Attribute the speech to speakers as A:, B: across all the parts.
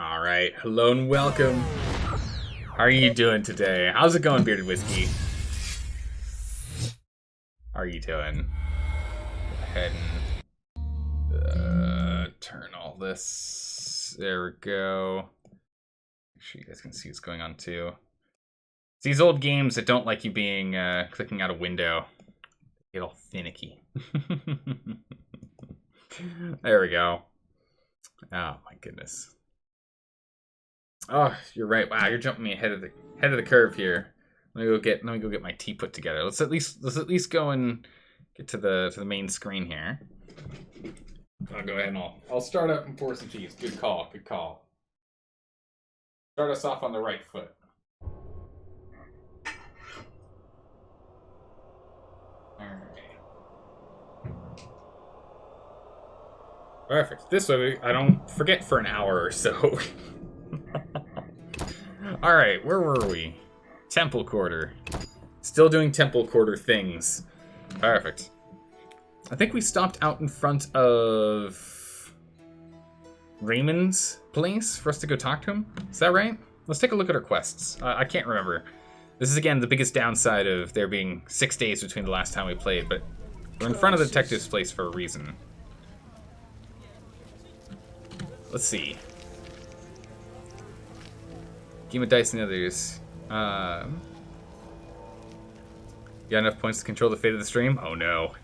A: All right, hello and welcome. How are you doing today? How's it going, Bearded Whiskey? How are you doing? Go ahead and turn all this. There we go. Make sure you guys can see what's going on too. It's these old games that don't like you being clicking out a window. They get all finicky. There we go. Oh my goodness. Oh, you're right. Wow, you're jumping me ahead of the curve here. Let me go get my tea put together. Let's at least go and get to the main screen here. I'll go ahead and I'll start up and pour some teas. Good call. Good call. Start us off on the right foot. Perfect. This way I don't forget for an hour or so. Alright, where were we? Temple Quarter. Still doing Temple Quarter things. Perfect. I think we stopped out in front of Raymond's place for us to go talk to him. Is that right? Let's take a look at our quests. I can't remember. This is, again, the biggest downside of there being 6 days between the last time we played, but we're in front of the detective's place for a reason. Let's see. Game of Dice and others. You got enough points to control the fate of the stream? Oh no.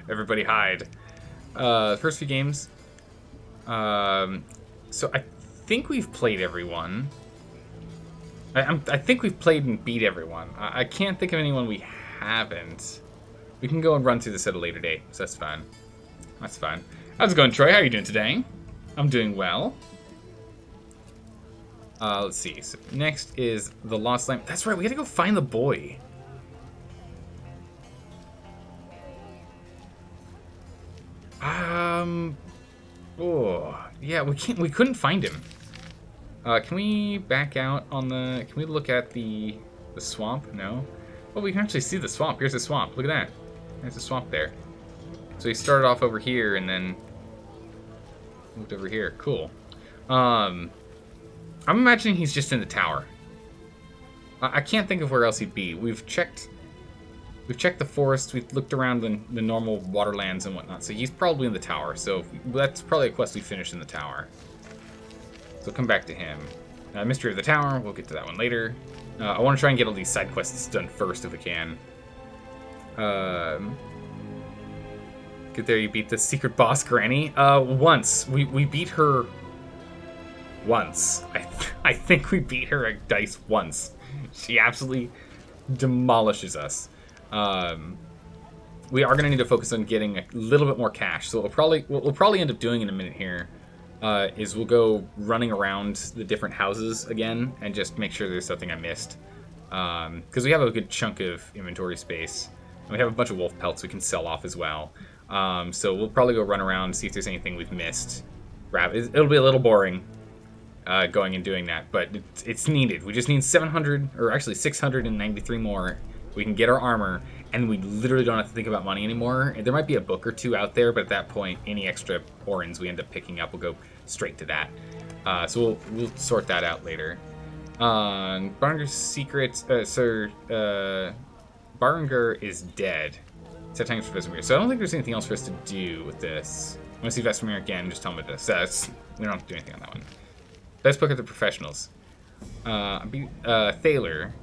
A: Everybody hide. First few games. So I think we've played everyone. I think we've played and beat everyone. I can't think of anyone we haven't. We can go and run through this at a later date, so that's fine. That's fine. How's it going, Troy? How are you doing today? I'm doing well. Let's see. So next is the Lost Lamp. That's right, we gotta go find the boy. Oh, yeah, we couldn't find him. Can we back out on the... Can we look at the swamp? No. Well, we can actually see the swamp. Here's the swamp. Look at that. There's a swamp there. So he started off over here and then moved over here. Cool. I'm imagining he's just in the tower. I can't think of where else he'd be. We've checked the forest. We've looked around the normal waterlands and whatnot. So he's probably in the tower. So that's probably a quest we finish in the tower. So come back to him. Mystery of the Tower. We'll get to that one later. I want to try and get all these side quests done first if we can. Get there, you beat the secret boss, Granny. Once. We beat her once. I think we beat her at Dice once. She absolutely demolishes us. We are going to need to focus on getting a little bit more cash. So what we'll probably end up doing in a minute here is we'll go running around the different houses again and just make sure there's something I missed. Because we have a good chunk of inventory space. And we have a bunch of wolf pelts we can sell off as well. So we'll probably go run around, see if there's anything we've missed. It'll be a little boring going and doing that, but it's needed. We just need 700, or actually 693 more. We can get our armor, and we literally don't have to think about money anymore. There might be a book or two out there, but at that point, any extra orens we end up picking up will go straight to that. So we'll sort that out later. Baringer's secret, Baringer is dead. Set times for Vesemir. So I don't think there's anything else for us to do with this. I want to see Vesemir again, just tell him what this says. We don't have to do anything on that one. Best book of the professionals. Thaler.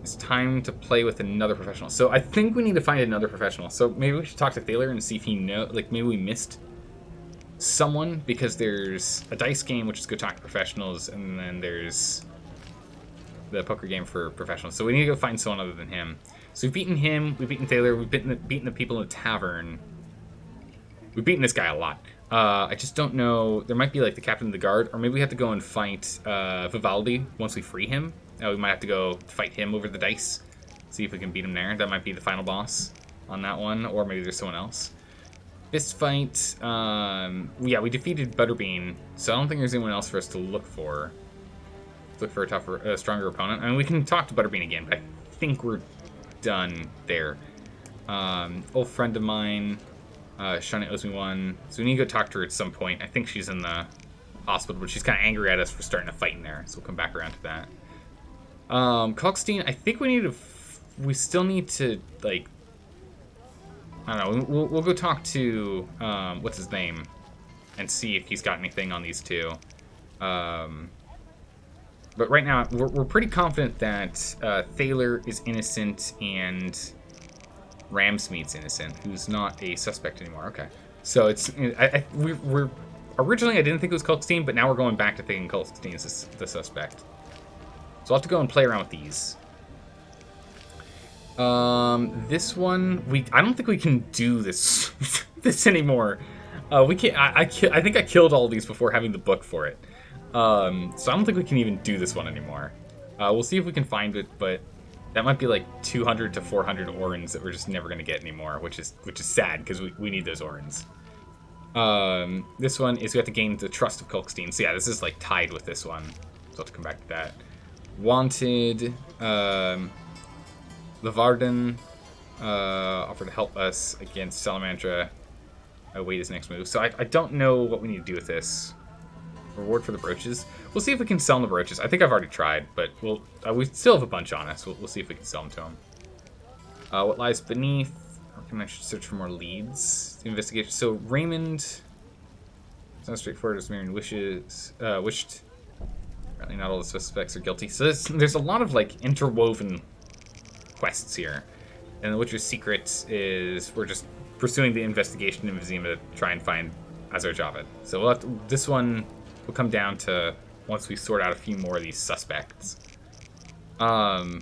A: It's time to play with another professional. So I think we need to find another professional. So maybe we should talk to Thaler and see if he knows. Like maybe we missed someone because there's a dice game, which is go talk to professionals, and then there's the poker game for professionals. So we need to go find someone other than him. So we've beaten him, we've beaten Thaler, we've beaten the people in the tavern. We've beaten this guy a lot. I just don't know. There might be like the captain of the guard, or maybe we have to go and fight Vivaldi once we free him. We might have to go fight him over the dice, see if we can beat him there. That might be the final boss on that one, or maybe there's someone else. Fist fight. Yeah, we defeated Butterbean, so I don't think there's anyone else for us to look for. Look for a tougher, stronger opponent. I mean, we can talk to Butterbean again, but I think we're done there. Old friend of mine. Shauna owes me one. So we need to go talk to her at some point. I think she's in the hospital, but she's kind of angry at us for starting a fight in there. So we'll come back around to that. Kalkstein, I think we need to... we still need to, like... I don't know. We'll go talk to... what's his name? And see if he's got anything on these two. But right now, we're pretty confident that Thaler is innocent and Ramsmeat's innocent, who's not a suspect anymore. Okay. So it's... we're originally, I didn't think it was Kalkstein, but now we're going back to thinking Kalkstein is the suspect. So I'll have to go and play around with these. This one, I don't think we can do this this anymore. We can't. I think I killed all these before having the book for it. So I don't think we can even do this one anymore. We'll see if we can find it, but that might be like 200 to 400 orans that we're just never gonna get anymore, which is sad because we need those orans. This one is we have to gain the trust of Kalkstein. So yeah, this is like tied with this one. So I'll have to come back to that. Wanted, Levarden offered to help us against Salamandra. Wait his next move. So I don't know what we need to do with this. Reward for the brooches. We'll see if we can sell him the brooches. I think I've already tried, but we still have a bunch on us. We'll see if we can sell them to him. What lies beneath? I reckon I should search for more leads. Investigation. So Raymond. It's not straightforward as Marion wished. Apparently not all the suspects are guilty. So there's a lot of like interwoven quests here. And the Witcher's secret is we're just pursuing the investigation in Vizima to try and find Azar Javed. So we'll have to, this one will come down to once we sort out a few more of these suspects. So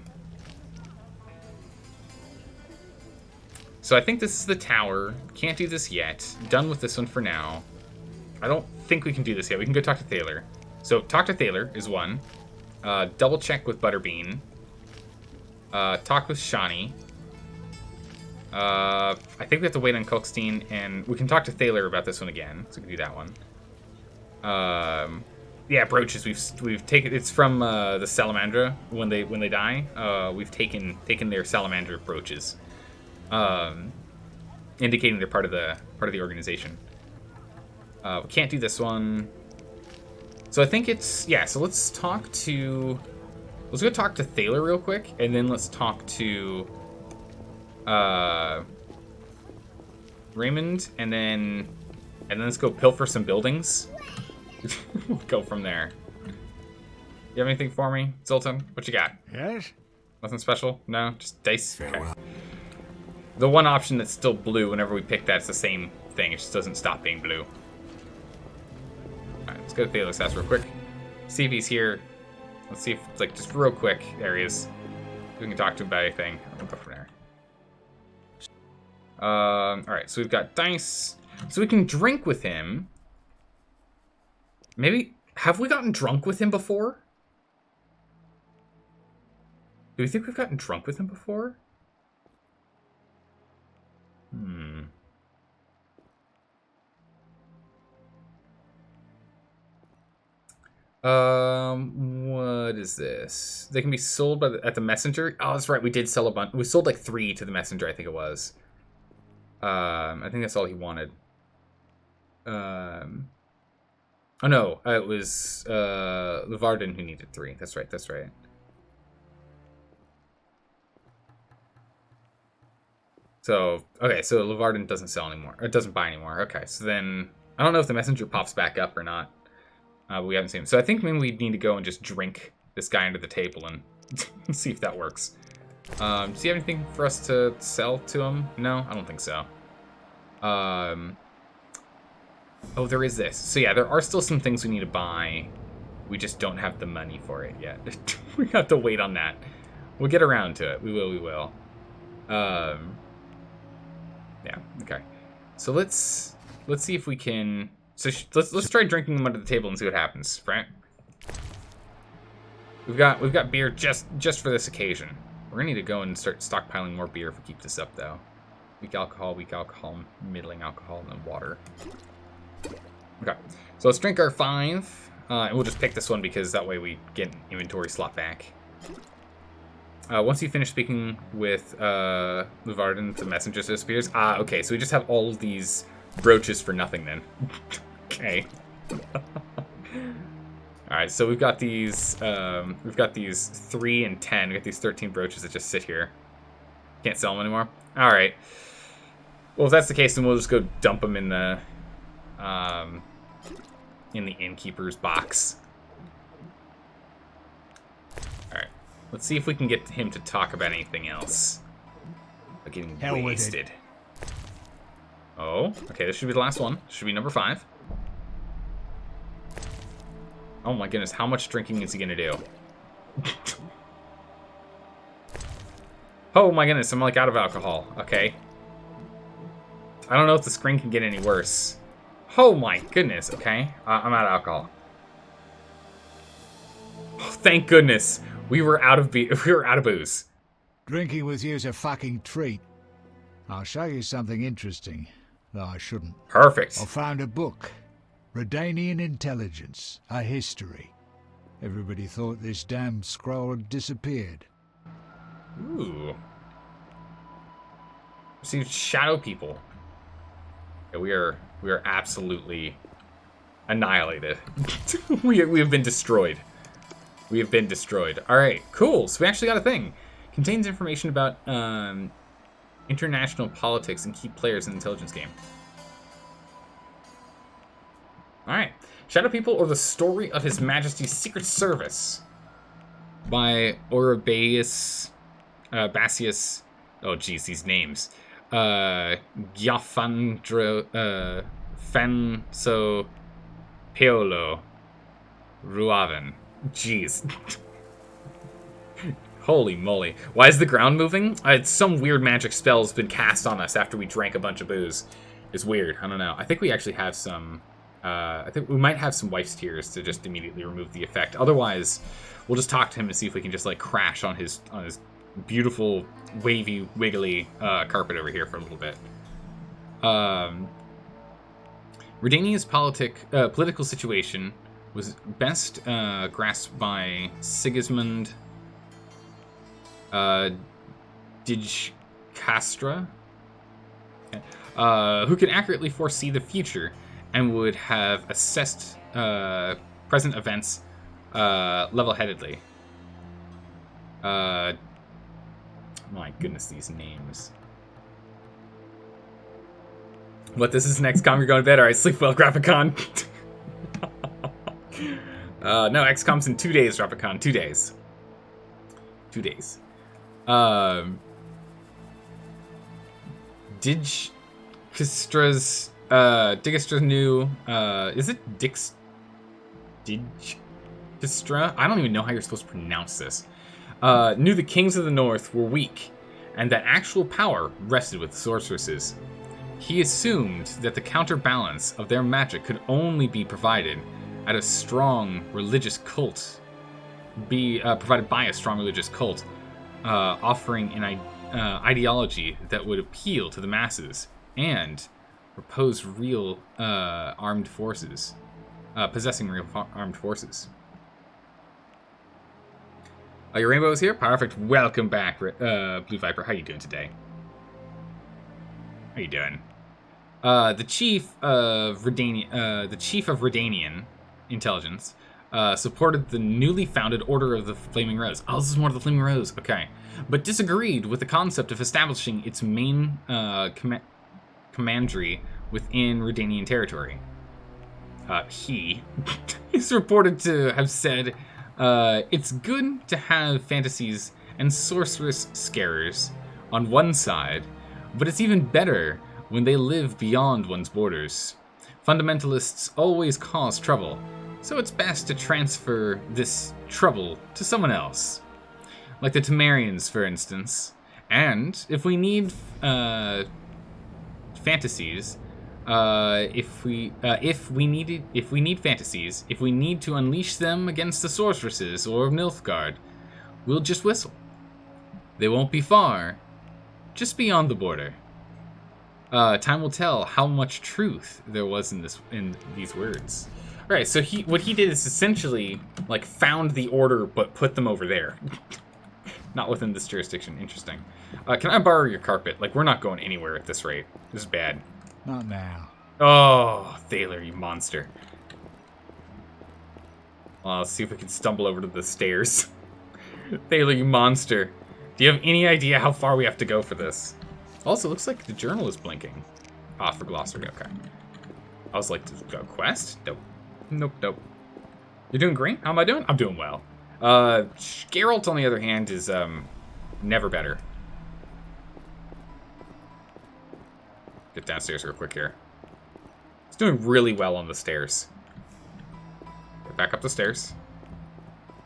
A: I think this is the tower. Can't do this yet. Done with this one for now. I don't think we can do this yet. We can go talk to Thaler. So talk to Thaler is one. Double check with Butterbean. Talk with Shani. I think we have to wait on Kalkstein, and we can talk to Thaler about this one again. So we can do that one. Yeah, brooches. We've taken. It's from the Salamandra when they die. We've taken their Salamandra brooches, indicating they're part of the organization. We can't do this one. So I think it's So let's go talk to Thaler real quick, and then let's talk to Raymond, and then let's go pilfer some buildings. We'll go from there. You have anything for me, Zoltan? What you got?
B: Yes?
A: Nothing special? No? Just dice? Okay. The one option that's still blue whenever we pick that's the same thing. It just doesn't stop being blue. Alright, let's go to Thaler's house real quick. See if he's here. Let's see if, like, just real quick. There he is. We can talk to him about anything. We'll go from there. Alright, so we've got dice. So we can drink with him. Maybe... Have we gotten drunk with him before? Do we think we've gotten drunk with him before? What is this? They can be sold at the messenger. Oh, that's right. We did sell a bunch. We sold like 3 to the messenger, I think it was. I think that's all he wanted. Oh no, it was Levarden who needed 3. That's right. That's right. So okay, so Levarden doesn't sell anymore. It doesn't buy anymore. Okay, so then I don't know if the messenger pops back up or not. But we haven't seen him. So I think maybe we need to go and just drink this guy under the table and see if that works. Do you have anything for us to sell to him? No, I don't think so. Oh, there is this. So yeah, there are still some things we need to buy. We just don't have the money for it yet. We have to wait on that. We'll get around to it. We will. Yeah, okay. So let's see if we can... So let's try drinking them under the table and see what happens, right? We've got beer just for this occasion. We're gonna need to go and start stockpiling more beer if we keep this up, though. Weak alcohol, middling alcohol, and then water. Okay, so let's drink our 5, and we'll just pick this one because that way we get an inventory slot back. Once you finish speaking with Luvarden, the messenger disappears. Ah, okay, so we just have all of these brooches for nothing then. Okay. Alright, so we've got these 3 and 10. We've got these 13 brooches that just sit here. Can't sell them anymore? Alright. Well, if that's the case, then we'll just go dump them in the innkeeper's box. Alright. Let's see if we can get him to talk about anything else. Like getting wasted. Oh, okay, this should be the last one. Should be number 5. Oh my goodness, how much drinking is he gonna do? Oh my goodness, I'm like out of alcohol. Okay. I don't know if the screen can get any worse. Oh my goodness, okay. I'm out of alcohol. Oh, thank goodness. We were out of booze.
B: Drinking with you's a fucking treat. I'll show you something interesting, though I shouldn't.
A: Perfect.
B: I found a book. Redanian Intelligence, a history. Everybody thought this damn scroll had disappeared.
A: Ooh. See, shadow people. Yeah, we are absolutely annihilated. we have been destroyed. We have been destroyed. All right, cool. So we actually got a thing. Contains information about international politics and key players in the intelligence game. All right, Shadow People, or the Story of His Majesty's Secret Service, by Orobaius Basius. Oh, geez, these names. Giafandro Fanso Paolo Ruaven. Jeez. Holy moly. Why is the ground moving? Some weird magic spell has been cast on us after we drank a bunch of booze. It's weird. I don't know. I think we actually have some... I think we might have some wife's tears to just immediately remove the effect. Otherwise, we'll just talk to him and see if we can just, like, crash on his beautiful, wavy, wiggly carpet over here for a little bit. Redania's political situation was best grasped by Sigismund Dijkastra, who can accurately foresee the future and would have assessed present events level-headedly. My goodness, these names. What, this is next XCOM, you're going to bed? Alright, sleep well, Graphicon. No, XCOM's in 2 days, Graphicon. 2 days. 2 days. Dijkastra's new, is it Dijkstra? I don't even know how you're supposed to pronounce this. Knew the kings of the north were weak, and that actual power rested with sorceresses. He assumed that the counterbalance of their magic could only be provided at a strong religious cult, provided by a strong religious cult, offering an ideology that would appeal to the masses and propose real armed forces, possessing real armed forces. Your rainbow is here. Perfect. Welcome back, Blue Viper. How you doing today? How you doing? The chief of Redanian Intelligence supported the newly founded Order of the Flaming Rose. Oh, this is more of the Flaming Rose. Okay, but disagreed with the concept of establishing its main commandery within Redanian territory. He is reported to have said, it's good to have fantasies and sorceress scarers on one side, but it's even better when they live beyond one's borders. Fundamentalists always cause trouble, so it's best to transfer this trouble to someone else. Like the Temerians, for instance. And if we need fantasies, if we need to unleash them against the sorceresses or Nilfgaard, we'll just whistle. They won't be far, just beyond the border. Time will tell how much truth there was in these words. All right, so what he did is essentially like found the order, but put them over there. Not within this jurisdiction. Interesting. Can I borrow your carpet? Like, we're not going anywhere at this rate. This is bad.
B: Not now.
A: Oh, Thaler, you monster. Well, let's see if we can stumble over to the stairs. Thaler, you monster. Do you have any idea how far we have to go for this? Also, it looks like the journal is blinking. Ah, for glossary, okay. I was like, quest? Nope. Nope, nope. You're doing great? How am I doing? I'm doing well. Geralt, on the other hand, is, never better. Get downstairs real quick here. He's doing really well on the stairs. Get back up the stairs.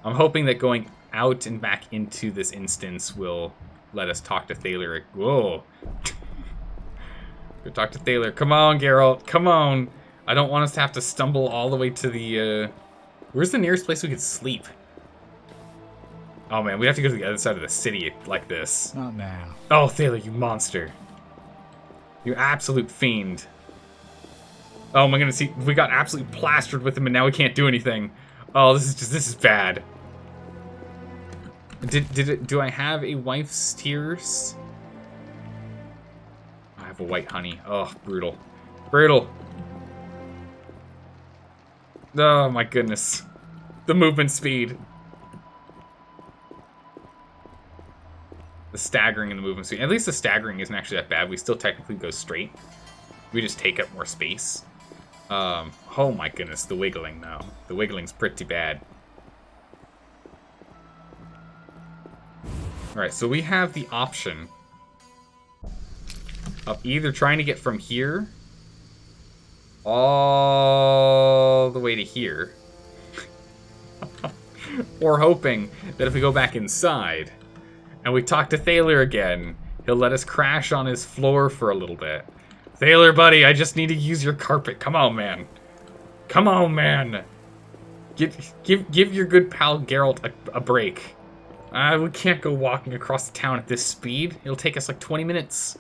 A: I'm hoping that going out and back into this instance will let us talk to Thaler. Whoa. Go talk to Thaler. Come on, Geralt. Come on. I don't want us to have to stumble all the way to the, Where's the nearest place we could sleep? Oh, man. We have to go to the other side of the city like this.
B: Not now.
A: Oh, Thaler, you monster. You absolute fiend. Oh my goodness, we got absolutely plastered with him and now we can't do anything. Oh, this is bad. Do I have a wife's tears? I have a white honey. Oh, brutal. Brutal. Oh my goodness. The movement speed. The staggering and the movement speed. At least the staggering isn't actually that bad. We still technically go straight. We just take up more space. Oh my goodness, the wiggling though. The wiggling's pretty bad. Alright, so we have the option of either trying to get from here all the way to here, or hoping that if we go back inside and we talk to Thaler again, he'll let us crash on his floor for a little bit. Thaler, buddy, I just need to use your carpet. Come on, man. Come on, man. Give your good pal Geralt a break. We can't go walking across the town at this speed. It'll take us like 20 minutes.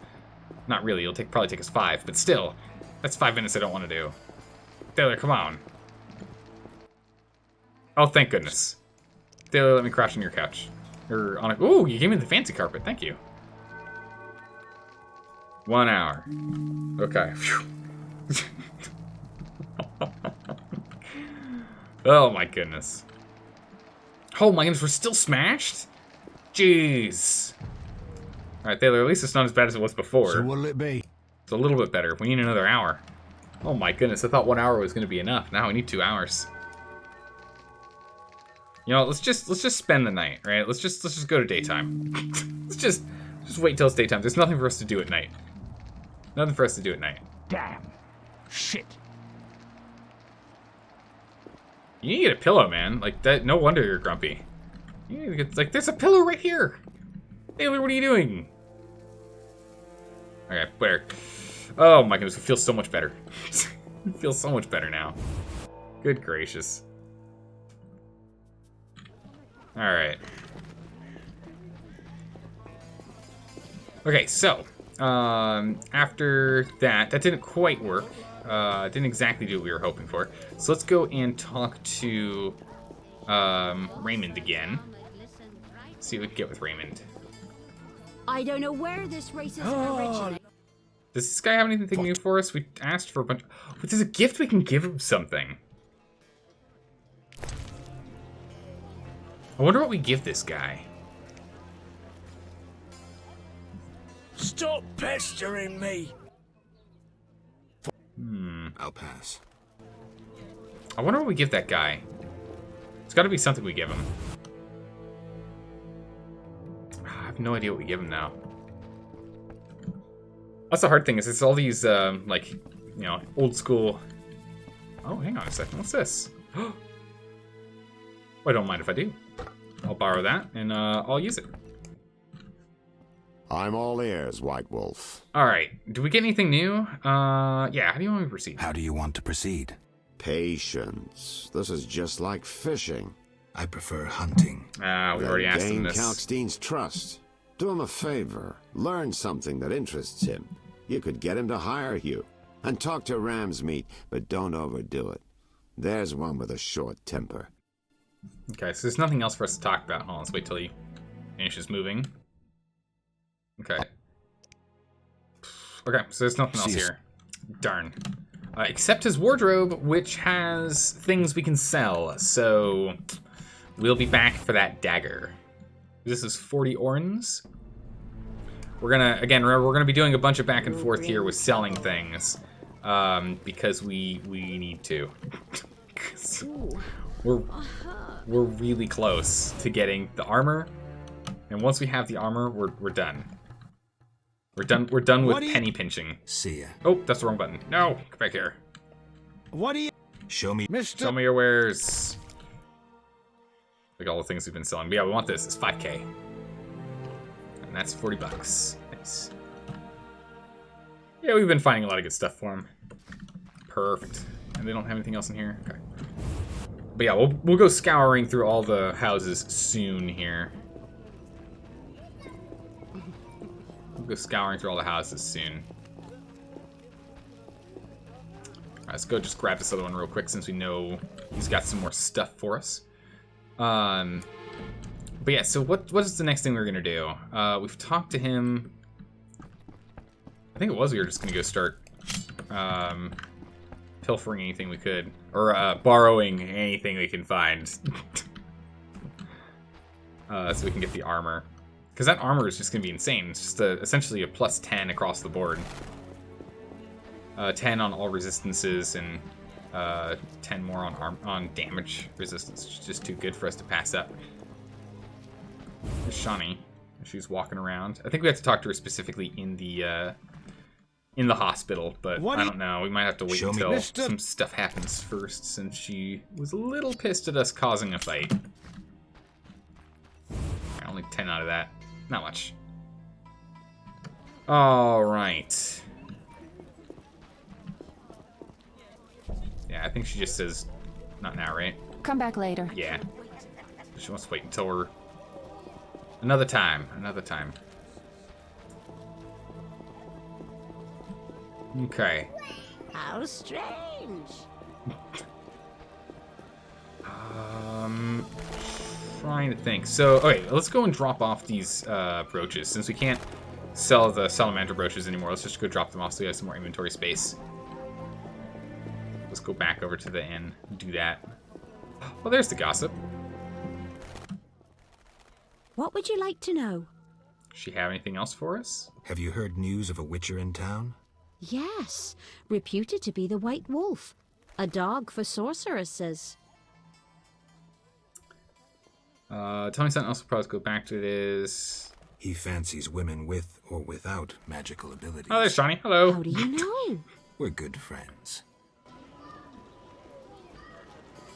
A: Not really. It'll probably take us 5, but still, that's 5 minutes I don't want to do. Thaler, come on. Oh, thank goodness. Thaler, let me crash on your couch. Or on a. Ooh, you gave me the fancy carpet. Thank you. 1 hour. Okay. Oh my goodness. Oh my goodness, we're still smashed? Jeez. Alright, Thaler, at least it's not as bad as it was before.
B: So what'll it be?
A: It's a little bit better. We need another hour. Oh my goodness, I thought 1 hour was gonna be enough. Now we need 2 hours. You know, let's just spend the night, right? Let's just go to daytime. let's just wait till it's daytime. There's nothing for us to do at night. Nothing for us to do at night.
B: Damn. Shit.
A: You need to get a pillow, man. Like, that. No wonder you're grumpy. You need to get, like, there's a pillow right here. Thaler, what are you doing? Okay, where? Oh my goodness, it feels so much better. It feels so much better now. Good gracious. Alright. Okay, so, after that didn't quite work. Didn't exactly do what we were hoping for. So let's go and talk to Raymond again. See what we can get with Raymond.
C: I don't know where this racism originated.
A: Does this guy have anything new for us? We asked for a bunch. If there's a gift, we can give him something. I wonder what we give this guy.
D: Stop pestering me.
E: I'll pass.
A: I wonder what we give that guy. It's got to be something we give him. I have no idea what we give him now. That's the hard thing, is it's all these, like, you know, old school... Oh, hang on a second. What's this? Oh, I don't mind if I do. I'll borrow that, and I'll use it.
E: I'm all ears, White Wolf.
A: Alright. Do we get anything new? Yeah. How do you want me to proceed?
F: How do you want to proceed?
E: Patience. This is just like fishing.
F: I prefer hunting.
A: We already asked him
E: Gain
A: this.
E: Kalkstein's trust. Do him a favor. Learn something that interests him. You could get him to hire you. And talk to Ramsmeat, but don't overdo it. There's one with a short temper.
A: Okay, so there's nothing else for us to talk about. Hold on, let's wait till he finishes moving. Okay. Okay, so there's nothing else here. Darn. Except his wardrobe, which has things we can sell. So we'll be back for that dagger. This is 40 orens. We're gonna, again, remember, we're gonna be doing a bunch of back and forth here with selling things. Because we need to. we're really close to getting the armor. And once we have the armor, we're done. We're done with penny pinching.
F: See ya.
A: Oh, that's the wrong button. No, come back here.
D: What do you...
F: Show me.
A: Show me your wares. Like all the things we've been selling. But yeah, we want this. It's 5K. And that's 40 bucks. Nice. Yeah, we've been finding a lot of good stuff for him. Perfect. And they don't have anything else in here? Okay. But yeah, we'll go scouring through all the houses soon here. We'll go scouring through all the houses soon. Alright, let's go just grab this other one real quick since we know he's got some more stuff for us. But yeah, so what is the next thing we're gonna do? We've talked to him. I think it was we were just gonna go start pilfering anything we could, or borrowing anything we can find, so we can get the armor. Because that armor is just gonna be insane. It's just essentially a plus 10 across the board. 10 on all resistances and 10 more on damage resistance. It's just too good for us to pass up. There's Shani. She's walking around. I think we have to talk to her specifically in the hospital, but I don't know. We might have to wait until some stuff happens first, since she was a little pissed at us causing a fight. Only 10 out of that. Not much. Alright. Yeah, I think she just says, not now, right?
C: Come back later.
A: Yeah. She wants to wait until we're... Another time. Okay.
C: How strange.
A: Trying to think. So, okay, let's go and drop off these brooches. Since we can't sell the salamander brooches anymore, let's just go drop them off so we have some more inventory space. Let's go back over to the inn and do that. Well, there's the gossip.
C: What would you like to know?
A: Does she have anything else for us?
F: Have you heard news of a witcher in town?
C: Yes, reputed to be the White Wolf. A dog for sorceresses.
A: Tell me something else. We'll probably go back to this.
F: He fancies women with or without magical abilities.
A: Oh, there's Johnny. Hello.
C: How do you know?
F: We're good friends.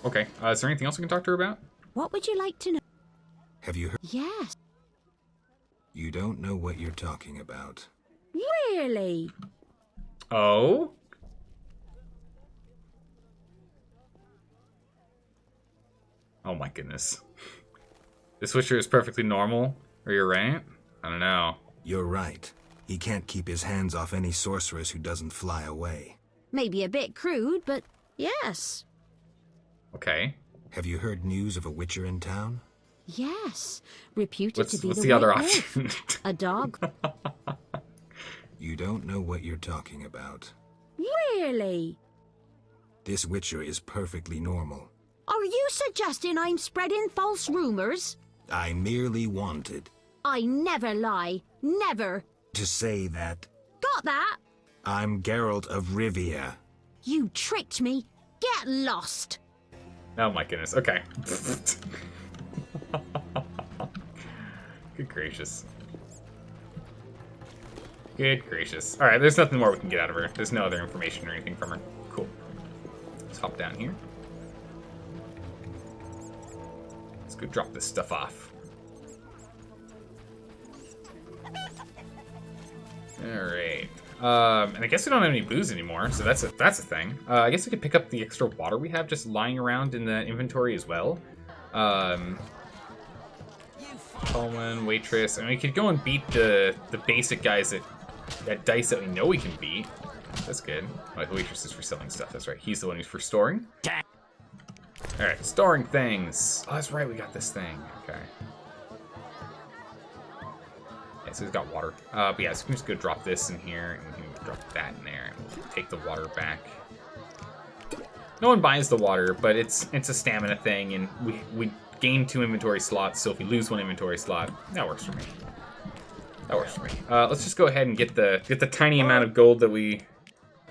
A: Okay. Is there anything else we can talk to her about?
C: What would you like to know?
F: Have you heard?
C: Yes.
F: You don't know what you're talking about.
C: Really?
A: Oh? Oh my goodness. This Witcher is perfectly normal? Are you right? I don't know.
F: You're right. He can't keep his hands off any sorceress who doesn't fly away.
C: Maybe a bit crude, but yes.
A: Okay.
F: Have you heard news of a witcher in town?
C: Yes. Reputed to be
A: What's
C: the
A: the other
C: White
A: option?
C: Wolf. A dog.
F: You don't know what you're talking about.
C: Really?
F: This witcher is perfectly normal.
C: Are you suggesting I'm spreading false rumors?
F: I merely wanted
C: I never lie. Never.
F: to say that
C: Got that?
F: I'm Geralt of Rivia.
C: You tricked me. Get lost.
A: Oh my goodness. Okay. Good gracious. Good gracious. Alright, there's nothing more we can get out of her. There's no other information or anything from her. Cool. Let's hop down here. Let's go drop this stuff off. Alright. And I guess we don't have any booze anymore, so that's a thing. I guess we could pick up the extra water we have just lying around in the inventory as well. Coleman, waitress. I mean, we could go and beat the basic guys at dice that we know we can beat. That's good. Oh, the waitress is for selling stuff. That's right. He's the one who's for storing. All right, storing things. Oh, that's right. We got this thing. Okay. Okay, so he's got water. But yeah, so we can just go drop this in here, and we can drop that in there, and we'll take the water back. No one buys the water, but it's a stamina thing, and we gain 2 inventory slots, so if we lose 1 inventory slot, that works for me. That works for me. Let's just go ahead and get the tiny amount of gold that we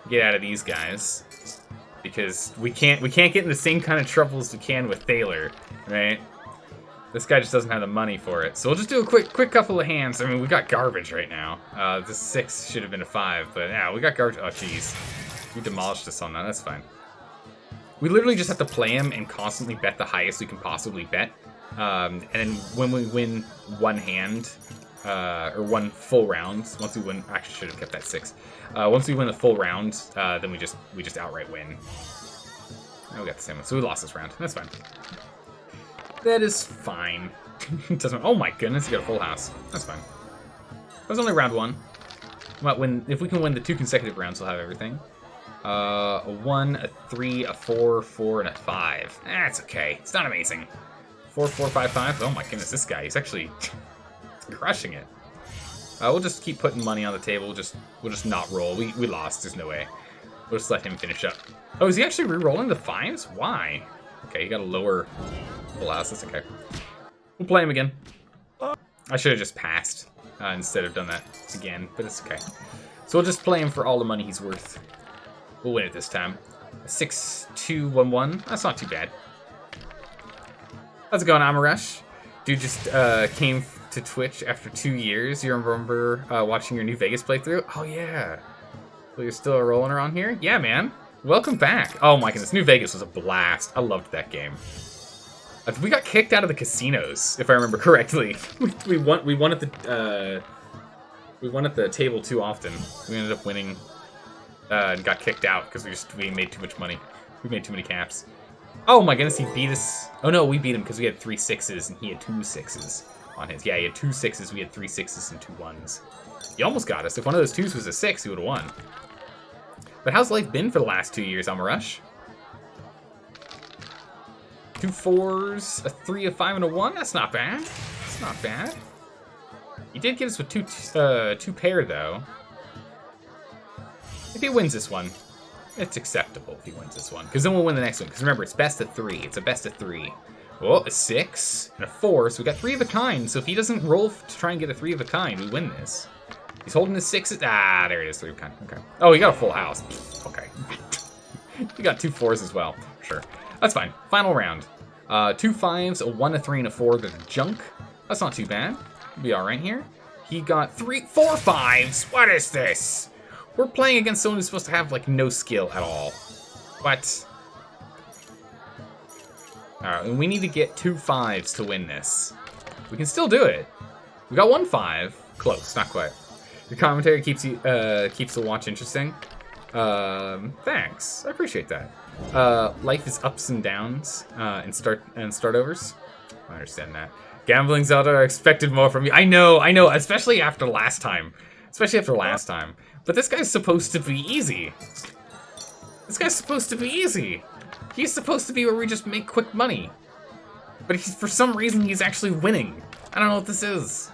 A: get out of these guys, because we can't get in the same kind of trouble as we can with Thaler, right? This guy just doesn't have the money for it. So we'll just do a quick couple of hands. I mean, we got garbage right now. This 6 should have been a 5, but yeah, we got garbage. Oh, jeez. We demolished us on that. That's fine. We literally just have to play him and constantly bet the highest we can possibly bet. And then when we win one hand, or one full round, once we win, actually should have kept that 6. Once we win the full round, then we just outright win. Oh, we got the same one. So we lost this round. That's fine. That is fine. Doesn't. Oh my goodness, you got a full house. That's fine. That was only round 1. But if we can win the 2 consecutive rounds, we'll have everything. A 1, a 3, a 4, 4, and a 5. That's okay. It's not amazing. 4, 4, 5, 5. Oh my goodness, this guy, he's actually crushing it. We'll just keep putting money on the table. We'll just not roll. We lost. There's no way. We'll just let him finish up. Oh, is he actually re-rolling the 5s? Why? Okay, he got a lower full house. That's okay. We'll play him again. I should have just passed instead of done that again, but it's okay. So we'll just play him for all the money he's worth. We'll win it this time. 6, 2, 1, 1. That's not too bad. How's it going, Amarush? Dude just came to Twitch after 2 years. You remember watching your New Vegas playthrough? Oh, yeah. So you're still rolling around here? Yeah, man. Welcome back. Oh, my goodness. New Vegas was a blast. I loved that game. We got kicked out of the casinos, if I remember correctly. we won at the table too often. We ended up winning and got kicked out because we made too much money. We made too many caps. Oh my goodness, he beat us. Oh no, we beat him because we had 3 6s and he had 2 6s on his. Yeah, he had 2 6s, we had 3 6s and 2 1s. He almost got us. If one of those 2s was a 6, he would have won. But how's life been for the last 2 years, Amarush? 2 4s, a 3, a 5, and a 1? That's not bad. That's not bad. He did get us with 2 pair, though. If he wins this one, it's acceptable if he wins this one. Because then we'll win the next one. Because remember, it's best of 3. It's a best of 3. Well, a 6 and a 4, so we got 3 of a kind. So if he doesn't roll to try and get a 3 of a kind, we win this. He's holding his 6s. Ah, there it is, 3 of a kind. Okay. Oh, he got a full house. Okay. He got 2 4s as well. Sure. That's fine. Final round. 2 5s, a 1, a 3, and a 4. They're junk. That's not too bad. We'll be alright here. He got 4 5s. What is this? We're playing against someone who's supposed to have, like, no skill at all. What? Alright, and we need to get 2 5s to win this. We can still do it. We got 1 5. Close, not quite. Your commentary keeps the watch interesting. Thanks. I appreciate that. Life is ups and downs, and startovers. I understand that. Gambling Zelda, I expected more from you. I know, especially after last time. But this guy's supposed to be easy. He's supposed to be where we just make quick money. But for some reason, he's actually winning. I don't know what this is.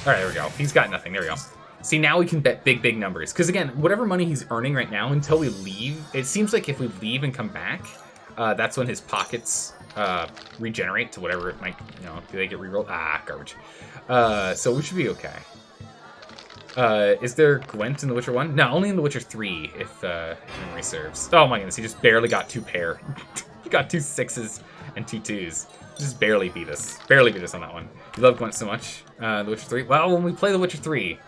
A: Alright, there we go. He's got nothing. There we go. See, now we can bet big numbers. Because again, whatever money he's earning right now until we leave, it seems like if we leave and come back, that's when his pockets regenerate to whatever it might, do they get rerolled? Ah, garbage. So we should be okay. Is there Gwent in The Witcher 1? No, only in The Witcher 3, if memory serves. Oh my goodness, he just barely got 2 pair. He got 2 6s and 2 2s. He just barely beat us. Barely beat us on that one. You love Gwent so much. The Witcher 3? Well, when we play The Witcher 3,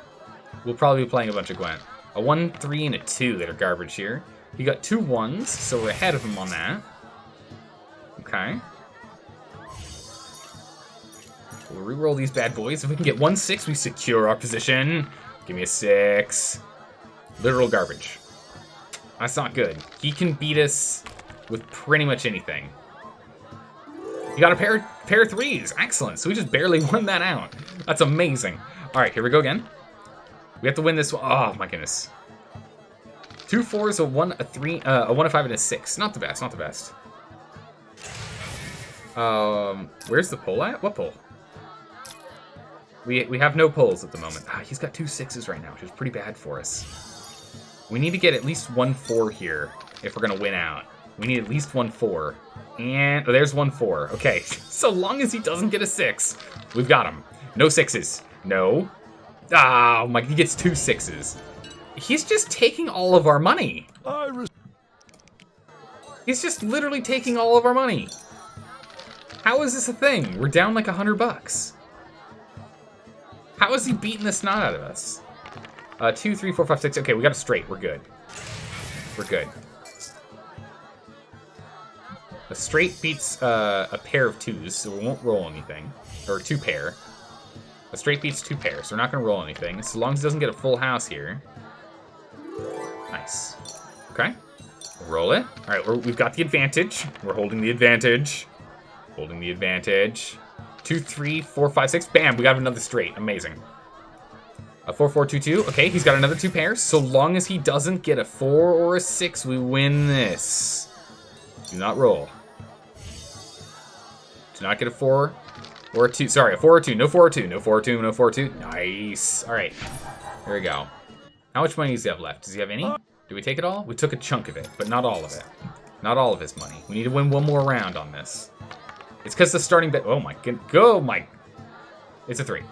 A: we'll probably be playing a bunch of Gwent. A 1, 3, and a 2 that are garbage here. He got 2 1s, so we're ahead of him on that. Okay. We'll reroll these bad boys. If we can get 1 6, we secure our position. Give me a 6. Literal garbage. That's not good. He can beat us with pretty much anything. He got a pair of 3s. Excellent. So we just barely won that out. That's amazing. All right, here we go again. We have to win this one. Oh my goodness. 2 4s, a 1, a 3, a 1, a 5, and a 6. Not the best. Not the best. Where's the pole at? What pole? We have no pulls at the moment. He's got 2 6s right now, which is pretty bad for us. We need to get at least 1 4 here if we're gonna win out. We need at least 1 4. And there's 1 4. Okay, so long as he doesn't get a 6, we've got him. No 6s. No. Oh my, he gets 2 6s. He's just taking all of our money. He's just literally taking all of our money. How is this a thing? We're down like $100. How is he beating the snot out of us? 2, 3, 4, 5, 6. Okay, we got it straight. We're good. We're good. A straight beats a pair of 2s, so we won't roll anything. Or 2 pair. A straight beats 2 pairs, so we're not going to roll anything. So long as he doesn't get a full house here. Nice. Okay. Roll it. All right, we've got the advantage. We're holding the advantage. Holding the advantage. 2, 3, 4, 5, 6. Bam, we got another straight. Amazing. A 4, 4, 2, 2. Okay, he's got another 2 pairs. So long as he doesn't get a 4 or a 6, we win this. Do not roll. Do not get a 4 or a 2. Sorry, a 4 or 2. No 4 or 2. No 4 or 2. No 4 or 2. Nice. All right. There we go. How much money does he have left? Does he have any? Did we take it all? We took a chunk of it, but not all of it. Not all of his money. We need to win 1 more round on this. It's because the starting bet. Oh my god. Go, my. It's a 3.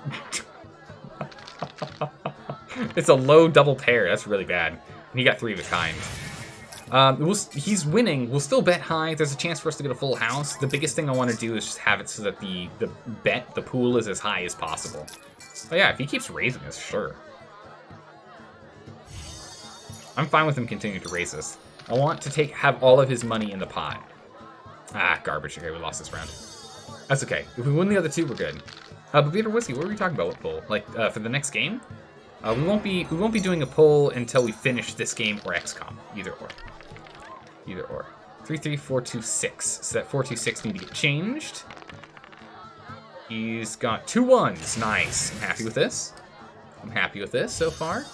A: It's a low double pair. That's really bad. And he got 3 of a kind. He's winning. We'll still bet high. There's a chance for us to get a full house. The biggest thing I want to do is just have it so that the pool is as high as possible. Oh yeah, if he keeps raising us, sure. I'm fine with him continuing to raise us. I want to have all of his money in the pot. Ah, garbage. Okay, we lost this round. That's okay. If we win the other 2, we're good. But Peter Whiskey, what are we talking about with pull? Like, for the next game? We won't be doing a pull until we finish this game or XCOM. Either or. Either or. 3, 3, 4, 2, 6. So that 4, 2, 6 need to get changed. He's got 2 1s. Nice. I'm happy with this. I'm happy with this so far.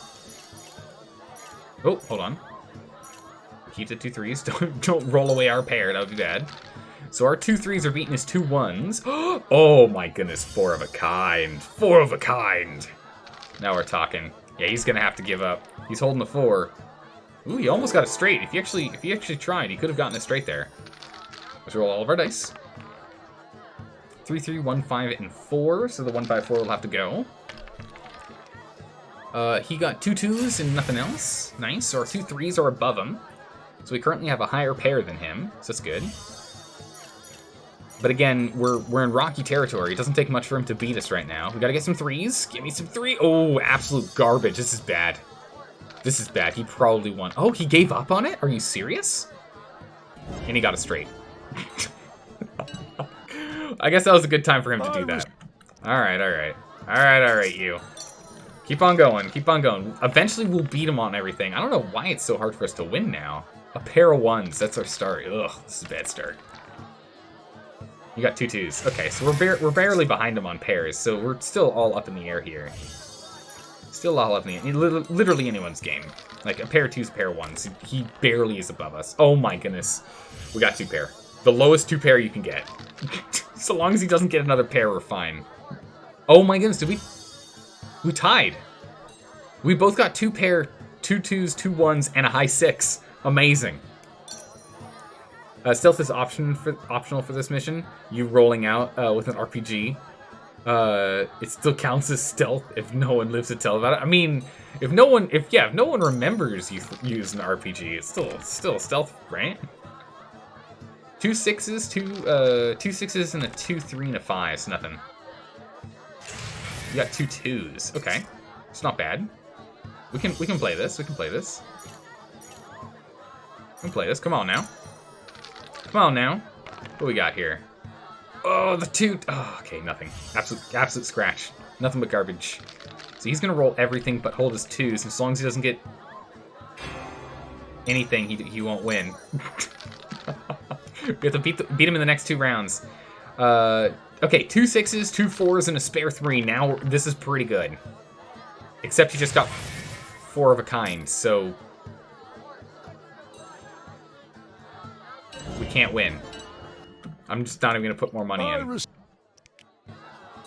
A: Oh, hold on. Keep the 2 3s. Don't roll away our pair. That would be bad. So our 2 3s are beating his 2 1s. Oh my goodness. 4 of a kind. 4 of a kind. Now we're talking. Yeah, he's gonna have to give up. He's holding the 4. Ooh, he almost got a straight. If he actually tried, he could have gotten a straight there. Let's roll all of our dice. 3, 3, 1, 5, and 4. So the 1, 5, 4 will have to go. He got 2 2s and nothing else. Nice. So our 2 3s are above him. So we currently have a higher pair than him. So that's good. But again, we're in rocky territory. It doesn't take much for him to beat us right now. We gotta get some 3s. Give me some 3. Oh, absolute garbage. This is bad. This is bad. He probably won. Oh, he gave up on it? Are you serious? And he got a straight. I guess that was a good time for him to do that. Alright, alright. Alright, alright, you. Keep on going. Keep on going. Eventually, we'll beat him on everything. I don't know why it's so hard for us to win now. A pair of 1s. That's our start. Ugh, this is a bad start. You got 2 2s. Okay, so we're barely behind him on pairs, so we're still all up in the air here. Still all up in the air. Literally anyone's game. Like, a pair of 2s, a pair of 1s. He barely is above us. Oh my goodness. We got 2 pair. The lowest 2 pair you can get. So long as he doesn't get another pair, we're fine. Oh my goodness, we tied. We both got 2 pair, 2 2s, 2 1s, and a high 6. Amazing. Stealth is optional for this mission. You rolling out with an RPG. It still counts as stealth if no one lives to tell about it. I mean, if no one remembers you use an RPG, it's still stealth, right? 2 6s, 2 6s, and a 2 3 and a 5. It's nothing. You got 2 2s. Okay, it's not bad. We can play this. We can play this. We can play this. Come on now. Come on now. What we got here? Oh, the 2. Oh, okay, nothing. Absolute scratch. Nothing but garbage. So he's gonna roll everything but hold his 2s. As long as he doesn't get anything, he won't win. We have to beat him in the next 2 rounds. Okay, 2 6s, 2 4s, and a spare 3. Now this is pretty good. Except he just got 4 of a kind, so we can't win. I'm just not even gonna put more money in.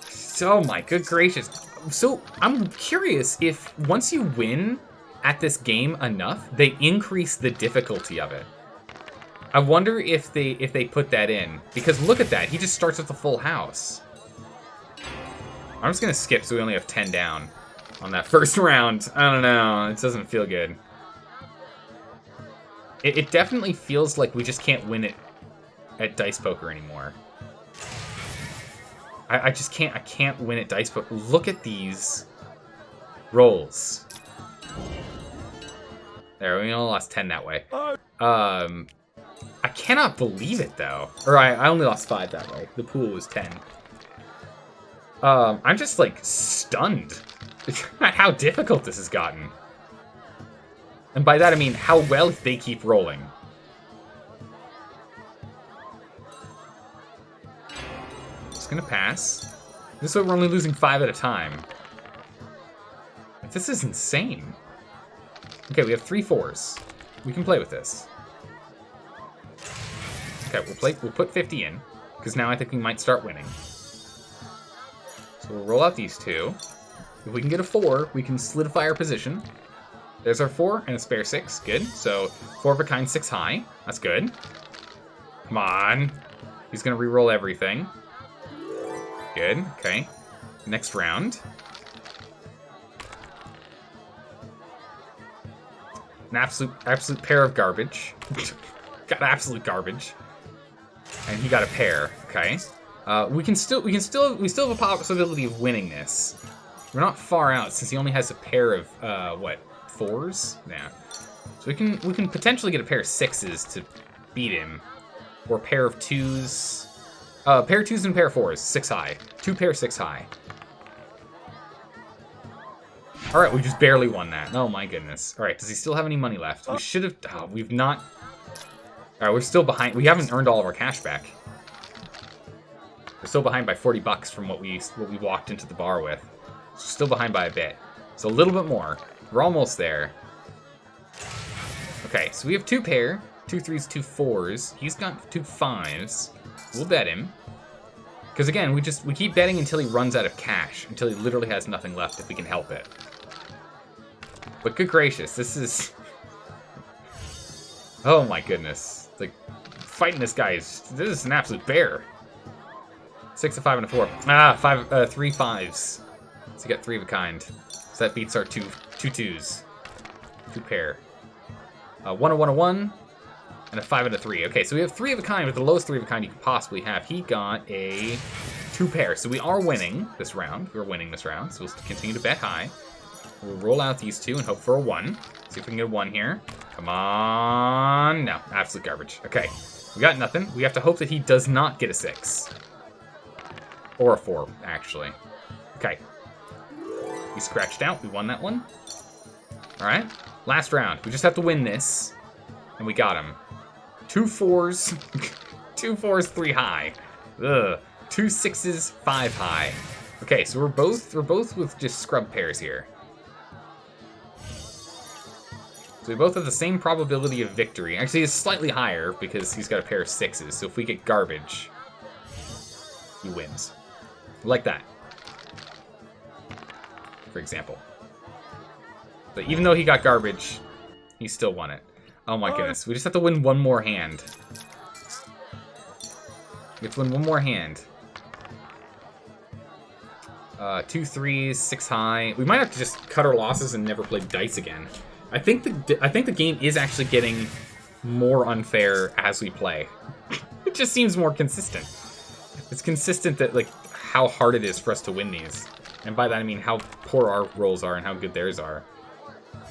A: So, my good gracious. So I'm curious if once you win at this game enough, they increase the difficulty of it. I wonder if they put that in, because look at that, he just starts with a full house. I'm just gonna skip so we only have 10 down on that first round. I don't know, it doesn't feel good. It definitely feels like we just can't win it at dice poker anymore. I just can't. I can't win at dice poker. Look at these rolls. There, we only lost 10 that way. I cannot believe it though. Or I only lost 5 that way. The pool was 10. I'm just like stunned at how difficult this has gotten. And by that I mean how well they keep rolling. Just gonna pass. This way we're only losing 5 at a time. This is insane. Okay, we have 3 4s. We can play with this. Okay, we'll put 50 in, because now I think we might start winning. So we'll roll out these 2. If we can get a 4, we can solidify our position. There's our 4 and a spare 6. Good. So 4 of a kind, 6 high. That's good. Come on. He's gonna re-roll everything. Good. Okay. Next round. An absolute pair of garbage. Got absolute garbage. And he got a pair. Okay. We still have a possibility of winning this. We're not far out since he only has a pair of what, 4s? Yeah. So we can potentially get a pair of 6s to beat him, or a pair of 2s. Pair of 2s and a pair of 4s, 6 high. 2 pair 6 high. All right, we just barely won that. Oh my goodness. All right, does he still have any money left? We should have. Oh, we've not. All right, we're still behind. We haven't earned all of our cash back. We're still behind by 40 bucks from what we walked into the bar with. Still behind by a bit. So a little bit more. We're almost there. Okay, so we have 2 pair, 2 3s, 2 4s. He's got 2 5s. We'll bet him. Because again, we keep betting until he runs out of cash, until he literally has nothing left if we can help it. But good gracious, this is... Oh my goodness. Like, fighting this guy this is an absolute bear. 6, a 5, and a 4. Ah, 3 5s. So you got 3 of a kind. So that beats our 2 2s. 2 pair. 1 a 1 a 1. And a 5 and a 3. Okay, so we have 3 of a kind, with the lowest 3 of a kind you could possibly have. He got a 2 pair. So we are winning this round. We're winning this round. So we'll continue to bet high. We'll roll out these 2 and hope for a 1. See if we can get a 1 here. Come on. No, absolute garbage. Okay, we got nothing. We have to hope that he does not get a 6. Or a 4, actually. Okay. We scratched out. We won that one. All right. Last round. We just have to win this. And we got him. 2 4s. 2 4s, 3 high. Ugh. 2 6s, 5 high. Okay, so we're both with just scrub pairs here. So we both have the same probability of victory. Actually, it's slightly higher because he's got a pair of 6s. So if we get garbage, he wins. Like that. For example. But even though he got garbage, he still won it. Oh my goodness. We just have to win one more hand. We have to win one more hand. 2 3s, 6 high. We might have to just cut our losses and never play dice again. I think the game is actually getting more unfair as we play. It just seems more consistent. It's consistent that like how hard it is for us to win these. And by that I mean how poor our rolls are and how good theirs are.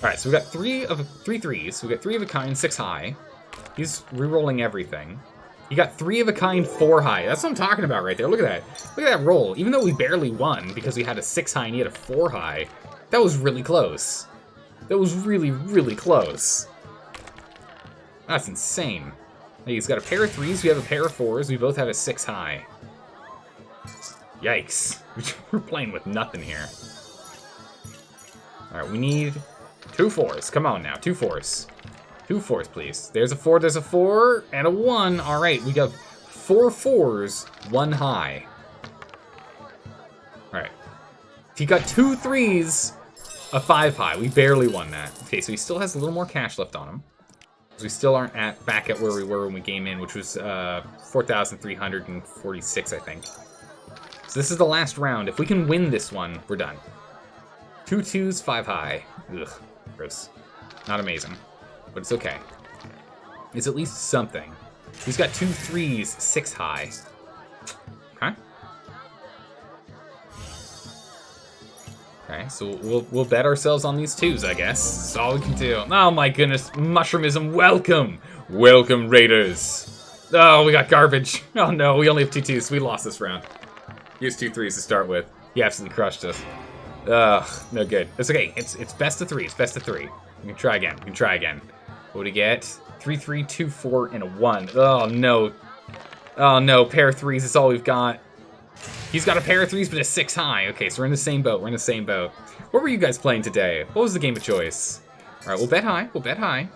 A: Alright, so we got 3 3s. We got 3 of a kind, 6 high. He's re-rolling everything. He got 3 of a kind, 4 high. That's what I'm talking about right there. Look at that. Look at that roll. Even though we barely won because we had a 6 high and he had a 4 high, that was really close. That was really, really close. That's insane. He's got a pair of 3s. We have a pair of 4s. We both have a 6 high. Yikes. We're playing with nothing here. Alright, we need 2 4s. Come on now, 2 4s. 2 4s, please. There's a 4, there's a 4, and a 1. Alright, we got 4 4s, 1 high. Alright. He got 2 threes, a 5 high. We barely won that. Okay, so he still has a little more cash left on him. We still aren't back at where we were when we came in, which was 4,346, I think. So this is the last round. If we can win this one, we're done. 2 twos, 5 high. Ugh, gross. Not amazing, but it's okay. It's at least something. He's got 2 threes, 6 high. Okay. Okay, so we'll bet ourselves on these 2s, I guess. That's all we can do. Oh my goodness, Mushroomism, welcome! Welcome, Raiders! Oh, we got garbage. Oh no, we only have 2 twos. We lost this round. He has 2 threes to start with. He absolutely crushed us. Ugh, no good. It's okay. It's best of 3. It's best of 3. We can try again. We can try again. What do we get? 3, 3, 2, 4, and a 1. Oh no. Oh no, pair of 3s is all we've got. He's got a pair of 3s, but a 6 high. Okay, so we're in the same boat. We're in the same boat. What were you guys playing today? What was the game of choice? All right, we'll bet high. We'll bet high.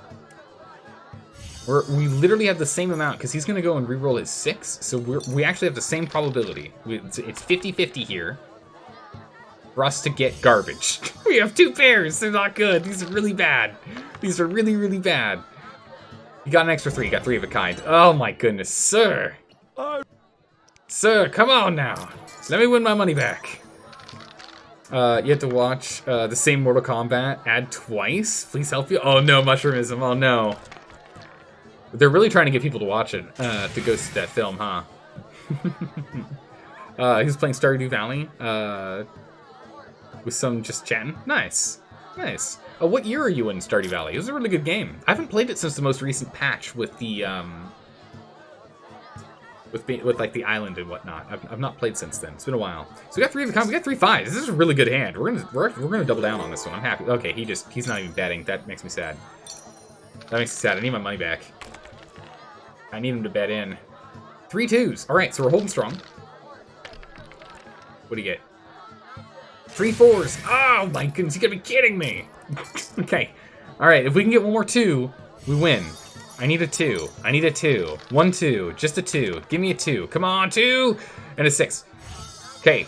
A: We literally have the same amount because he's going to go and re-roll his 6. So we actually have the same probability. It's 50-50 here for us to get garbage. We have 2 pairs. They're not good. These are really bad. These are really, really bad. You got an extra 3. You got 3 of a kind. Oh my goodness, sir. Sir, come on now. Let me win my money back. You have to watch the same Mortal Kombat ad twice. Please help you. Oh no, Mushroomism. Oh no. They're really trying to get people to watch it, to go see that film, huh? He's playing Stardew Valley, with some just chatting. Nice. Nice. What year are you in Stardew Valley? It was a really good game. I haven't played it since the most recent patch with the, with like the island and whatnot. I've not played since then. It's been a while. So we got 3 of a kind. We got 3 5s. This is a really good hand. We're gonna double down on this one. I'm happy. Okay, he's not even betting. That makes me sad. That makes me sad. I need my money back. I need him to bet in. 3 twos. All right, so we're holding strong. What do you get? 3 4s. Oh my goodness, you gotta be kidding me. Okay. All right, if we can get one more 2, we win. I need a 2. I need a 2. 1 2. Just a 2. Give me a 2. Come on, 2 and a 6. Okay.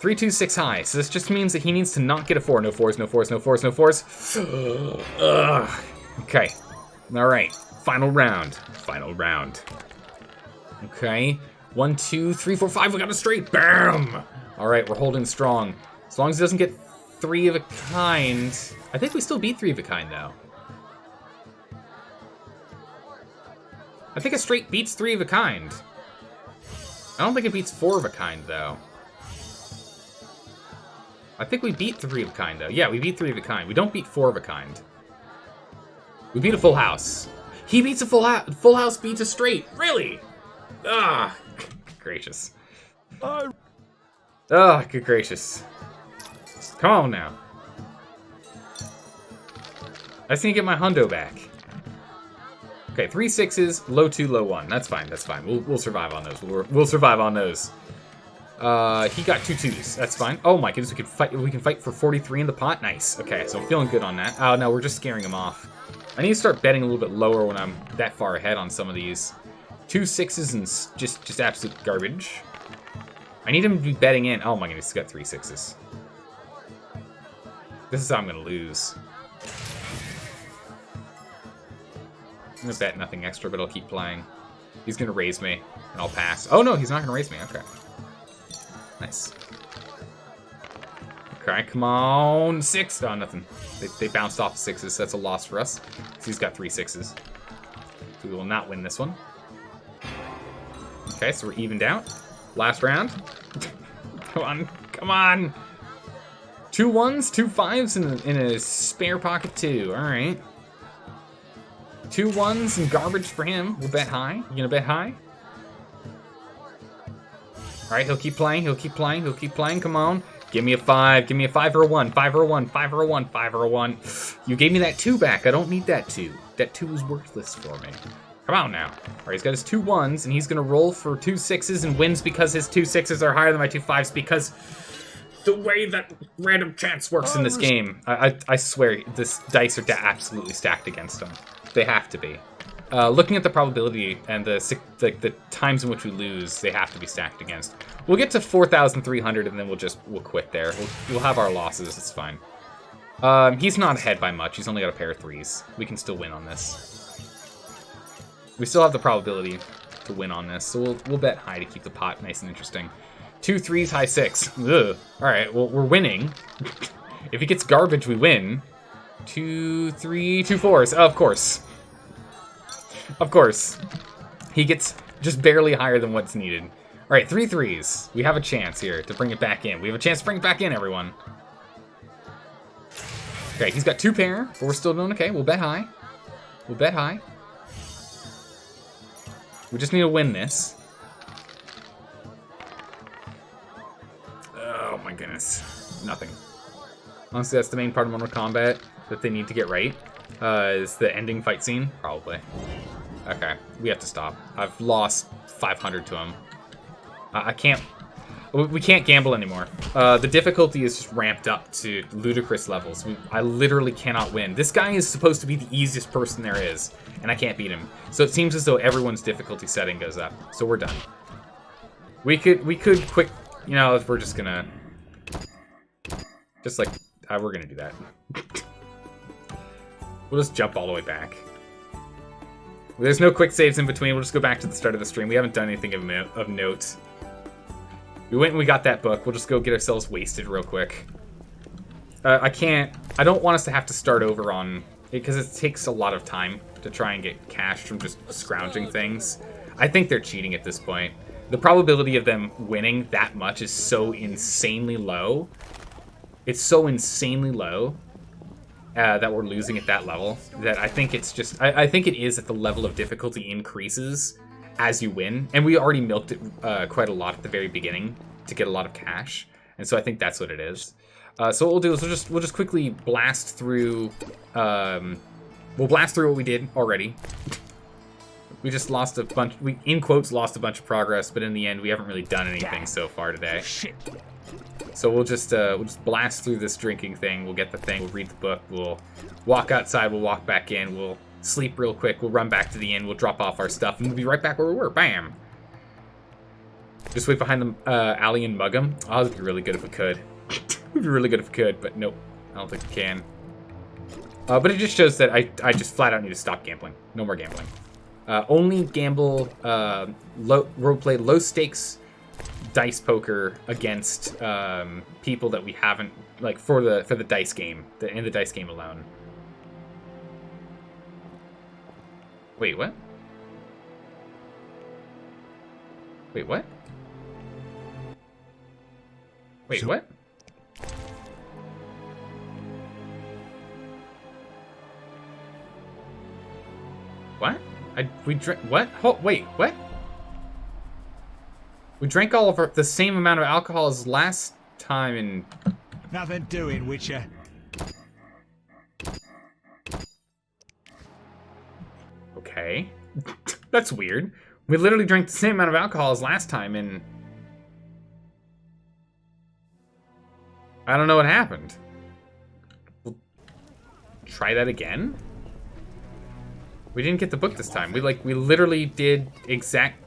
A: 3 2 6 high. So this just means that he needs to not get a 4. No 4s. No 4s. No 4s. No 4s. Ugh. Okay. All right. Final round. Final round. Okay. 1 2 3 4 5. We got a straight. Bam. All right. We're holding strong. As long as he doesn't get 3 of a kind. I think we still beat 3 of a kind though. I think a straight beats 3 of a kind. I don't think it beats 4 of a kind, though. I think we beat 3 of a kind, though. Yeah, we beat 3 of a kind. We don't beat 4 of a kind. We beat a full house. He beats a full house. Full house beats a straight. Really? Ah, gracious. Oh, good gracious. Come on now. I just need to get my hundo back. Okay, 3 6s, low 2, low 1. That's fine. That's fine. We'll survive on those. We'll survive on those. He got 2 2s. That's fine. Oh my goodness, we can fight. We can fight for 43 in the pot. Nice. Okay, so I'm feeling good on that. Oh no, we're just scaring him off. I need to start betting a little bit lower when I'm that far ahead on some of these. 2 6s and just absolute garbage. I need him to be betting in. Oh my goodness, he's got 3 6s. This is how I'm gonna lose. I'm gonna bet nothing extra, but I'll keep playing. He's gonna raise me, and I'll pass. Oh no, he's not gonna raise me. Okay. Nice. Okay, come on. 6. Oh, nothing. They bounced off 6s. That's a loss for us. So he's got 3 6s. So we will not win this one. Okay, so we're evened out. Last round. Come on. Come on. 2 1s, 2 5s, in a spare pocket 2. All right. 2 1s and garbage for him. We'll bet high. You gonna bet high? All right, he'll keep playing. He'll keep playing. He'll keep playing. Come on. Give me a 5. Give me a 5 or a 1. 5 or a 1. 5 or a 1. 5 or a 1. You gave me that 2 back. I don't need that 2. That 2 is worthless for me. Come on now. All right, he's got his 2 1s, and he's gonna roll for 2 6s and wins because his 2 6s are higher than my 2 5s because the way that random chance works in this game. I swear, this dice are absolutely stacked against him. They have to be. looking at the probability and the times in which we lose, they have to be stacked against. We'll get to 4,300 and then we'll quit there. We'll have our losses. It's fine. He's not ahead by much. He's only got a pair of 3s. We can still win on this. We still have the probability to win on this, so we'll bet high to keep the pot nice and interesting. 2 3s, high 6. Ugh. All right, well, we're winning. If he gets garbage, we win. 2 3 2 4s. Of course. Of course. He gets just barely higher than what's needed. All right, 3 3s. We have a chance here to bring it back in. We have a chance to bring it back in, everyone. Okay, he's got 2 pair, but we're still doing okay. We'll bet high. We'll bet high. We just need to win this. Oh my goodness. Nothing. Honestly, that's the main part of Mortal Kombat that they need to get right. Is the ending fight scene? Probably. Okay, we have to stop. I've lost 500 to him. I can't... We can't gamble anymore. The difficulty is just ramped up to ludicrous levels. I literally cannot win. This guy is supposed to be the easiest person there is, and I can't beat him. So it seems as though everyone's difficulty setting goes up. So we're done. We could quick... You know, if we're just gonna... Just like... we're gonna do that. We'll just jump all the way back. There's no quick saves in between. We'll just go back to the start of the stream. We haven't done anything of note. We went and we got that book. We'll just go get ourselves wasted real quick. I don't want us to have to start over on it because it takes a lot of time to try and get cash from just scrounging things. I think they're cheating at this point. The probability of them winning that much is so insanely low. It's so insanely low that we're losing at that level that I think it's just... I think it is that the level of difficulty increases as you win, and we already milked it quite a lot at the very beginning to get a lot of cash, and so I think that's what it is. So what we'll do is we'll just quickly blast through. We'll blast through what we did already. We just lost a bunch. We in quotes lost a bunch of progress, but in the end we haven't really done anything so far today. So we'll just blast through this drinking thing. We'll get the thing. We'll read the book. We'll walk outside. We'll walk back in. We'll sleep real quick. We'll run back to the inn. We'll drop off our stuff, and we'll be right back where we were. Bam! Just wait behind the alley and mug him. Oh, that'd be really good if we could. It'd be really good if we could, but nope. I don't think we can. But it just shows that I just flat out need to stop gambling. No more gambling. Only gamble, roleplay, low stakes dice poker against people that we haven't, like, for the dice game, in the dice game alone. Wait, what? Wait, what? Wait, what? What? We drank... What? Oh, wait, what? We drank all of the same amount of alcohol as last time and...
B: Nothing doing, Witcher.
A: Okay. That's weird. We literally drank the same amount of alcohol as last time and... I don't know what happened. We'll try that again? We didn't get the book this time. We literally did the exact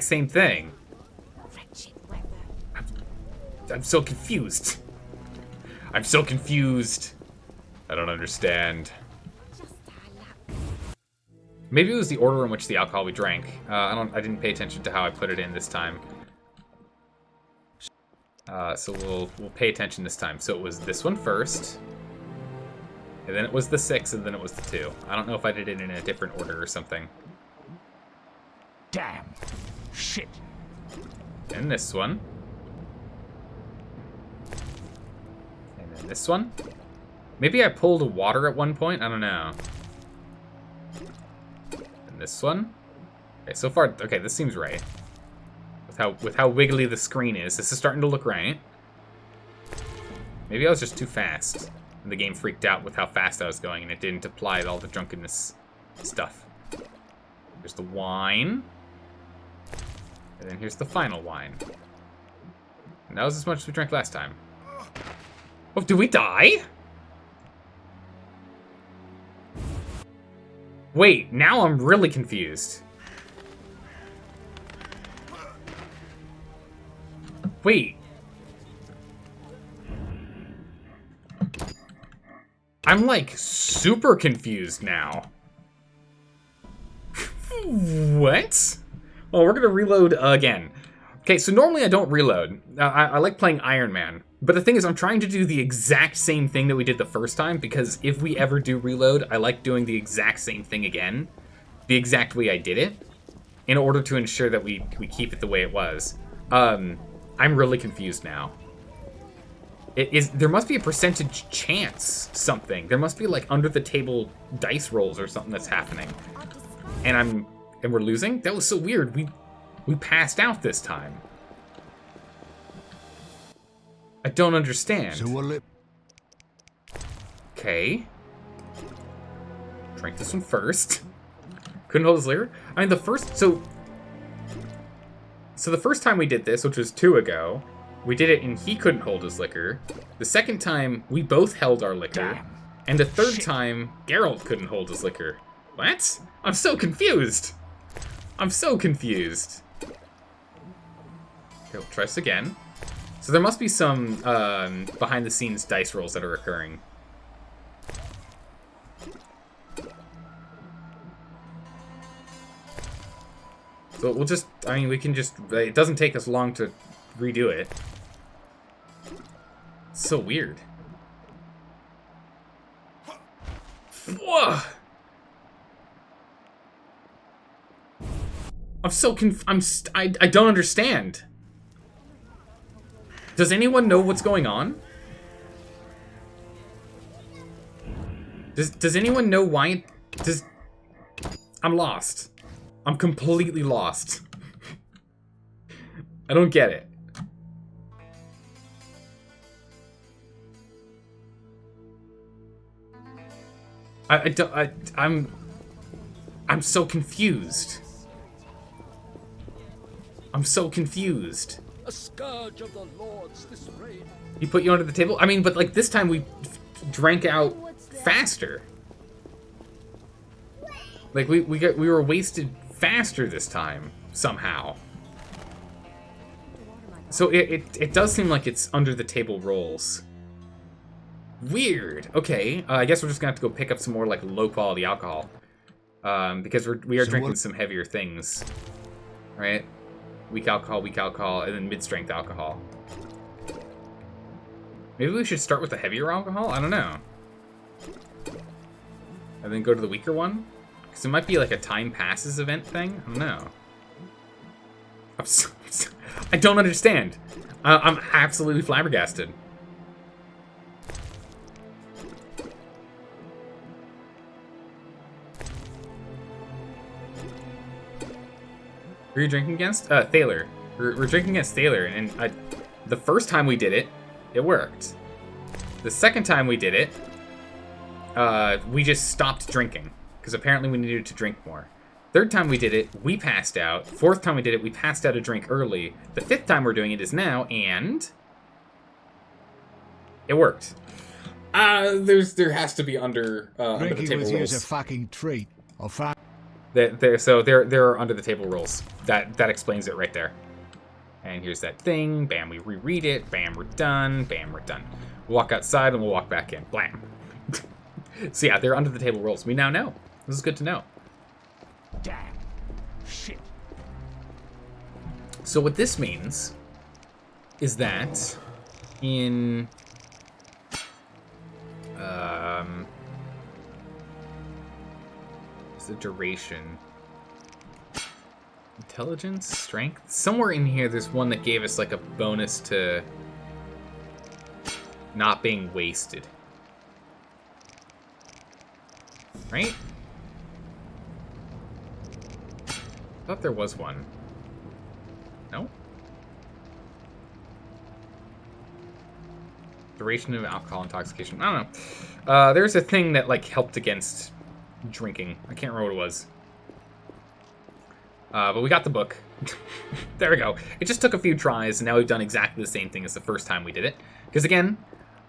A: same thing. I'm so confused. I'm so confused. I don't understand. Maybe it was the order in which the alcohol we drank. I didn't pay attention to how I put it in this time. So we'll pay attention this time. So it was this one first. And then it was the 6, and then it was the 2. I don't know if I did it in a different order or something.
B: Damn. Shit.
A: And this one. And then this one. Maybe I pulled a water at one point. I don't know. And this one. Okay, so far, okay, this seems right. With how wiggly the screen is, this is starting to look right. Maybe I was just too fast. And the game freaked out with how fast I was going, and it didn't apply all the drunkenness stuff. Here's the wine. And then here's the final wine. And that was as much as we drank last time. Oh, did we die? Wait, now I'm really confused. Wait. I'm like super confused now. What? Well, we're gonna reload again. Okay, so normally I don't reload. I like playing Iron Man. But the thing is, I'm trying to do the exact same thing that we did the first time, because if we ever do reload, I like doing the exact same thing again, the exact way I did it, in order to ensure that we keep it the way it was. I'm really confused now. There must be a percentage chance something. There must be like under the table dice rolls or something that's happening. And we're losing? That was so weird. We passed out this time. I don't understand.
B: So will it?
A: Okay. Drink this one first. Couldn't hold his liquor? I mean, the first... So the first time we did this, which was 2 ago, we did it and he couldn't hold his liquor. The second time, we both held our liquor.
B: Damn.
A: And the third time, Geralt couldn't hold his liquor. What? I'm so confused. I'm so confused. Okay, we'll try this again. So there must be some behind-the-scenes dice rolls that are occurring. So we'll just, I mean, we can just, it doesn't take us long to redo it. It's so weird. Whoa! I'm so I don't understand. Does anyone know what's going on? Does anyone know why I'm lost. I'm completely lost. I don't get it. I'm so confused. I'm so confused.
D: A scourge of the Lord's this rain.
A: He put you under the table? I mean, but like this time we drank out faster. Like we were wasted faster this time somehow. So it does seem like it's under the table rolls. Weird. Okay, I guess we're just gonna have to go pick up some more like low quality alcohol, because we are drinking some heavier things, right? Weak alcohol, and then mid-strength alcohol. Maybe we should start with the heavier alcohol? I don't know. And then go to the weaker one? Because it might be like a time passes event thing? I don't know. I don't understand. I'm absolutely flabbergasted. Who are you drinking against? Thaler. We're drinking against Thaler, and the first time we did it, it worked. The second time we did it, we just stopped drinking, because apparently we needed to drink more. Third time we did it, we passed out. Fourth time we did it, we passed out a drink early. The fifth time we're doing it is now, and it worked. There has to be under the
B: Drinking
A: table
B: with you is a
A: rules.
B: fucking treat. I'll find.
A: So there are under the table rules. That explains it right there. And here's that thing. Bam, we reread it. Bam, we're done. Bam, we're done. We'll walk outside and we'll walk back in. Blam. So yeah, they're under the table rules. We now know. This is good to know.
B: Damn. Shit.
A: So what this means is that in the duration, intelligence, strength, somewhere in here there's one that gave us like a bonus to not being wasted, right? I thought there was one. No? Duration of alcohol intoxication. I don't know. There's a thing that like helped against drinking. I can't remember what it was. But we got the book. There we go. It just took a few tries, and now we've done exactly the same thing as the first time we did it. Because again,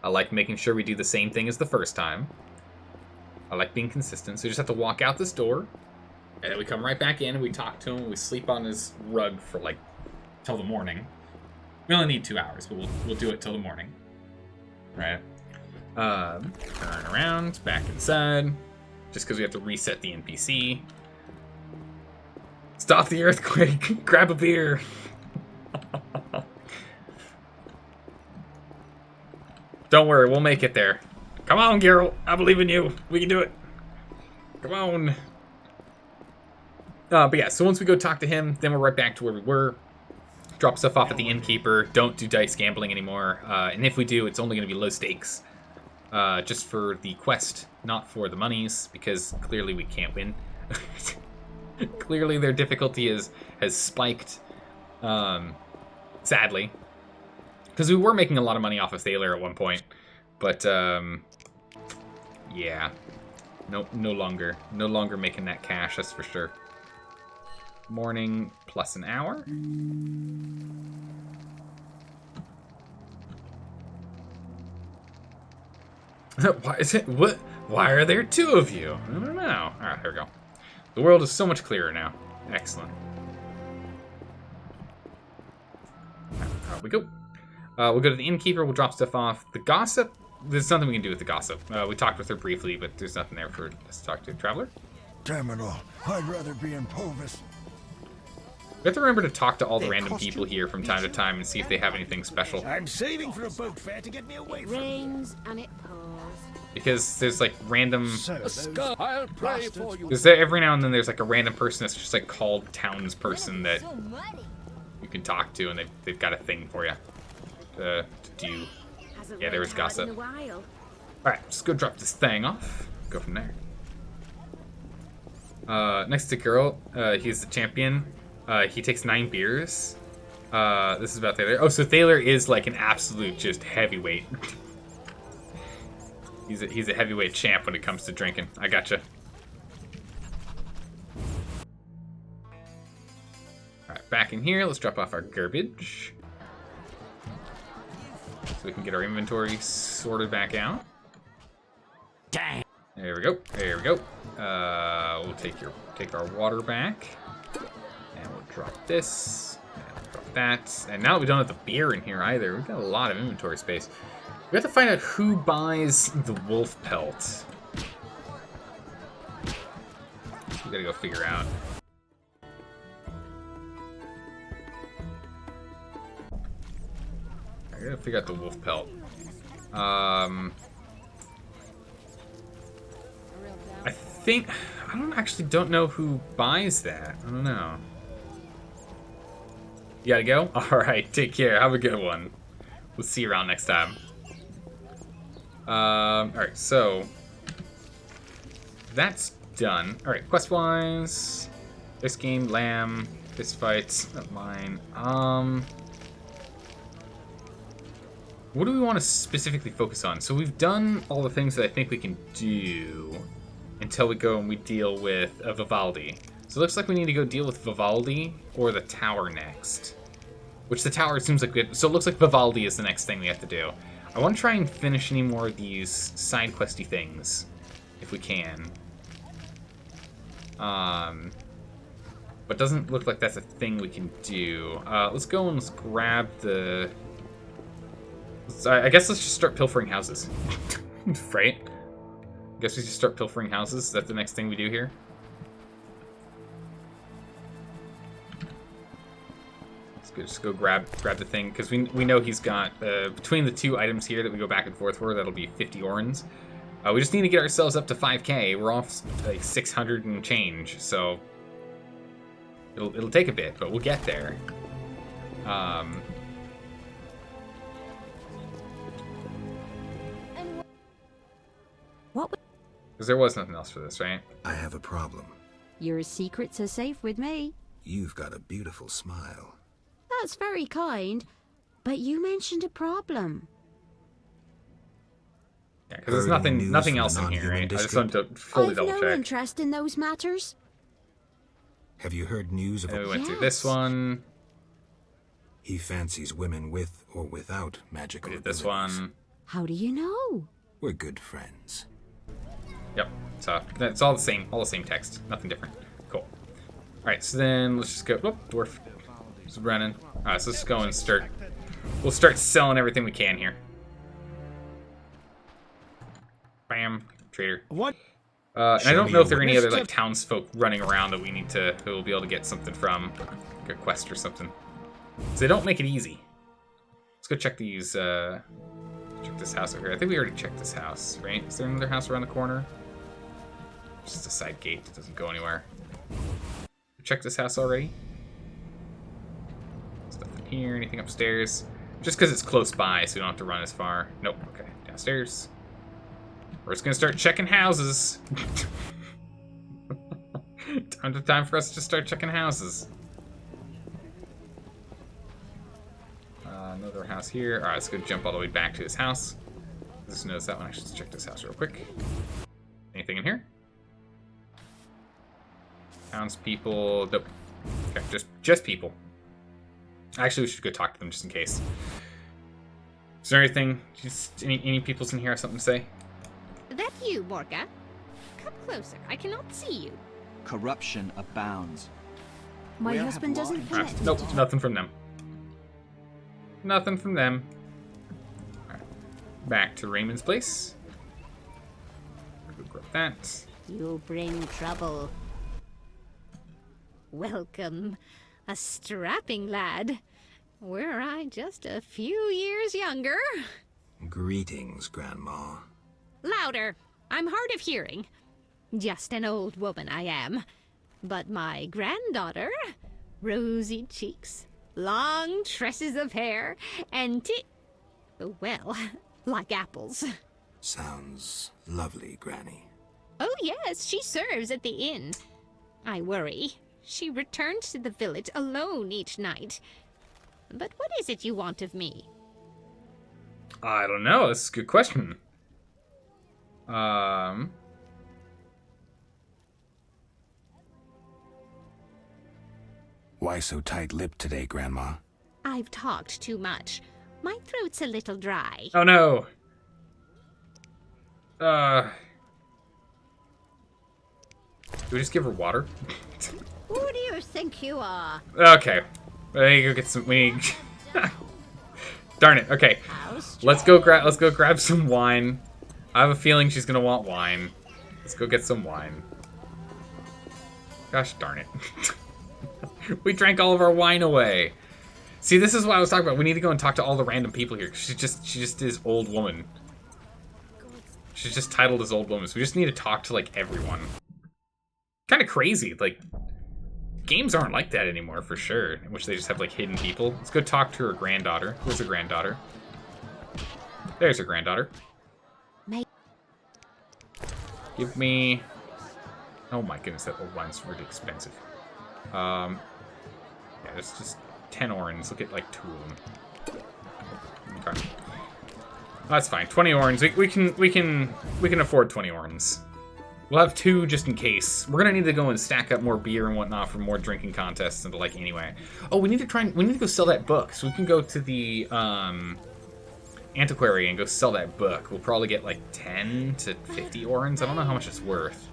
A: I like making sure we do the same thing as the first time. I like being consistent. So you just have to walk out this door, and then we come right back in and we talk to him. And we sleep on his rug for like till the morning. We only need 2 hours, but we'll do it till the morning. Right. Turn around, back inside. Just because we have to reset the NPC. Stop the earthquake. Grab a beer. Don't worry, we'll make it there. Come on, Geralt. I believe in you. We can do it. Come on. But yeah, so once we go talk to him, then we're right back to where we were. Drop stuff off at the innkeeper. Don't do dice gambling anymore. And if we do, it's only going to be low stakes. Just for the quest, not for the monies, because clearly we can't win. Clearly their difficulty has spiked, sadly. Because we were making a lot of money off of Thaler at one point. But, yeah. No longer. No longer making that cash, that's for sure. Morning plus an hour. Why is it? What? Why are there 2 of you? I don't know. Alright, here we go. The world is so much clearer now. Excellent. Out we go. We'll go to the innkeeper. We'll drop stuff off. The gossip. There's nothing we can do with the gossip. We talked with her briefly, but there's nothing there for us to talk to. Traveler?
G: Damn it all. I'd rather be in Povis.
A: We have to remember to talk to all the random people here from time to time and see if they have anything special.
G: I'm saving for a boat fare to get me away from you.
C: Rains and it pours.
A: Because there's like random...
D: I'll pray for you.
A: Every now and then there's like a random person that's just like called townsperson that you can talk to, and they've got a thing for you to do. Yeah, there was gossip. Alright, just go drop this thing off. Go from there. Next to Geralt, he's the champion. He takes 9 beers. This is about Thaler. Oh, so Thaler is like an absolute just heavyweight. He's a heavyweight champ when it comes to drinking. I gotcha. Alright, back in here. Let's drop off our garbage. So we can get our inventory sorted back out.
G: Dang.
A: There we go. There we go. We'll take our water back. And we'll drop this. And we'll drop that. And now that we don't have the beer in here either, we've got a lot of inventory space. We have to find out who buys the wolf pelt. We gotta go figure out. I gotta figure out the wolf pelt. I don't know who buys that. I don't know. You gotta go? Alright, take care. Have a good one. We'll see you around next time. Alright, so that's done. Alright, quest-wise, this game, lamb, this fight's not mine. What do we want to specifically focus on? So we've done all the things that I think we can do until we go and we deal with Vivaldi. So it looks like we need to go deal with Vivaldi or the tower next. Which the tower seems like good. So it looks like Vivaldi is the next thing we have to do. I want to try and finish any more of these side questy things, if we can. But doesn't look like that's a thing we can do. Let's go and let's grab the... I guess let's just start pilfering houses. Right? I guess we just start pilfering houses. Is that the next thing we do here? Just go grab the thing, because we know he's got, between the 2 items here that we go back and forth for, that'll be 50 orens. We just need to get ourselves up to 5k. We're off like 600 and change, so it'll take a bit, but we'll get there.
C: What?
A: Because there was nothing else for this, right?
F: I have a problem.
C: Your secrets are safe with me.
F: You've got a beautiful smile.
C: That's very kind, but you mentioned a problem.
A: Yeah, because there's nothing else in here, right? I just want to fully double
C: I've
A: check.
C: no interest in those matters.
F: Have you heard news of
A: And
F: a...
A: we went through this one.
F: He fancies women with or without magical
A: We did this
F: abilities.
A: one.
C: How do you know?
F: We're good friends.
A: Yep. So it's all the same text. Nothing different. Cool. All right. So then let's just go. Oh, dwarf. Just running. All right. So let's go and start. We'll start selling everything we can here. Bam. Trader.
G: What?
A: And I don't know if there are any other like townsfolk running around that we need to, who will be able to get something from, like a quest or something. So they don't make it easy. Let's go check these. Check this house over here. I think we already checked this house, right? Is there another house around the corner? Just a side gate that doesn't go anywhere. Check this house already. Stuff in here. Anything upstairs? Just because it's close by, so we don't have to run as far. Nope. Okay. Downstairs. We're just gonna start checking houses. Time for us to start checking houses. Another house here. All right, let's go jump all the way back to this house. Just notice that one. I should check this house real quick. Anything in here? Townspeople. Nope. Okay, just people. Actually, we should go talk to them just in case. Is there anything? Just any peoples in here have something to say?
C: That you, Morga? Come closer. I cannot see you.
H: Corruption abounds.
C: My
H: Where
C: husband
H: have
C: doesn't
H: lies-
C: permit me
A: Nope,
C: to talk.
A: nothing from them. Nothing from them. All right. Back to Raymond's place. Go grab that.
C: You bring trouble. Welcome, a strapping lad. Were I just a few years younger.
F: Greetings, Grandma.
C: Louder! I'm hard of hearing. Just an old woman I am. But my granddaughter, rosy cheeks, long tresses of hair, and well, like apples.
F: Sounds lovely, Granny.
C: Oh yes, she serves at the inn. I worry. She returns to the village alone each night. But what is it you want of me?
A: I don't know. That's a good question.
I: Why so tight-lipped today, Grandma?
C: I've talked too much. My throat's a little dry.
A: Oh no. Do we just give her water?
C: Who do you think you are?
A: Okay. We need to go get some. We need. Darn it. Okay. Let's go grab some wine. I have a feeling she's gonna want wine. Let's go get some wine. Gosh darn it. We drank all of our wine away. See, this is what I was talking about. We need to go and talk to all the random people here. She just is old woman. She's just titled as old woman. So we just need to talk to like everyone. Kind of crazy. Like games aren't like that anymore for sure. In which they just have like hidden people. Let's go talk to her granddaughter. Where's her granddaughter? There's her granddaughter. Give me. Oh my goodness, that old wine's really expensive. Yeah, it's just 10 orange. Look at like 2 of them. Okay. That's fine. 20 orange. We can afford 20 orange. We'll have 2 just in case. We're gonna need to go and stack up more beer and whatnot for more drinking contests and the like anyway. Oh, we need to go sell that book. So we can go to the antiquary and go sell that book. We'll probably get like 10 to 50 orange. I don't know how much it's worth.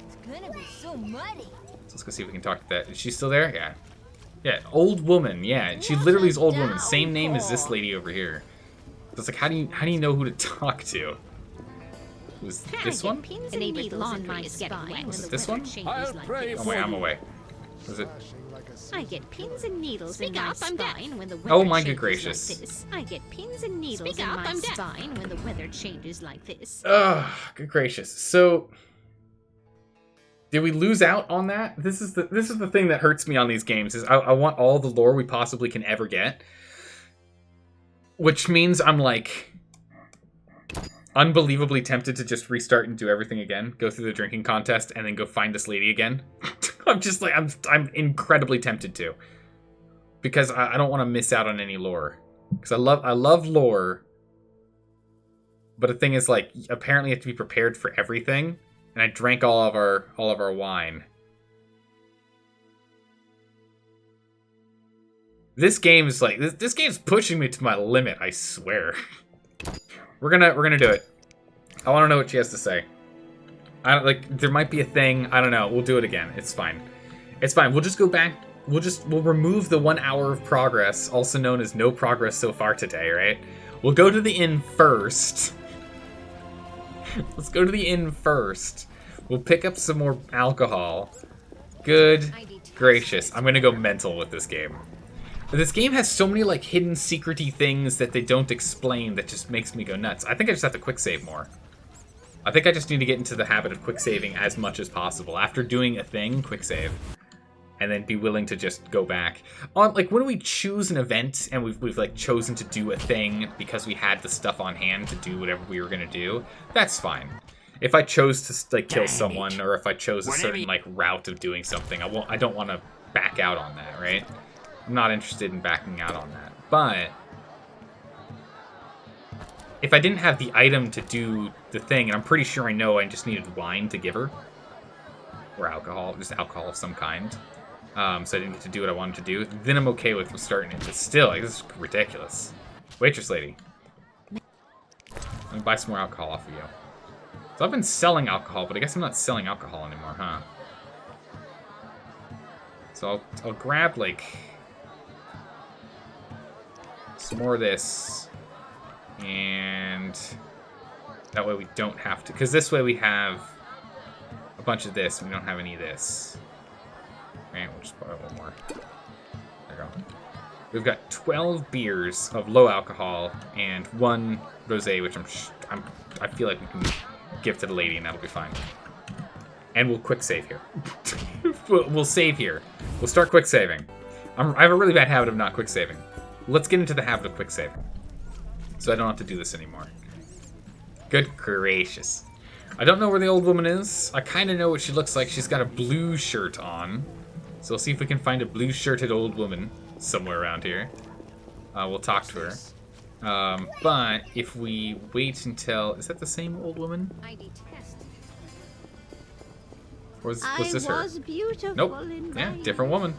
J: It's gonna be so muddy.
A: So let's go see if we can talk to that. Is she still there? Yeah. Yeah, old woman. Yeah, she literally is old woman. Same name as this lady over here. So it's like, how do you know who to talk to? Was this one?
C: Pins and needles on my spine.
A: Was it this one?
D: I'll pray
A: Oh
D: for
A: wait, I'm
D: you.
A: away. Was it?
C: I get pins and needles in my spine when the weather
A: Oh my good
C: changes
A: gracious.
C: like this. I get pins and needles in my spine when the weather changes like this.
A: Ugh, good gracious. So did we lose out on that? This is the thing that hurts me on these games is I want all the lore we possibly can ever get. Which means I'm like unbelievably tempted to just restart and do everything again, go through the drinking contest, and then go find this lady again. I'm just like I'm incredibly tempted to, because I don't want to miss out on any lore, because I love lore, but the thing is like apparently you have to be prepared for everything, and I drank all of our wine. This game is like this game's pushing me to my limit. I swear. We're gonna do it. I want to know what she has to say. I don't, like, there might be a thing. I don't know. We'll do it again. It's fine. It's fine. We'll just go back. We'll remove the 1 hour of progress, also known as no progress so far today, right? We'll go to the inn first. Let's go to the inn first. We'll pick up some more alcohol. Good gracious. I'm gonna go mental with this game. But this game has so many, like, hidden secret-y things that they don't explain that just makes me go nuts. I think I just have to quick save more. I think I just need to get into the habit of quick saving as much as possible. After doing a thing, quick save. And then be willing to just go back. Like, when we choose an event and we've like, chosen to do a thing because we had the stuff on hand to do whatever we were gonna do, that's fine. If I chose to, like, kill someone, or if I chose a certain, like, route of doing something, I don't want to back out on that, right? I'm not interested in backing out on that. But if I didn't have the item to do the thing, and I'm pretty sure I know I just needed wine to give her, or alcohol, just alcohol of some kind, so I didn't get to do what I wanted to do, then I'm okay with starting it. But still, like, this is ridiculous. Waitress lady. Let me buy some more alcohol off of you. So I've been selling alcohol, but I guess I'm not selling alcohol anymore, huh? So I'll grab, like, some more of this, and that way we don't have to, because this way we have a bunch of this, and we don't have any of this. Right, we'll just borrow one more. There we go. We've got 12 beers of low alcohol and 1 rosé, which I feel like we can give to the lady, and that'll be fine. And we'll quick save here. We'll save here. We'll start quick saving. I have a really bad habit of not quick saving. Let's get into the habit of quick saving, so I don't have to do this anymore. Good gracious. I don't know where the old woman is. I kind of know what she looks like. She's got a blue shirt on. So we'll see if we can find a blue-shirted old woman somewhere around here. We'll talk to her. But if we wait until... Is that the same old woman? Or was this her? Nope. Yeah, different woman.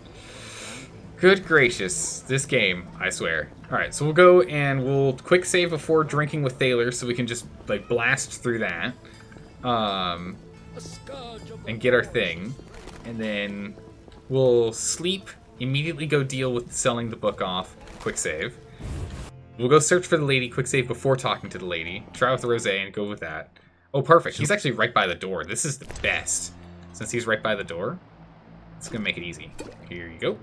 A: Good gracious. This game, I swear. Alright, so we'll go and we'll quick save before drinking with Thaler so we can just, like, blast through that. And get our thing. And then we'll sleep, immediately go deal with selling the book off, quick save. We'll go search for the lady, quick save before talking to the lady. Try with the rosé and go with that. Oh, perfect. He's actually right by the door. This is the best. Since he's right by the door, it's going to make it easy. Here you go.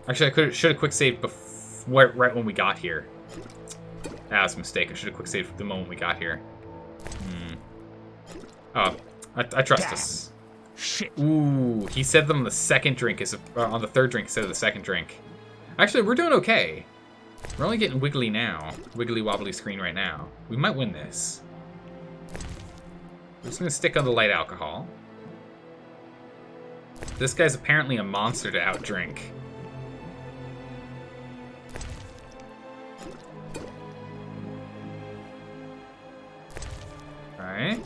A: Actually, I should have quick saved right when we got here. That was a mistake. I should have quick saved the moment we got here. Oh, I trust us.
I: Shit.
A: Ooh, he said them on the second drink, on the third drink instead of the second drink. Actually, we're doing okay. We're only getting wiggly now. Wiggly wobbly screen right now. We might win this. We're just gonna stick on the light alcohol. This guy's apparently a monster to outdrink. Alright.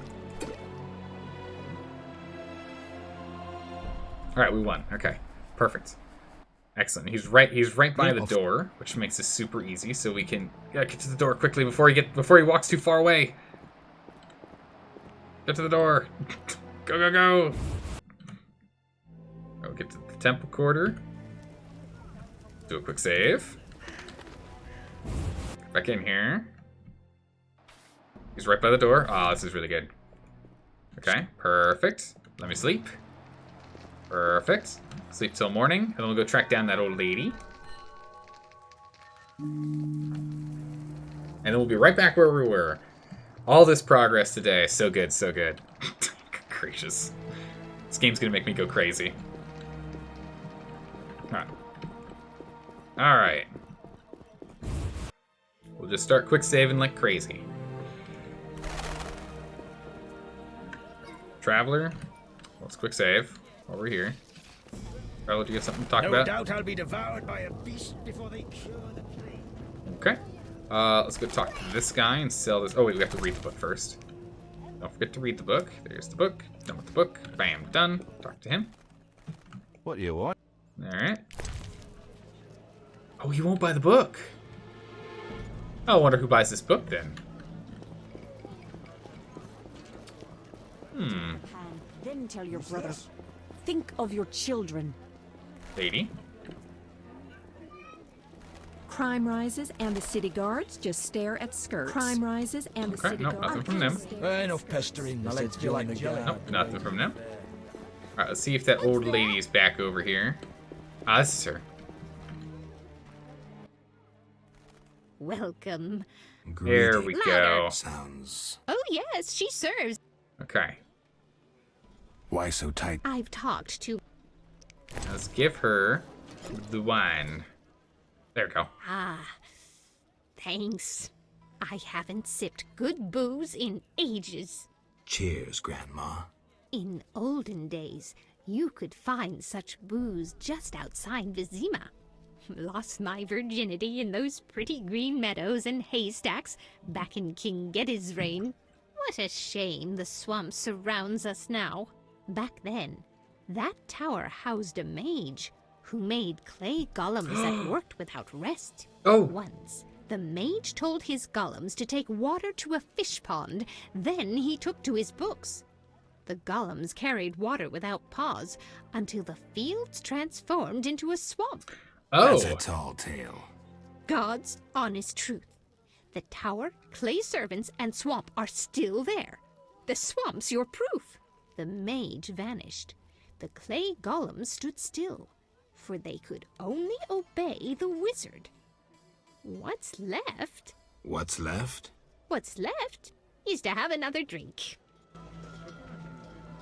A: Alright, we won. Okay. Perfect. Excellent. He's right by the door, which makes this super easy, so we can get to the door quickly before he walks too far away. Get to the door. Go, go, go. Go get to the temple quarter. Do a quick save. Get back in here. He's right by the door. Oh, this is really good. Okay, perfect. Let me sleep. Perfect. Sleep till morning, and then we'll go track down that old lady. And then we'll be right back where we were. All this progress today. So good, so good. Gracious. This game's gonna make me go crazy. Alright. Alright. We'll just start quick saving like crazy. Traveler. Let's quick save while we're here. Traveler, do you have something to talk about?
G: No doubt I'll be devoured by a beast before they cure the plague.
A: Okay. Let's go talk to this guy and sell this. Oh, wait, we have to read the book first. Don't forget to read the book. There's the book. Done with the book. Bam, done. Talk to him.
I: What do you want?
A: Alright. Oh, he won't buy the book. Oh, I wonder who buys this book then.
K: and tell your brother. Think of your children.
A: Lady.
K: Crime rises and the city guards just stare at skirts. Crime rises and the city guards.
A: Nothing from them.
G: Enough pestering. Let's do like jelly.
A: Nope, nothing from them. Alright, let's see if that old lady is back over here. Ah, this is her.
C: Welcome.
A: There we go.
F: Sounds.
C: Oh, yes, she serves.
A: Okay.
F: Why so tight?
C: I've talked to...
A: Let's give her the wine. There we go.
C: Ah, thanks. I haven't sipped good booze in ages.
F: Cheers, Grandma.
C: In olden days, you could find such booze just outside Vizima. Lost my virginity in those pretty green meadows and haystacks back in King Geddes' reign. What a shame the swamp surrounds us now. Back then, that tower housed a mage who made clay golems that worked without rest.
A: Oh.
C: Once, the mage told his golems to take water to a fish pond. Then he took to his books. The golems carried water without pause until the fields transformed into a swamp.
A: Oh.
F: That's a tall tale.
C: God's honest truth. The tower, clay servants, and swamp are still there. The swamp's your proof. The mage vanished. The clay golems stood still, for they could only obey the wizard. What's left?
F: What's left?
C: What's left is to have another drink.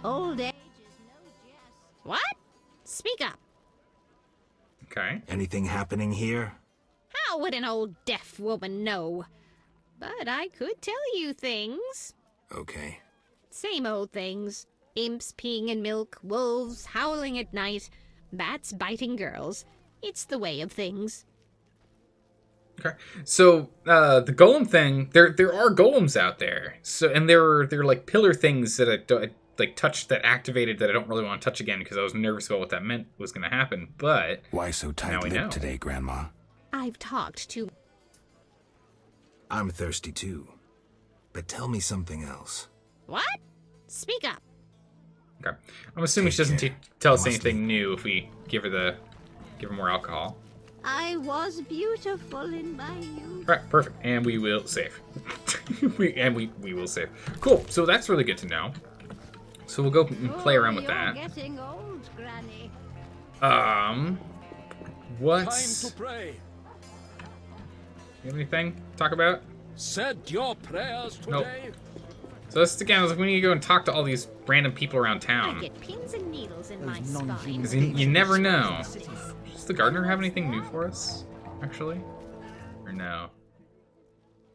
J: Old age is no jest.
C: What? Speak up.
A: Okay.
F: Anything happening here?
C: How would an old deaf woman know? But I could tell you things.
F: Okay.
C: Same old things. Imps peeing in milk, wolves howling at night, bats biting girls. It's the way of things.
A: Okay. So the golem thing, there are golems out there. So and they're like pillar things that I like touched that activated that I don't really want to touch again because I was nervous about what that meant was going to happen. But
F: why so tight-lipped today, Grandma?
C: I've talked to...
F: I'm thirsty too. But tell me something else.
C: What? Speak up.
A: Okay. I'm assuming she doesn't tell us anything new if we give her more alcohol.
J: I was beautiful in my youth.
A: Right, perfect. And we will save. we will save. Cool. So that's really good to know. So we'll go and play around with that.
J: Getting old, Granny.
A: What's...
D: Time to pray.
A: You have anything to talk about?
D: Said your prayers today.
A: Nope. So this again, I was like, we need to go and talk to all these random people around
C: I
A: town.
C: get pins and needles in my spine.
A: Because you never know. Does the gardener have anything new for us, actually? Or no?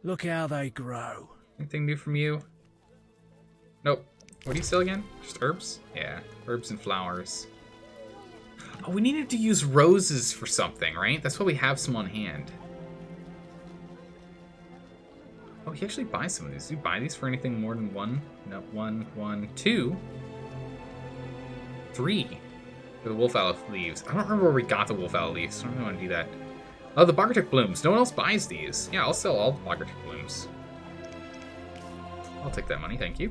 G: Look how they grow.
A: Anything new from you? Nope. What do you sell again? Just herbs? Yeah, herbs and flowers. Oh, we needed to use roses for something, right? That's why we have some on hand. Oh, he actually buys some of these. Do you buy these for anything more than one? No, one, two, three. For the wolf owl leaves. I don't remember where we got the wolf owl leaves. I don't really want to do that. Oh, the Bogartic blooms. No one else buys these. Yeah, I'll sell all the Bogartic blooms. I'll take that money, thank you.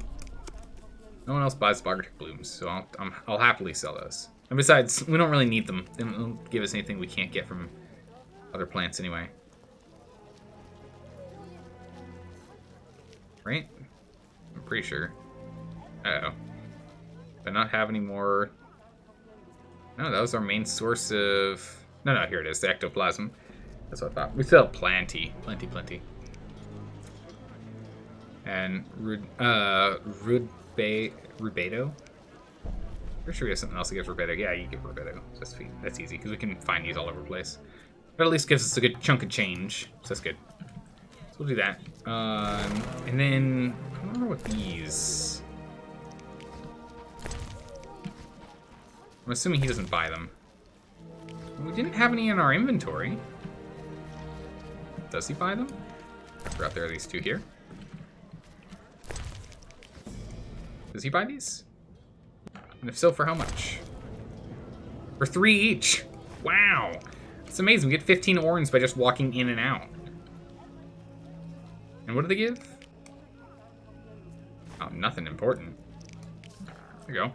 A: No one else buys Bogartic blooms, so I'll happily sell those. And besides, we don't really need them. They don't give us anything we can't get from other plants anyway. Right? I'm pretty sure. Uh-oh. Do I not have any more? No, that was our main source of... No, here it is, the ectoplasm. That's what I thought. We still have plenty. And Rubedo? Pretty sure we have something else that gives Rubedo. Yeah, you give Rubedo. That's easy, because we can find these all over the place. But at least gives us a good chunk of change, so that's good. So we'll do that. And then, I don't remember what these... I'm assuming he doesn't buy them. We didn't have any in our inventory. Does he buy them? I forgot there are these two here. Does he buy these? And if so, for how much? For 3 each. Wow. It's amazing. We get 15 orns by just walking in and out. And what do they give? Oh, nothing important. There you go.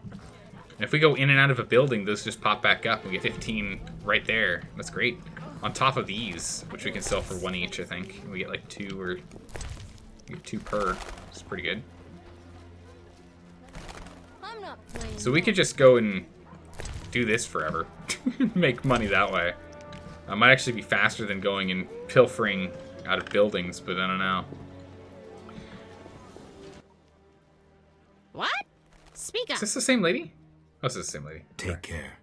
A: And if we go in and out of a building, those just pop back up. We get 15 right there. That's great. On top of these, which we can sell for 1 each, I think. And we get like 2 or... We get 2 per. It's pretty good. So we could just go and do this forever. Make money that way. Might actually be faster than going and pilfering out of buildings, but I don't know.
C: What? Speak up.
A: Is this the same lady? Oh, this is the same lady.
F: Take care.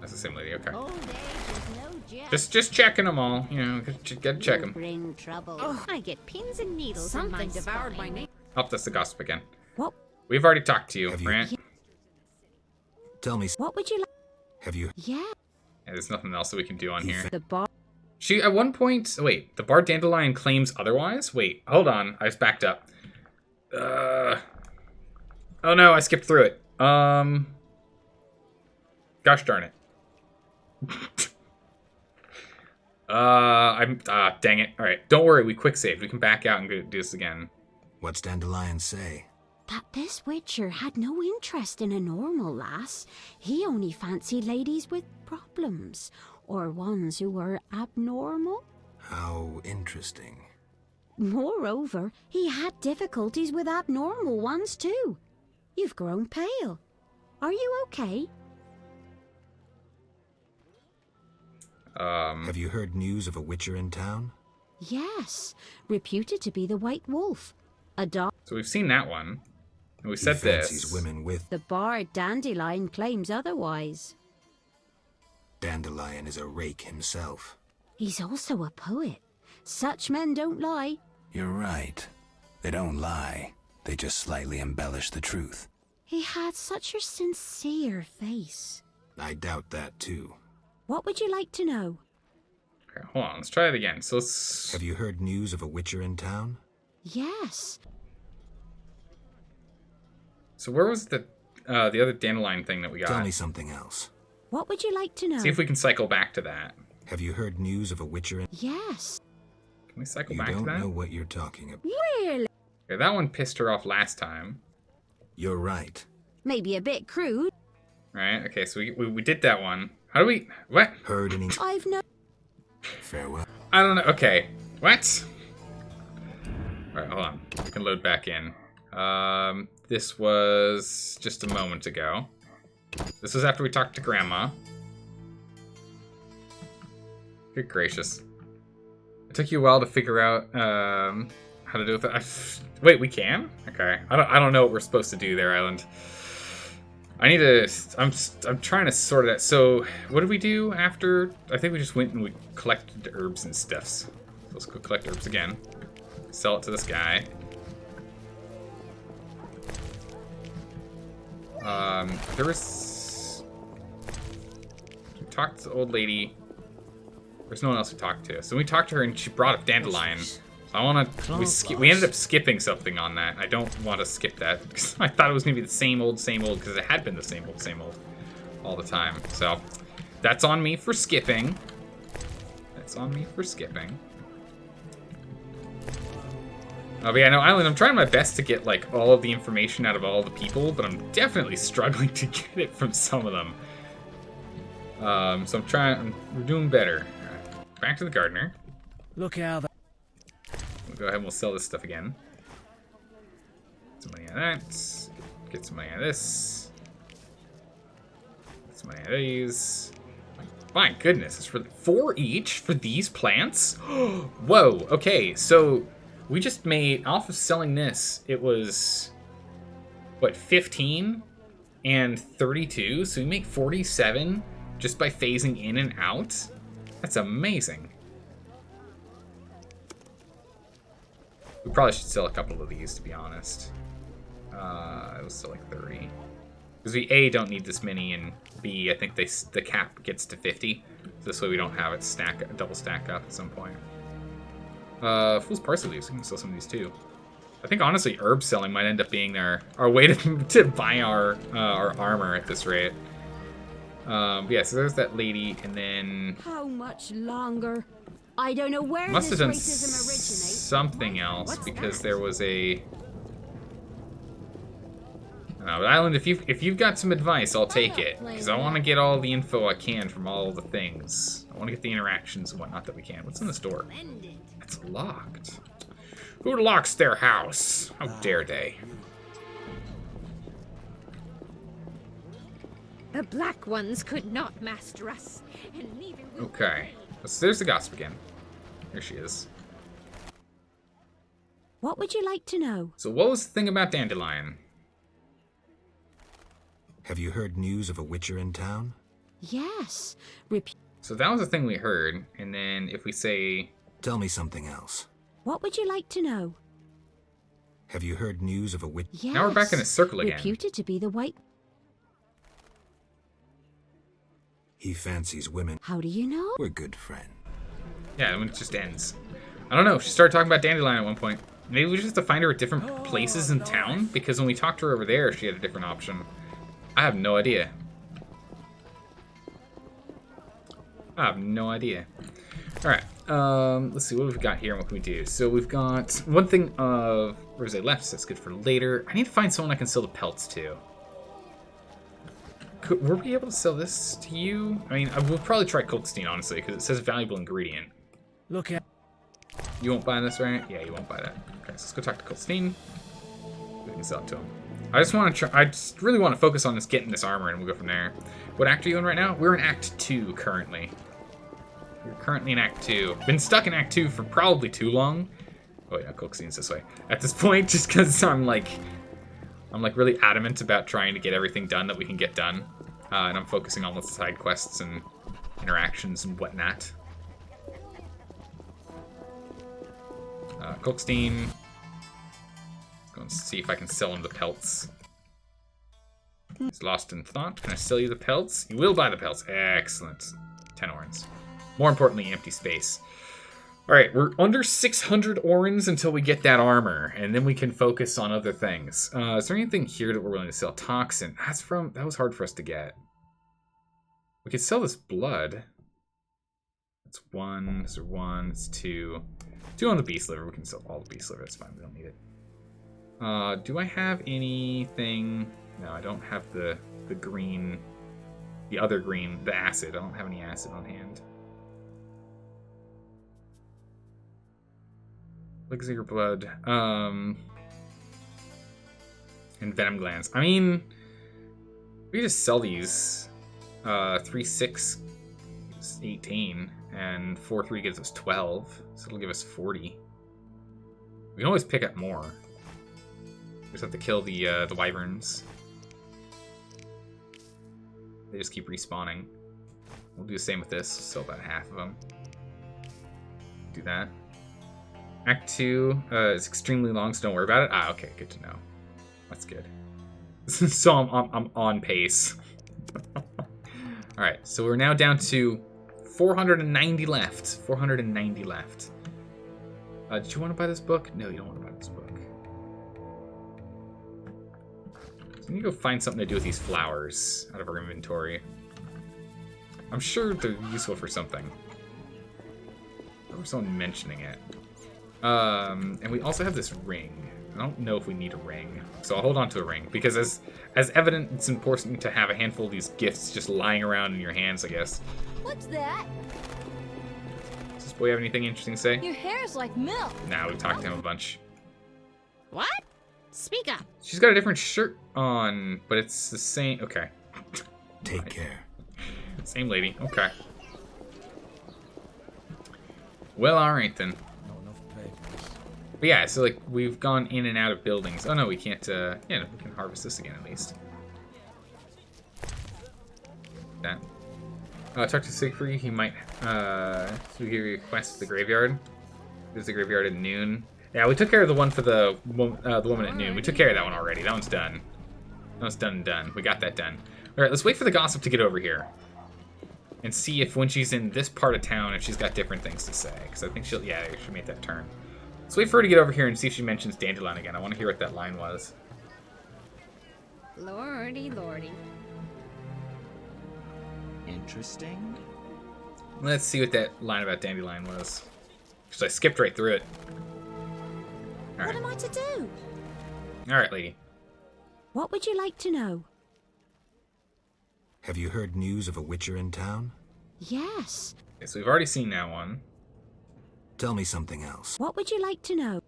A: That's the same lady, okay.
J: Old age is no jest.
A: Just checking them all, you know, gotta check them.
J: Bring trouble.
C: Oh, I get pins and needles in my
K: Something devoured my
C: spine.
K: name.
A: Oh, that's the gossip again.
K: What?
A: We've already talked to you,
F: Have you-
A: Brant.
F: Tell me,
K: What would you like?
F: have you...
K: Yeah,
A: Yeah, there's nothing else that we can do on here.
K: the bar.
A: She, at one point... Wait, the bar Dandelion claims otherwise? Wait, hold on. I was backed up. Oh no, I skipped through it. Gosh darn it. Dang it. Alright, don't worry, we quick saved. We can back out and go do this again.
F: What's Dandelion say?
J: That this Witcher had no interest in a normal lass. He only fancied ladies with problems, or ones who were abnormal.
F: How interesting.
J: Moreover, he had difficulties with abnormal ones too. You've grown pale. Are you okay?
F: Have you heard news of a Witcher in town?
J: Yes, reputed to be the White Wolf. A dog.
A: So we've seen that one. And we said
F: He fancies
A: this.
F: women with...
J: The bard Dandelion claims otherwise.
F: Dandelion is a rake himself.
J: He's also a poet. Such men don't lie.
L: You're right. They don't lie. They just slightly embellish the truth.
J: He had such a sincere face.
F: I doubt that too.
J: What would you like to know?
A: Okay, hold on, let's try it again. So let's...
F: Have you heard news of a Witcher in town?
J: Yes.
A: So where was the other Dandelion thing that we got?
F: Tell me something else.
J: What would you like to know?
A: See if we can cycle back to that.
F: Have you heard news of a Witcher in...
J: Yes.
A: Can we cycle
F: You
A: back to
F: don't
A: that?
F: know what you're talking about.
J: Really?
A: Okay, that one pissed her off last time.
F: You're right.
J: Maybe a bit crude.
A: Right, okay, so we did that one. How do we... What?
F: Heard any...
J: I've no...
F: Farewell.
A: I don't know. Okay. What? Alright, hold on. We can load back in. This was just a moment ago. This was after we talked to Grandma. Good gracious. It took you a while to figure out how to do it. Wait, we can? Okay. I don't know what we're supposed to do there, Island. I need to... I'm trying to sort it out. So, what did we do after? I think we just went and we collected herbs and stuffs. So let's go collect herbs again. Sell it to this guy. There was... We talked to the old lady. There's no one else to talk to. So we talked to her and she brought up Dandelion. So I want to... We ended up skipping something on that. I don't want to skip that because I thought it was going to be the same old, because it had been the same old all the time. So that's on me for skipping. That's on me for skipping. Oh, but yeah, no, Island, I'm trying my best to get, like, all of the information out of all the people, but I'm definitely struggling to get it from some of them. So we're doing better. All right, back to the gardener.
G: Look how that...
A: We'll go ahead and we'll sell this stuff again. Get some money out of that. Get some money out of this. Get some money out of these. My goodness, it's for 4 each for these plants? Whoa, okay, so... We just made, off of selling this, it was, what, 15 and 32? So we make 47 just by phasing in and out? That's amazing. We probably should sell a couple of these, to be honest. It was still like 30. Because we, A, don't need this many, and B, I think the cap gets to 50. So this way we don't have it double stack up at some point. Fool's Parsley Leaves, we can sell some of these too. I think honestly herb selling might end up being our way to buy our armor at this rate. Yeah, so there's that lady, and then...
J: How much longer? I don't know where
A: Must
J: this
A: have done
J: racism originates.
A: something else, because there was a... But Island, if you've got some advice, I'll take it, because I want to get all the info I can from all the things. I want to get the interactions and whatnot that we can. What's in this door? It's locked. Who locks their house? How dare they?
C: The Black Ones could not master us, and neither will
A: Okay, so there's the gossip again. Here she is.
J: What would you like to know?
A: So what was the thing about Dandelion?
F: Have you heard news of a witcher in town?
J: Yes.
A: So that was the thing we heard, and then if we say...
F: Tell me something else.
J: What would you like to know?
F: Have you heard news of a witch?
J: Yes.
A: Now we're back in a circle again.
J: Reputed to be the white...
F: He fancies women.
J: How do you know?
F: We're good friends.
A: Yeah, when it just ends. I don't know, she started talking about Dandelion at one point. Maybe we just have to find her at different places in town, because when we talked to her over there, she had a different option. I have no idea. I have no idea. Alright, let's see, what have we got here and what can we do? So we've got one thing of Rose left, so that's good for later. I need to find someone I can sell the pelts to. Were we able to sell this to you? I mean, we'll probably try Coltstein, honestly, because it says valuable ingredient.
G: Look at...
A: You won't buy this, right? Yeah, you won't buy that. Okay, so let's go talk to Coltstein. We can sell it to him. I just really want to focus on getting this armor, and we'll go from there. What act are you in right now? We're in Act 2 currently. We're currently in Act 2. Been stuck in Act 2 for probably too long. Oh yeah, Coltstein's this way. At this point, just because I'm really adamant about trying to get everything done that we can get done. And I'm focusing on the side quests and interactions and whatnot. Coltstein. Go and see if I can sell him the pelts. He's lost in thought. Can I sell you the pelts? You will buy the pelts. Excellent. 10 orens. More importantly, empty space. Alright, we're under 600 orens until we get that armor, and then we can focus on other things. Is there anything here that we're willing to sell? Toxin. That was hard for us to get. We could sell this blood. That's 1, this is 1, it's 2. 2 on the beast liver. We can sell all the beast liver, that's fine, we don't need it. Do I have anything? No, I don't have the green, the other green, the acid. I don't have any acid on hand. Elixir blood, and venom glands. I mean, we just sell these. 3, 6 is 18, and 4, 3 gives us 12, so it'll give us 40. We can always pick up more. We just have to kill the wyverns. They just keep respawning. We'll do the same with this, sell about half of them. Do that. Act 2 is extremely long, so don't worry about it. Ah, okay, good to know. That's good. So I'm on pace. Alright, so we're now down to 490 left. 490 left. Did you want to buy this book? No, you don't want to buy this book. So we need to go find something to do with these flowers out of our inventory. I'm sure they're useful for something. I remember someone mentioning it. And we also have this ring. I don't know if we need a ring, so I'll hold on to a ring, because as evident, it's important to have a handful of these gifts just lying around in your hands, I guess.
M: What's that?
A: Does this boy have anything interesting to say?
M: Your hair's like milk.
A: Nah, we've talked to him a bunch.
C: What? Speak up.
A: She's got a different shirt on, but it's the same. Okay.
F: Take care.
A: Same lady. Okay. Well, alright then. But yeah, so like we've gone in and out of buildings. Oh no, we can't. Yeah, no, we can harvest this again at least. That. Talk to Siegfried. He might give you a quest at the graveyard. There's the graveyard at noon. Yeah, we took care of the one for the woman at noon. We took care of that one already. That one's done. That one's done and done. We got that done. All right, let's wait for the gossip to get over here and see if when she's in this part of town, if she's got different things to say. Because I think she'll make that turn. Let's wait for her to get over here and see if she mentions Dandelion again. I want to hear what that line was.
C: Lordy, lordy.
H: Interesting.
A: Let's see what that line about Dandelion was. Because I skipped right through it. All right.
M: What am I to do?
A: All right, lady.
J: What would you like to know?
F: Have you heard news of a witcher in town?
J: Yes.
A: Okay, so we've already seen that one.
F: Tell me something else.
J: What would you like to know?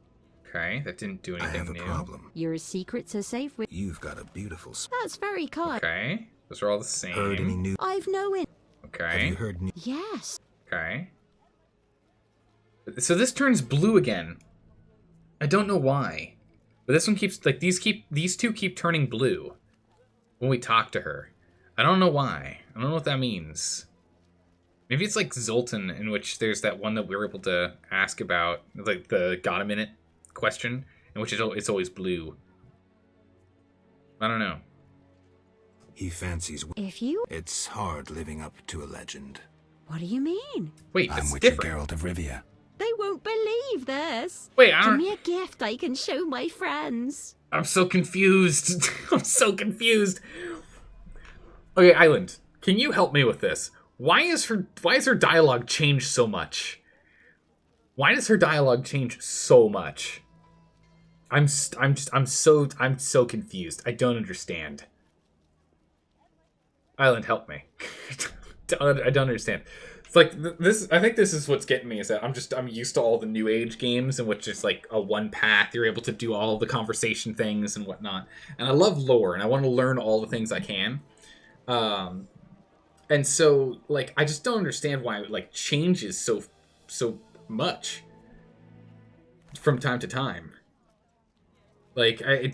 A: Okay, that didn't do
F: I
A: anything
F: have a
A: new.
F: problem.
J: Your secrets are safe with...
F: You've got a beautiful...
J: That's very kind.
A: Okay, those are all the same.
F: Heard any news?
J: I've no in...
A: Okay.
F: Have you heard news?
J: Yes.
A: Okay. So this turns blue again. I don't know why. But this one keeps, like, these two keep turning blue when we talk to her. I don't know why. I don't know what that means. Maybe it's like Zoltan, in which there's that one that we were able to ask about, like the got a minute question, in which it's always blue. I don't know.
F: He fancies...
J: If you...
F: It's hard living up to a legend.
J: What do you mean?
A: Wait,
L: I'm
A: that's
L: Witcher
A: different.
L: Geralt of Rivia.
J: They won't believe this.
A: Wait, I don't...
J: Give me a gift I can show my friends.
A: I'm so confused. I'm so confused. Okay, Island, can you help me with this? Why is her dialogue changed so much? Why does her dialogue change so much? I'm so confused. I don't understand. Island, help me. I don't understand. It's like this. I think this is what's getting me, is that I'm used to all the new age games in which it's like a one path. You're able to do all the conversation things and whatnot. And I love lore, and I want to learn all the things I can. And so, like, I just don't understand why it, like, changes so much from time to time. Like, it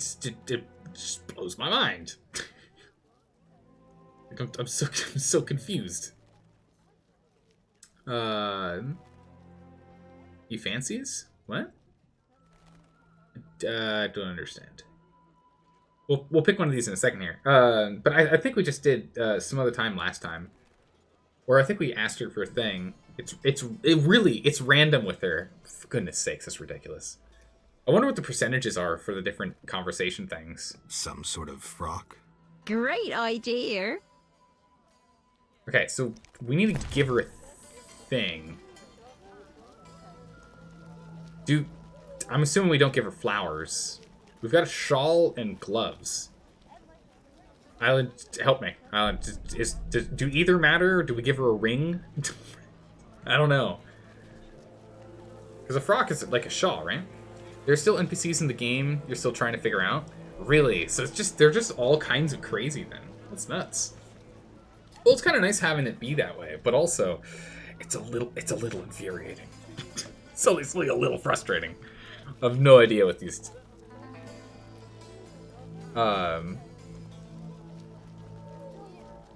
A: just blows my mind. Like, I'm so confused. You fancies? What? I don't understand. We'll pick one of these in a second here. But I think we just did some other time last time, or I think we asked her for a thing. It's random with her. For goodness sakes, that's ridiculous. I wonder what the percentages are for the different conversation things.
F: Some sort of frock.
J: Great idea.
A: Okay, so we need to give her a thing. I'm assuming we don't give her flowers. We've got a shawl and gloves. Island, help me. Island, do either matter? Or do we give her a ring? I don't know. Because a frock is like a shawl, right? There's still NPCs in the game you're still trying to figure out? Really? So they're just all kinds of crazy then. That's nuts. Well, it's kind of nice having it be that way, but also it's a little infuriating. So it's like a little frustrating. I have no idea what these...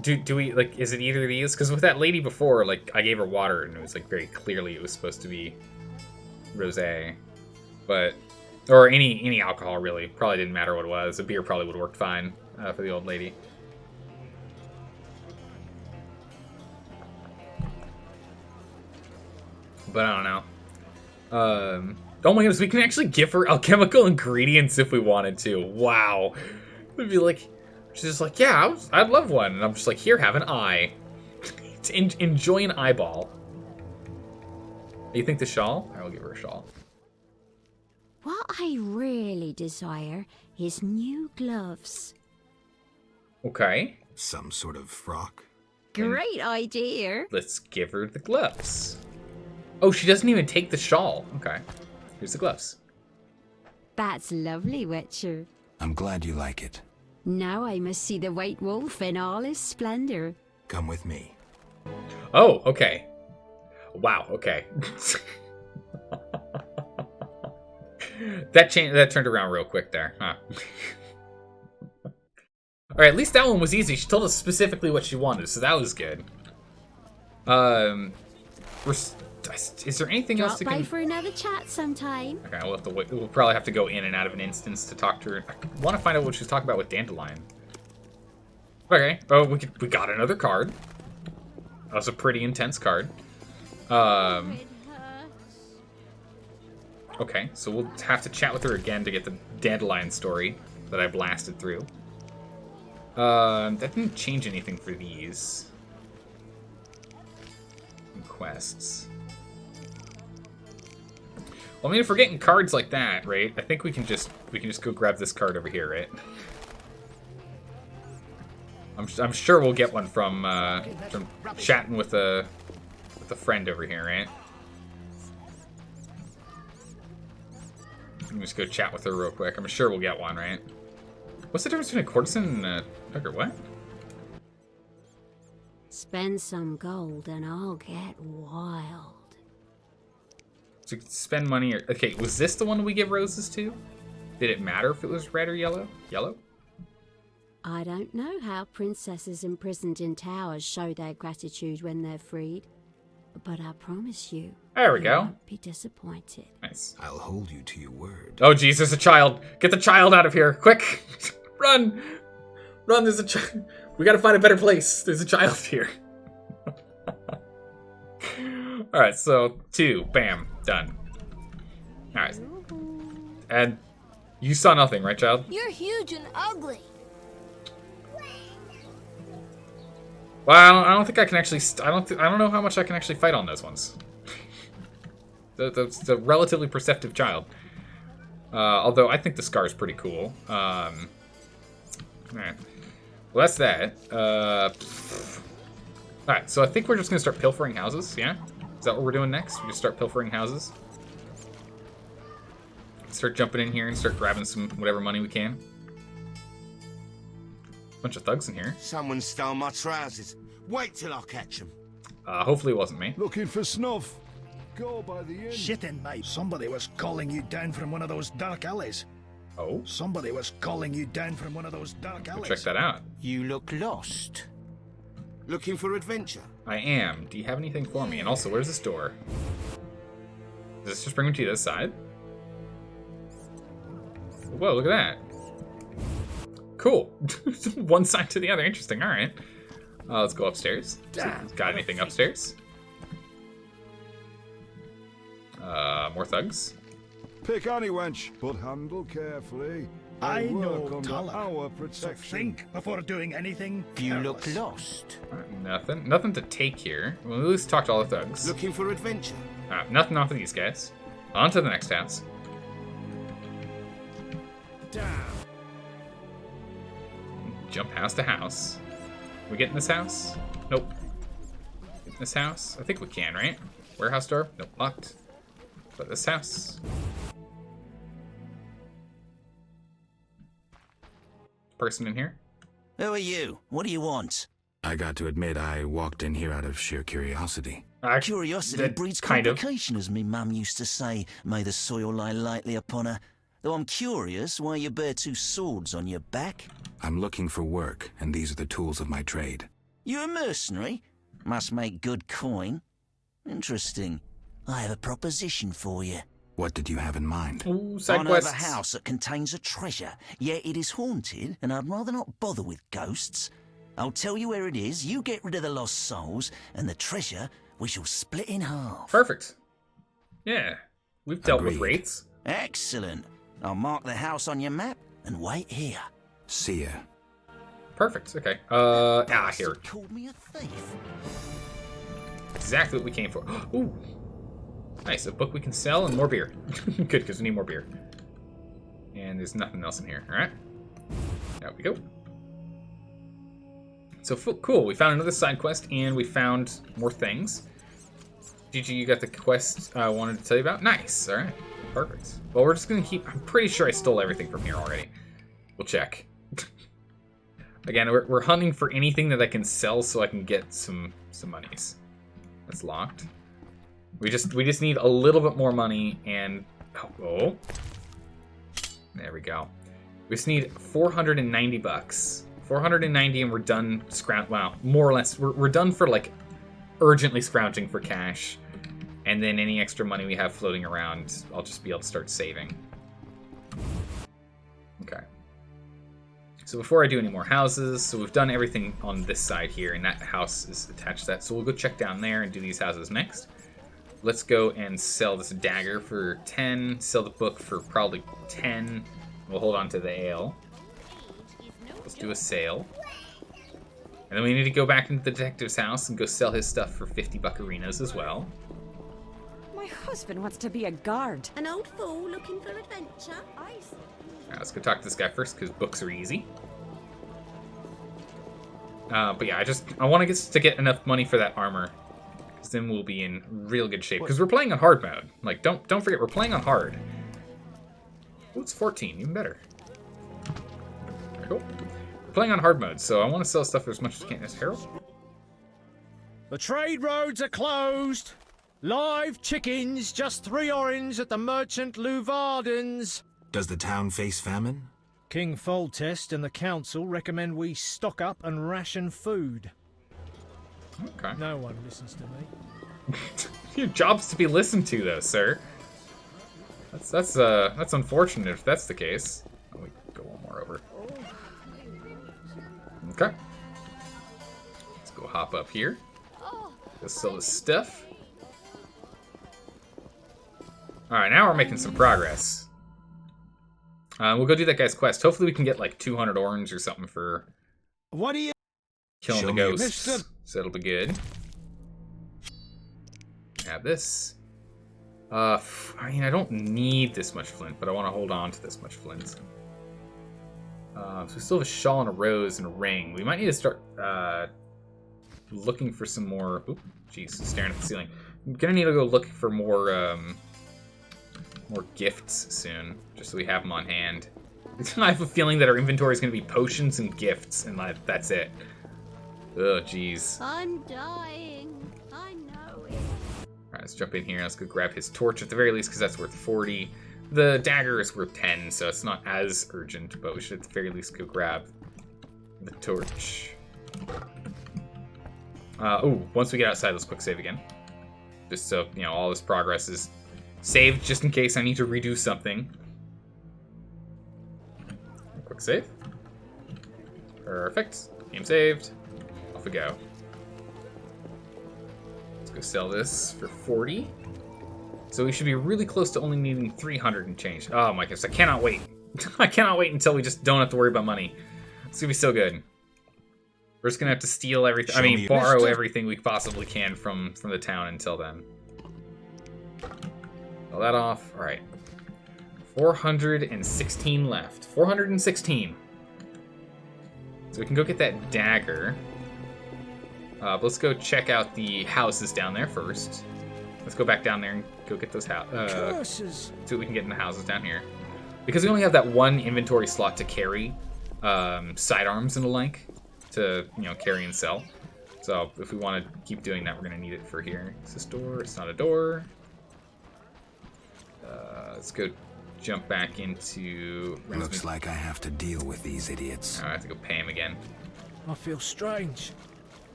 A: Do we, like, is it either of these? Because with that lady before, like, I gave her water, and it was, like, very clearly it was supposed to be rosé. But, or any alcohol, really. Probably didn't matter what it was. A beer probably would have worked fine for the old lady. But I don't know. Oh my goodness, we can actually give her alchemical ingredients if we wanted to. Wow. We'd be like, she's just like, yeah, I'd love one. And I'm just like, here, have an eye. Enjoy an eyeball. You think the shawl? I will give her a shawl.
J: What I really desire is new gloves.
A: Okay.
F: Some sort of frock.
J: Great idea.
A: Let's give her the gloves. Oh, she doesn't even take the shawl. Okay. Here's the gloves.
J: That's lovely, Witcher.
L: I'm glad you like it.
J: Now I must see the White Wolf in all his splendor.
F: Come with me.
A: Oh, okay. Wow, okay. That turned around real quick there, huh? Alright, at least that one was easy. She told us specifically what she wanted, so that was good. Is there anything else to
J: Drop by for another chat sometime.
A: Okay, we'll have to wait. We'll probably have to go in and out of an instance to talk to her. I want to find out what she's talking about with Dandelion. Okay. Oh, we got another card. That was a pretty intense card. Okay, so we'll have to chat with her again to get the Dandelion story that I blasted through. That didn't change anything for these quests. Well, I mean, if we're getting cards like that, right? I think we can just go grab this card over here, right? I'm sure we'll get one from chatting with a friend over here, right? Let me just go chat with her real quick. I'm sure we'll get one, right? What's the difference between a courtesan and a hooker? What?
J: Spend some gold and I'll get wild.
A: So spend money. Okay, was this the one we give roses to? Did it matter if it was red or yellow? Yellow?
J: I don't know how princesses imprisoned in towers show their gratitude when they're freed, but I promise you,
A: there we
J: you
A: go.
J: won't be disappointed.
A: Nice.
F: I'll hold you to your word.
A: Oh, jeez, there's a child. Get the child out of here, quick! Run! Run, there's a child. We gotta find a better place. There's a child here. Alright, so 2. Bam. Done. Alright. And you saw nothing, right, child?
M: You're huge and ugly.
A: Well, I don't think I can actually... I don't know how much I can actually fight on those ones. The relatively perceptive child. Although, I think the scar is pretty cool. Alright. Well, that's that. Alright, so I think we're just going to start pilfering houses, yeah? Is that what we're doing next? We just start pilfering houses? Start jumping in here and start grabbing some whatever money we can. Bunch of thugs in here.
N: Someone stole my trousers. Wait till I catch them.
A: Hopefully it wasn't me.
G: Looking for snuff. Go by the inn.
O: Shitting, mate. Somebody was calling you down from one of those dark alleys.
A: Oh?
O: Somebody was calling you down from one of those dark alleys.
A: Check that out.
N: You look lost. Looking for adventure?
A: I am. Do you have anything for me? And also, where's this door? Does this just bring me to this side? Whoa, look at that. Cool. One side to the other. Interesting. All right. Let's go upstairs. Got anything upstairs? More thugs.
G: Pick any wench, but handle carefully.
O: I know
G: under
O: Tala.
G: our
O: So
G: protection.
O: think before doing anything.
N: You
O: careless.
N: look lost.
A: Nothing to take here. We'll at least talk to all the thugs.
N: Looking for adventure?
A: Nothing off of these guys. On to the next house. Jump house to house. We get in this house? Nope. Get in this house? I think we can, right? Warehouse door? Nope, locked. But this house? Person in here?
H: Who are you? What do you want?
L: I got to admit, I walked in here out of sheer curiosity.
H: Curiosity breeds complication, as me mum used to say. May the soil lie lightly upon her. Though I'm curious why you bear 2 swords on your back.
L: I'm looking for work, and these are the tools of my trade.
H: You a mercenary? Must make good coin. Interesting. I have a proposition for you.
L: What did you have in mind?
A: Ooh, side
H: I know of a
A: quests.
H: house that contains a treasure, yet it is haunted, and I'd rather not bother with ghosts. I'll tell you where it is, you get rid of the lost souls, and the treasure we shall split in half.
A: Perfect. Yeah. We've dealt with
L: Agreed.
A: wraiths.
H: Excellent. I'll mark the house on your map and wait here.
L: See ya.
A: Perfect. Okay. Here.
H: Called me a thief.
A: Exactly what we came for. Ooh. Nice. A book we can sell and more beer. Good, because we need more beer. And there's nothing else in here. All right. There we go. So cool. We found another side quest and we found more things. GG, you got the quest I wanted to tell you about? Nice. All right. Perfect. Well, we're just going to keep... I'm pretty sure I stole everything from here already. We'll check. Again, we're hunting for anything that I can sell so I can get some monies. That's locked. We just need a little bit more money and... Oh. There we go. We just need 490 bucks. 490 and we're done wow, more or less. We're done for, like, urgently scrounging for cash. And then any extra money we have floating around, I'll just be able to start saving. Okay. So before I do any more houses, so we've done everything on this side here, and that house is attached to that. So we'll go check down there and do these houses next. Let's go and sell this dagger for 10, sell the book for probably 10. We'll hold on to the ale. Let's do a sale. And then we need to go back into the detective's house and go sell his stuff for 50 buccarinas as well.
P: My husband wants to be a guard.
J: An old fool looking for adventure.
A: Alright, let's go talk to this guy first, because books are easy. But yeah, I want to get enough money for that armor. Because then we'll be in real good shape. Because we're playing on hard mode. Like, don't forget, we're playing on hard. Oh, it's 14, even better. Cool. We're playing on hard mode, so I want to sell stuff as much as I can. Is Harold?
G: The trade roads are closed. Live chickens, just 3 orange at the merchant Luvarden's.
F: Does the town face famine?
G: King Foltest and the council recommend we stock up and ration food.
A: Okay.
G: No one listens to me.
A: Your job's to be listened to, though, sir. That's unfortunate if that's the case. Oh, we go one more over. Okay. Let's go hop up here. Go sell this stuff. Alright, now we're making some progress. We'll go do that guy's quest. Hopefully we can get like 200 orange or something for
G: What do you...
A: killing the ghosts. So it'll be good. Have this. I mean, I don't need this much flint, but I want to hold on to this much flint. So we still have a shawl and a rose and a ring. We might need to start looking for some more... Oop, jeez, staring at the ceiling. I'm gonna need to go look for more gifts soon, just so we have them on hand. I have a feeling that our inventory is gonna be potions and gifts, and that's it. Oh, jeez.
J: I'm dying. I know it.
A: Alright, let's jump in here. Let's go grab his torch at the very least, because that's worth 40. The dagger is worth 10, so it's not as urgent, but we should at the very least go grab the torch. Once we get outside, let's quick save again. Just so, you know, all this progress is saved, just in case I need to redo something. Quick save. Perfect. Game saved. Off we go. Let's go sell this for 40. So we should be really close to only needing 300 and change. Oh my goodness, I cannot wait. I cannot wait until we just don't have to worry about money. It's gonna be so good. We're just gonna have to steal everything. Borrow everything we possibly can from the town until then. All that off. All right. 416 left. 416. So we can go get that dagger. But let's go check out the houses down there first. Let's go back down there and go get those houses. See what we can get in the houses down here. Because we only have that one inventory slot to carry sidearms and the like to, you know, carry and sell. So if we want to keep doing that, we're going to need it for here. Is this door? It's not a door. Let's go jump back into...
L: Looks like I have to deal with these idiots.
A: I have to go pay him again.
G: I feel strange.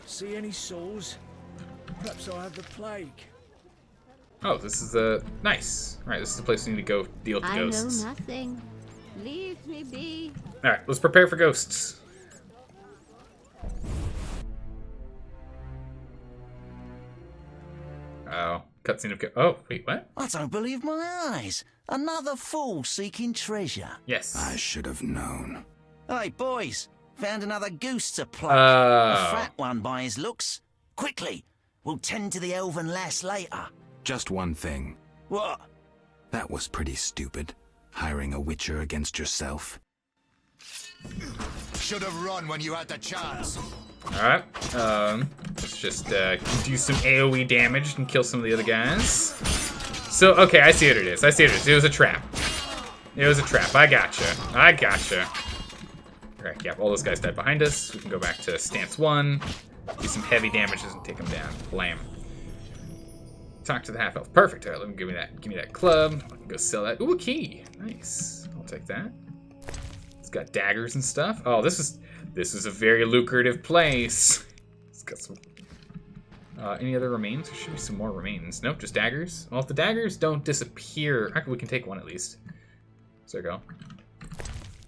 G: See any souls? Perhaps I have the plague.
A: Oh, this is the... Nice. Alright, this is the place we need to go deal with the ghosts.
J: I know nothing. Leave me be.
A: Alright, let's prepare for ghosts. Oh, cutscene of... Oh, wait, what?
H: I don't believe my eyes. Another fool seeking treasure.
A: Yes.
L: I should have known.
H: Hey, boys. Found another goose to pluck. A fat one by his looks. Quickly. We'll tend to the elven lass later.
L: Just one thing.
H: What?
L: That was pretty stupid. Hiring a witcher against yourself.
N: Should have run when you had the chance.
A: Alright, let's just do some AoE damage and kill some of the other guys. So, okay, I see what it is. It was a trap. It was a trap. I gotcha. Alright, yeah, all those guys died behind us. We can go back to stance 1, do some heavy damages and take them down. Blam. Talk to the half elf. Perfect. Alright, let me give me that club. I can go sell that. Ooh, a key. Nice. I'll take that. It's got daggers and stuff. Oh, this is a very lucrative place. It's got some... any other remains? There should be some more remains. Nope, just daggers. Well, if the daggers don't disappear... Actually, we can take one at least. So there we go.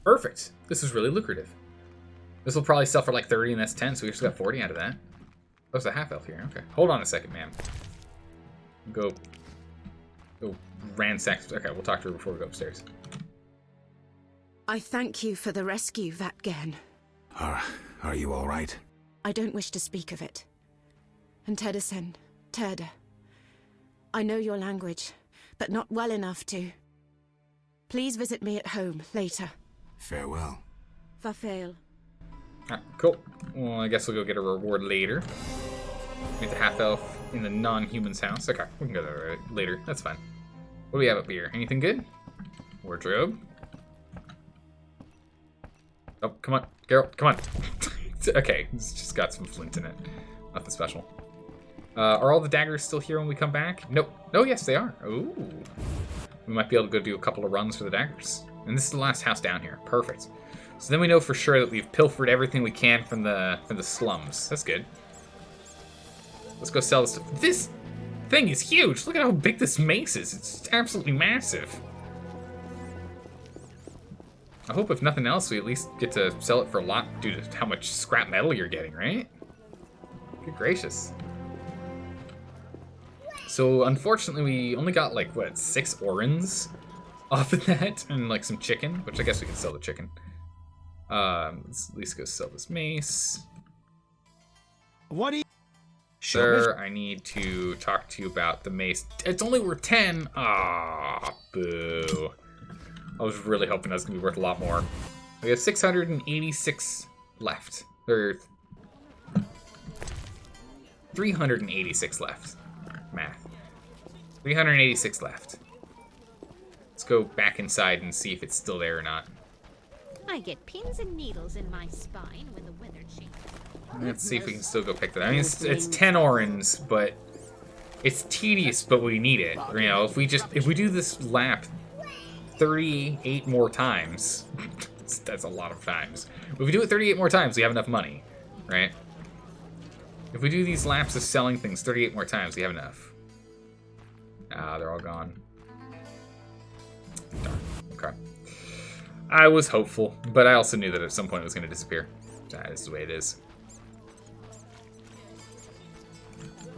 A: Perfect. This is really lucrative. This will probably sell for like 30 and that's 10, so we just got 40 out of that. Oh, there's a half elf here. Okay. Hold on a second, ma'am. Go ransack... Okay, we'll talk to her before we go upstairs.
P: I thank you for the rescue, Vatgen.
L: Are you all right?
P: I don't wish to speak of it. And Tedesen, Terda. I know your language, but not well enough to. Please visit me at home later.
L: Farewell.
P: Farfael.
A: Alright, cool. Well, I guess we'll go get a reward later. Meet the half-elf in the non-human's house. Okay, we can go there later. That's fine. What do we have up here? Anything good? Wardrobe. Oh, come on. Geralt, come on. Okay, it's just got some flint in it. Nothing special. Are all the daggers still here when we come back? Nope. Oh, yes, they are. Ooh. We might be able to go do a couple of runs for the daggers. And this is the last house down here. Perfect. So then we know for sure that we've pilfered everything we can from the slums. That's good. Let's go sell this. This thing is huge. Look at how big this mace is. It's absolutely massive. I hope if nothing else, we at least get to sell it for a lot due to how much scrap metal you're getting, right? Good gracious. So unfortunately, we only got like, what, 6 orens off of that, and like some chicken, which I guess we can sell the chicken. Let's at least go sell this mace.
G: What do you...
A: Sir, I need to talk to you about the mace. It's only worth 10. Ah, boo. I was really hoping that was going to be worth a lot more. We have 686 left. Or 386 left. Math. 386 left. Let's go back inside and see if it's still there or not.
C: I get pins and needles in my spine when the weather changes.
A: Let's see if we can still go pick that. I mean, it's 10 orens, but it's tedious, but we need it. You know, if we do this lap 38 more times, that's a lot of times. If we do it 38 more times, we have enough money, right? If we do these laps of selling things 38 more times, we have enough. Ah, they're all gone. Darn. Okay. I was hopeful, but I also knew that at some point it was going to disappear. That is the way it is.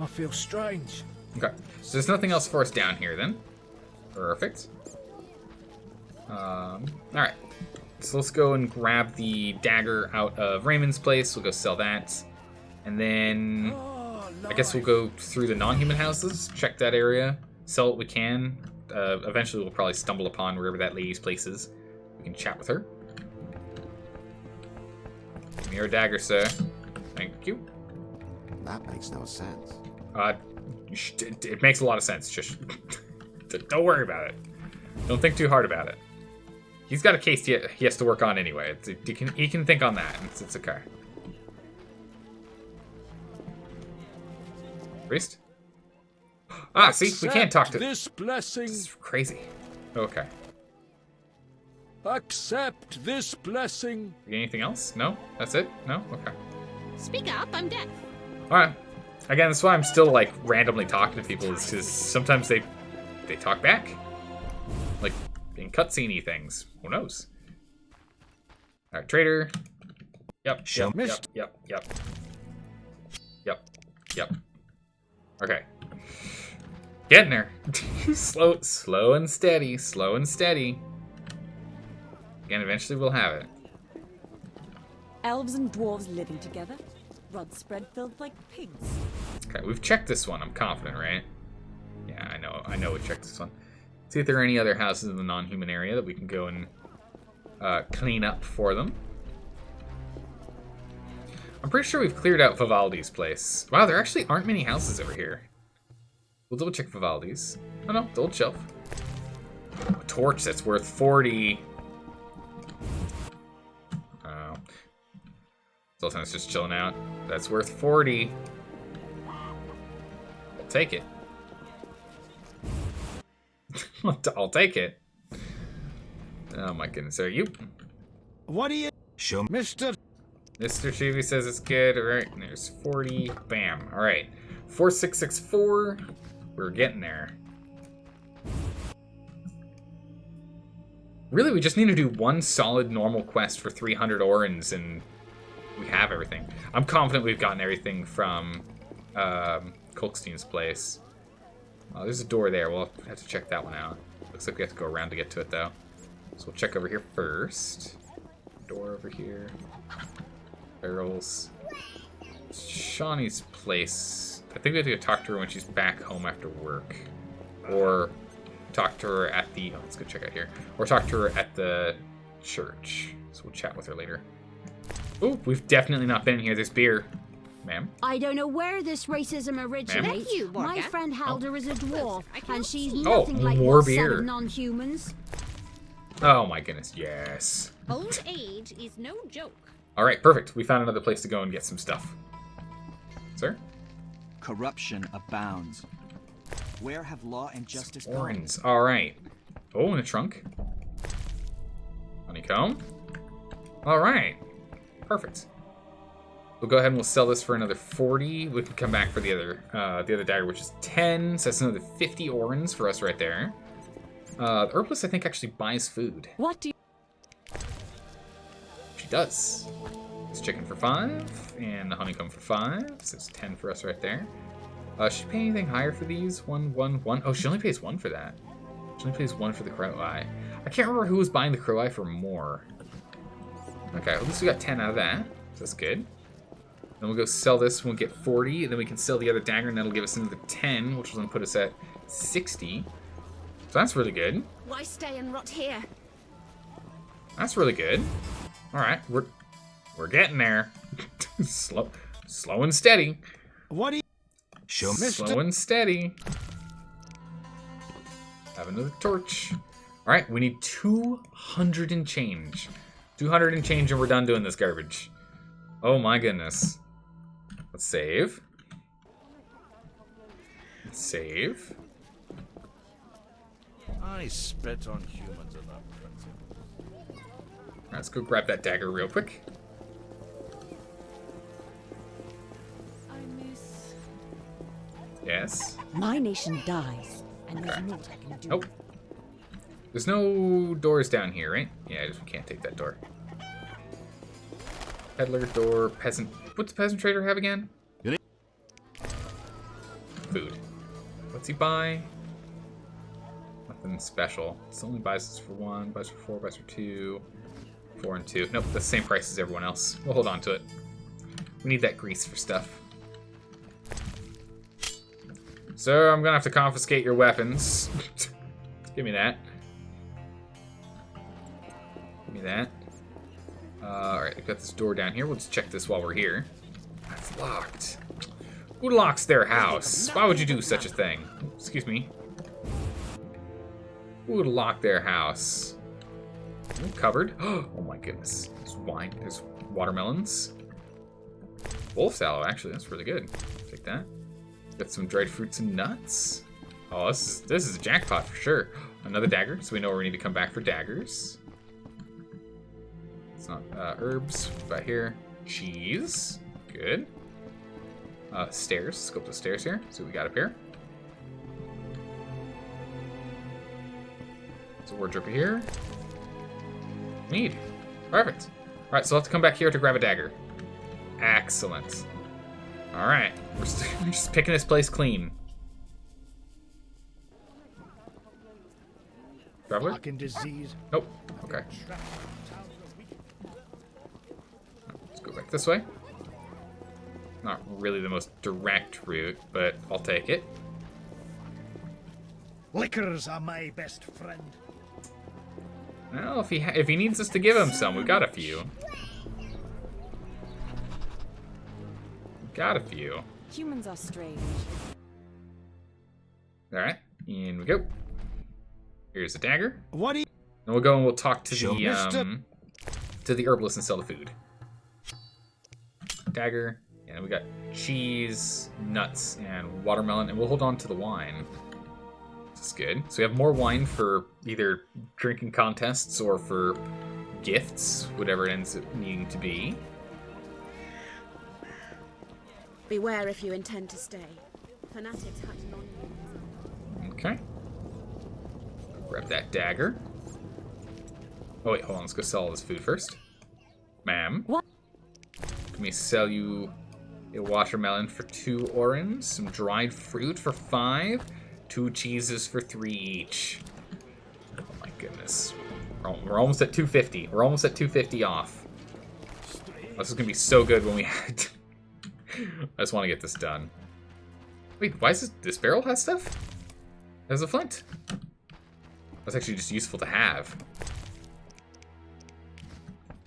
G: I feel strange.
A: Okay, so there's nothing else for us down here then. Perfect. Alright. So let's go and grab the dagger out of Raymond's place. We'll go sell that. And then I guess we'll go through the non-human houses, check that area, sell what we can. Eventually we'll probably stumble upon wherever that lady's place is. We can chat with her. Give me your dagger, sir. Thank you.
E: That makes no sense.
A: It makes a lot of sense. Just don't worry about it. Don't think too hard about it. He's got a case he has to work on anyway. He can think on that. It's okay. Priest? Ah, see, we can't talk to
D: this blessing.
A: This is crazy. Okay.
D: Accept this blessing.
A: Anything else? No? That's it? No? Okay.
C: Speak up, I'm deaf.
A: Alright. Again, that's why I'm still like randomly talking to people, is because sometimes they talk back. Like in cutscene-y things. Who knows? Alright, trader. Yep. Okay. Getting there. slow and steady. Slow and steady. And eventually we'll have it.
Q: Elves and dwarves living together. Rods spread filled like pigs.
A: Okay, we've checked this one. I'm confident, right? Yeah, I know we checked this one. See if there are any other houses in the non-human area that we can go and clean up for them. I'm pretty sure we've cleared out Vivaldi's place. Wow, there actually aren't many houses over here. We'll double check Vivaldi's. Oh no, the old shelf. A torch that's worth 40. Oh. Zoltan's just chilling out. That's worth 40. I'll take it. I'll take it. Oh my goodness, are you?
G: What do you...
F: Show
G: Mr.
A: Chibi says it's good. Alright, there's 40. Bam. Alright. 4664. We're getting there. Really, we just need to do one solid normal quest for 300 orens and we have everything. I'm confident we've gotten everything from Kolkstein's place. Oh, there's a door there. We'll have to check that one out. Looks like we have to go around to get to it, though. So we'll check over here first. Door over here. Barrels. Shawnee's place. I think we have to go talk to her when she's back home after work. Or talk to her at the... Oh, let's go check out here. Or talk to her at the church. So we'll chat with her later. Oh, we've definitely not been here. There's beer. Ma'am?
J: I don't know where this racism originates.
C: Thank you, Morgan.
J: My friend Helder is a dwarf, and she's
A: Oh,
J: nothing like
A: more
J: what's said
A: beer.
J: of non-humans.
A: Oh my goodness, yes.
C: Old age is no joke.
A: Alright, perfect. We found another place to go and get some stuff. Sir?
R: Corruption abounds. Where have law and justice gone?
A: Orange. Alright. Oh, in a trunk. Honeycomb. Alright. Perfect. We'll go ahead and we'll sell this for another 40. We can come back for the other dagger, which is 10. So that's another 50 orens for us right there. The herbalist, I think, actually buys food.
Q: What do you...
A: She does. It's chicken for 5, and the honeycomb for 5. So it's 10 for us right there. Should she pay anything higher for these? 1, 1, 1. Oh, she only pays 1 for that. She only pays 1 for the crow eye. I can't remember who was buying the crow eye for more. Okay, at least we got 10 out of that. So that's good. Then we'll go sell this, we'll get 40, and then we can sell the other dagger, and that'll give us another 10, which will then put us at 60. So that's really good.
P: Why stay and rot here?
A: That's really good. All right, we're getting there. slow and steady.
G: What do you...
A: Show me. Slow and steady. Have another torch. All right, we need 200 and change. 200 and change, and we're done doing this garbage. Oh my goodness. Let's save. Let's save.
I: I spit on humans in that principle.
A: Alright, let's go grab that dagger real quick.
Q: I miss...
A: Yes.
Q: My nation dies, and there's
A: Okay.
Q: naught I can do.
A: Nope. There's no doors down here, right? Yeah, we can't take that door. Peddler, door, peasant. What's the peasant trader have again? Food. What's he buy? Nothing special. This only buys us for 1, buys for 4, buys for 2, 4 and 2. Nope, the same price as everyone else. We'll hold on to it. We need that grease for stuff. Sir, I'm gonna have to confiscate your weapons. Give me that. Give me that. Alright, I've got this door down here. We'll just check this while we're here. That's locked. Who locks their house? Why would you do such a thing? Excuse me. Who would lock their house? Ooh, covered. Oh my goodness. There's wine. There's watermelons. Wolf's aloe, actually. That's really good. Take that. Got some dried fruits and nuts. Oh, this is a jackpot for sure. Another dagger, so we know where we need to come back for daggers. It's not herbs. Right here. Cheese. Good. Stairs. Let's go up the stairs here. See what we got up here. There's a wardrobe here. Need. Perfect. Alright, so I'll have to come back here to grab a dagger. Excellent. Alright. We're just picking this place clean. Traveler?
O: Disease.
A: Nope. Okay. Let's go back this way. Not really the most direct route, but I'll take it.
O: Liquors are my best friend.
A: Well, if he needs us to give him some, we've got a few. Got a few.
Q: Humans are strange.
A: Alright, in we go. Here's the dagger.
G: What do you...
A: And we'll go and we'll talk to
G: Show
A: the herbalist and sell the food. Dagger. And we got cheese, nuts, and watermelon, and we'll hold on to the wine. This is good. So we have more wine for either drinking contests or for gifts, whatever it ends up needing to be.
P: Beware if you intend to stay. Fanatics hunt non-humans.
A: Okay. Grab that dagger. Oh wait, hold on. Let's go sell all this food first. Ma'am.
Q: What?
A: Let me sell you a watermelon for 2 orens, some dried fruit for 5, 2 cheeses for 3 each. Oh my goodness. We're almost at 250. We're almost at 250 off. This is gonna be so good when we had. I just want to get this done. Wait, why is this barrel has stuff? There's a flint. That's actually just useful to have.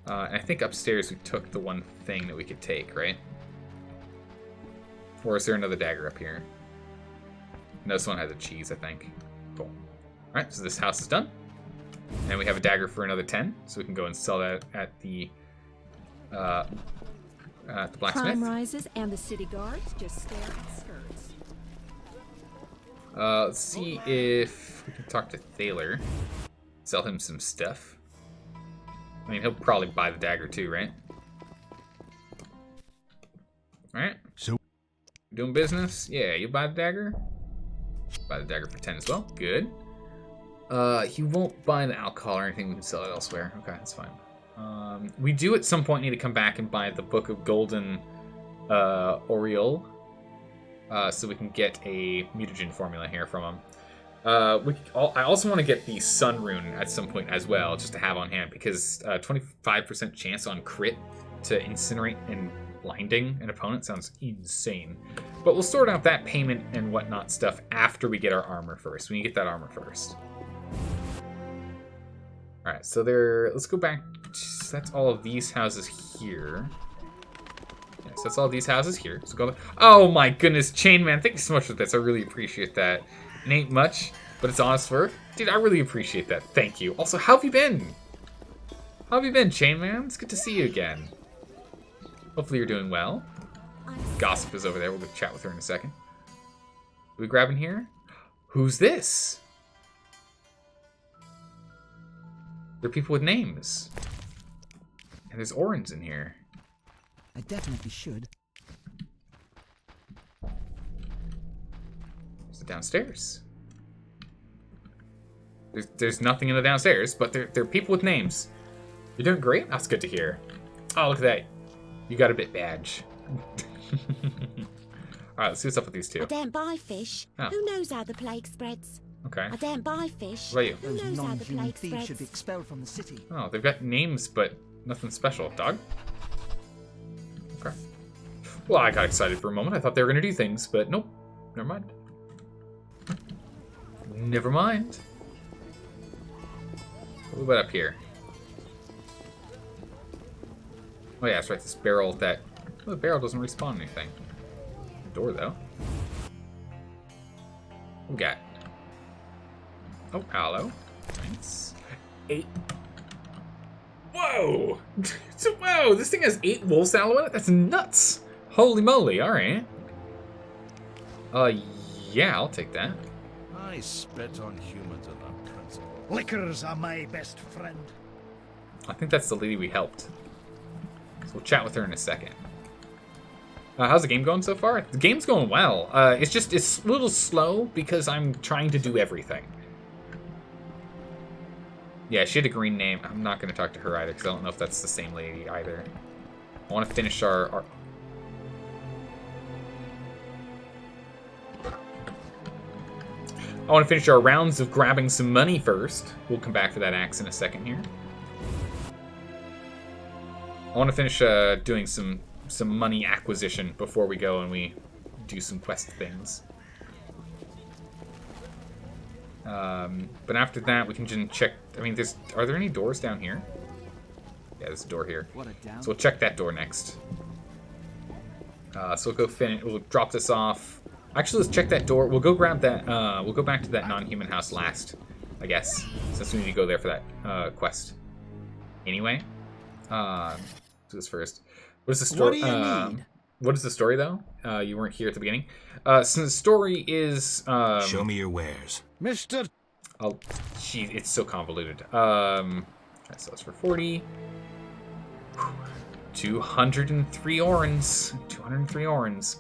A: And I think upstairs we took the one thing that we could take, right? Or is there another dagger up here? No, this one has a cheese, I think. Cool. Alright, so this house is done. And we have a dagger for another 10, so we can go and sell that at the blacksmith.
K: Crime rises and the city guards just stare at skirts.
A: Let's see if we can talk to Thaler. Sell him some stuff. I mean, he'll probably buy the dagger too, right? Alright.
B: So,
A: doing business? Yeah, you buy the dagger? Buy the dagger for 10 as well. Good. He won't buy the alcohol or anything. We can sell it elsewhere. Okay, that's fine. We do at some point need to come back and buy the Book of Golden Oriole. So we can get a mutagen formula here from him. I also want to get the Sun Rune at some point as well, just to have on hand, because 25% chance on crit to incinerate and blinding an opponent sounds insane. But we'll sort out that payment and whatnot stuff after we get our armor first. We need to get that armor first. Alright, so let's go back. That's all of these houses here. Yes, that's all these houses here. So go. Oh my goodness, Chainman, thank you so much for this. I really appreciate that. It ain't much, but it's honest work. Dude, I really appreciate that. Thank you. Also, how have you been? How have you been, Chainman? It's good to see you again. Hopefully you're doing well. Gossip is over there. We'll go chat with her in a second. Are we grabbing here? Who's this? They're people with names. And there's Orens in here.
S: I definitely should.
A: Is it downstairs? There's nothing in the downstairs, but they're people with names. You're doing great? That's good to hear. Oh, look at that. You got a bit badge. Alright, let's see what's up with these two.
J: I don't buy fish.
A: Oh.
J: Who knows how the plague spreads?
A: Okay.
J: I don't buy fish.
A: What about you?
J: Who knows how the
S: Non-human
J: plague
S: thieves
J: spreads?
S: should be expelled from the city.
A: Oh, they've got names, but nothing special. Dog? Okay. Well, I got excited for a moment. I thought they were going to do things, but nope. Never mind. Never mind. What about up here? Oh yeah, that's right. This barrel that... Oh, the barrel doesn't respawn anything. The door, though. What we got? Oh, hello. Thanks. 8. Whoa! Whoa, this thing has 8 wolf sallow in it? That's nuts! Holy moly, alright. Yeah, I'll take that.
I: I spit on humans on that principle.
O: Liquors are my best friend.
A: I think that's the lady we helped. So we'll chat with her in a second. How's the game going so far? The game's going well. It's a little slow because I'm trying to do everything. Yeah, she had a green name. I'm not going to talk to her either because I don't know if that's the same lady either. I want to finish our... I want to finish our rounds of grabbing some money first. We'll come back for that axe in a second here. I want to finish doing some money acquisition before we go and we do some quest things. But after that, we can just check. I mean, are there any doors down here? Yeah, there's a door here. So we'll check that door next. So we'll go finish. We'll drop this off. Actually, let's check that door. We'll go grab that. We'll go back to that non-human house last, I guess, since we need to go there for that quest. Anyway, do this first. What is the story?
S: What do you need?
A: What is the story though? You weren't here at the beginning. So the story is.
F: Show me your wares,
O: Mister.
A: Oh, gee, it's so convoluted. So that's for 40. 203 orens. 203 orens.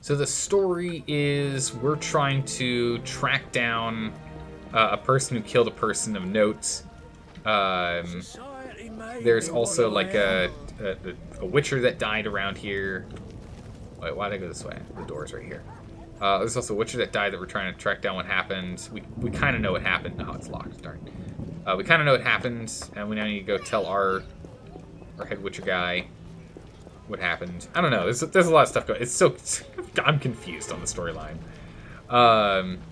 A: So the story is we're trying to track down a person who killed a person of note. There's also like a witcher that died around here. Wait, why'd I go this way? The door's right here. There's also a witcher that died that we're trying to track down what happened. We kind of know what happened. Oh, it's locked. Darn. We kind of know what happened, and we now need to go tell our head witcher guy what happened. I don't know. There's a lot of stuff going. I'm confused on the storyline.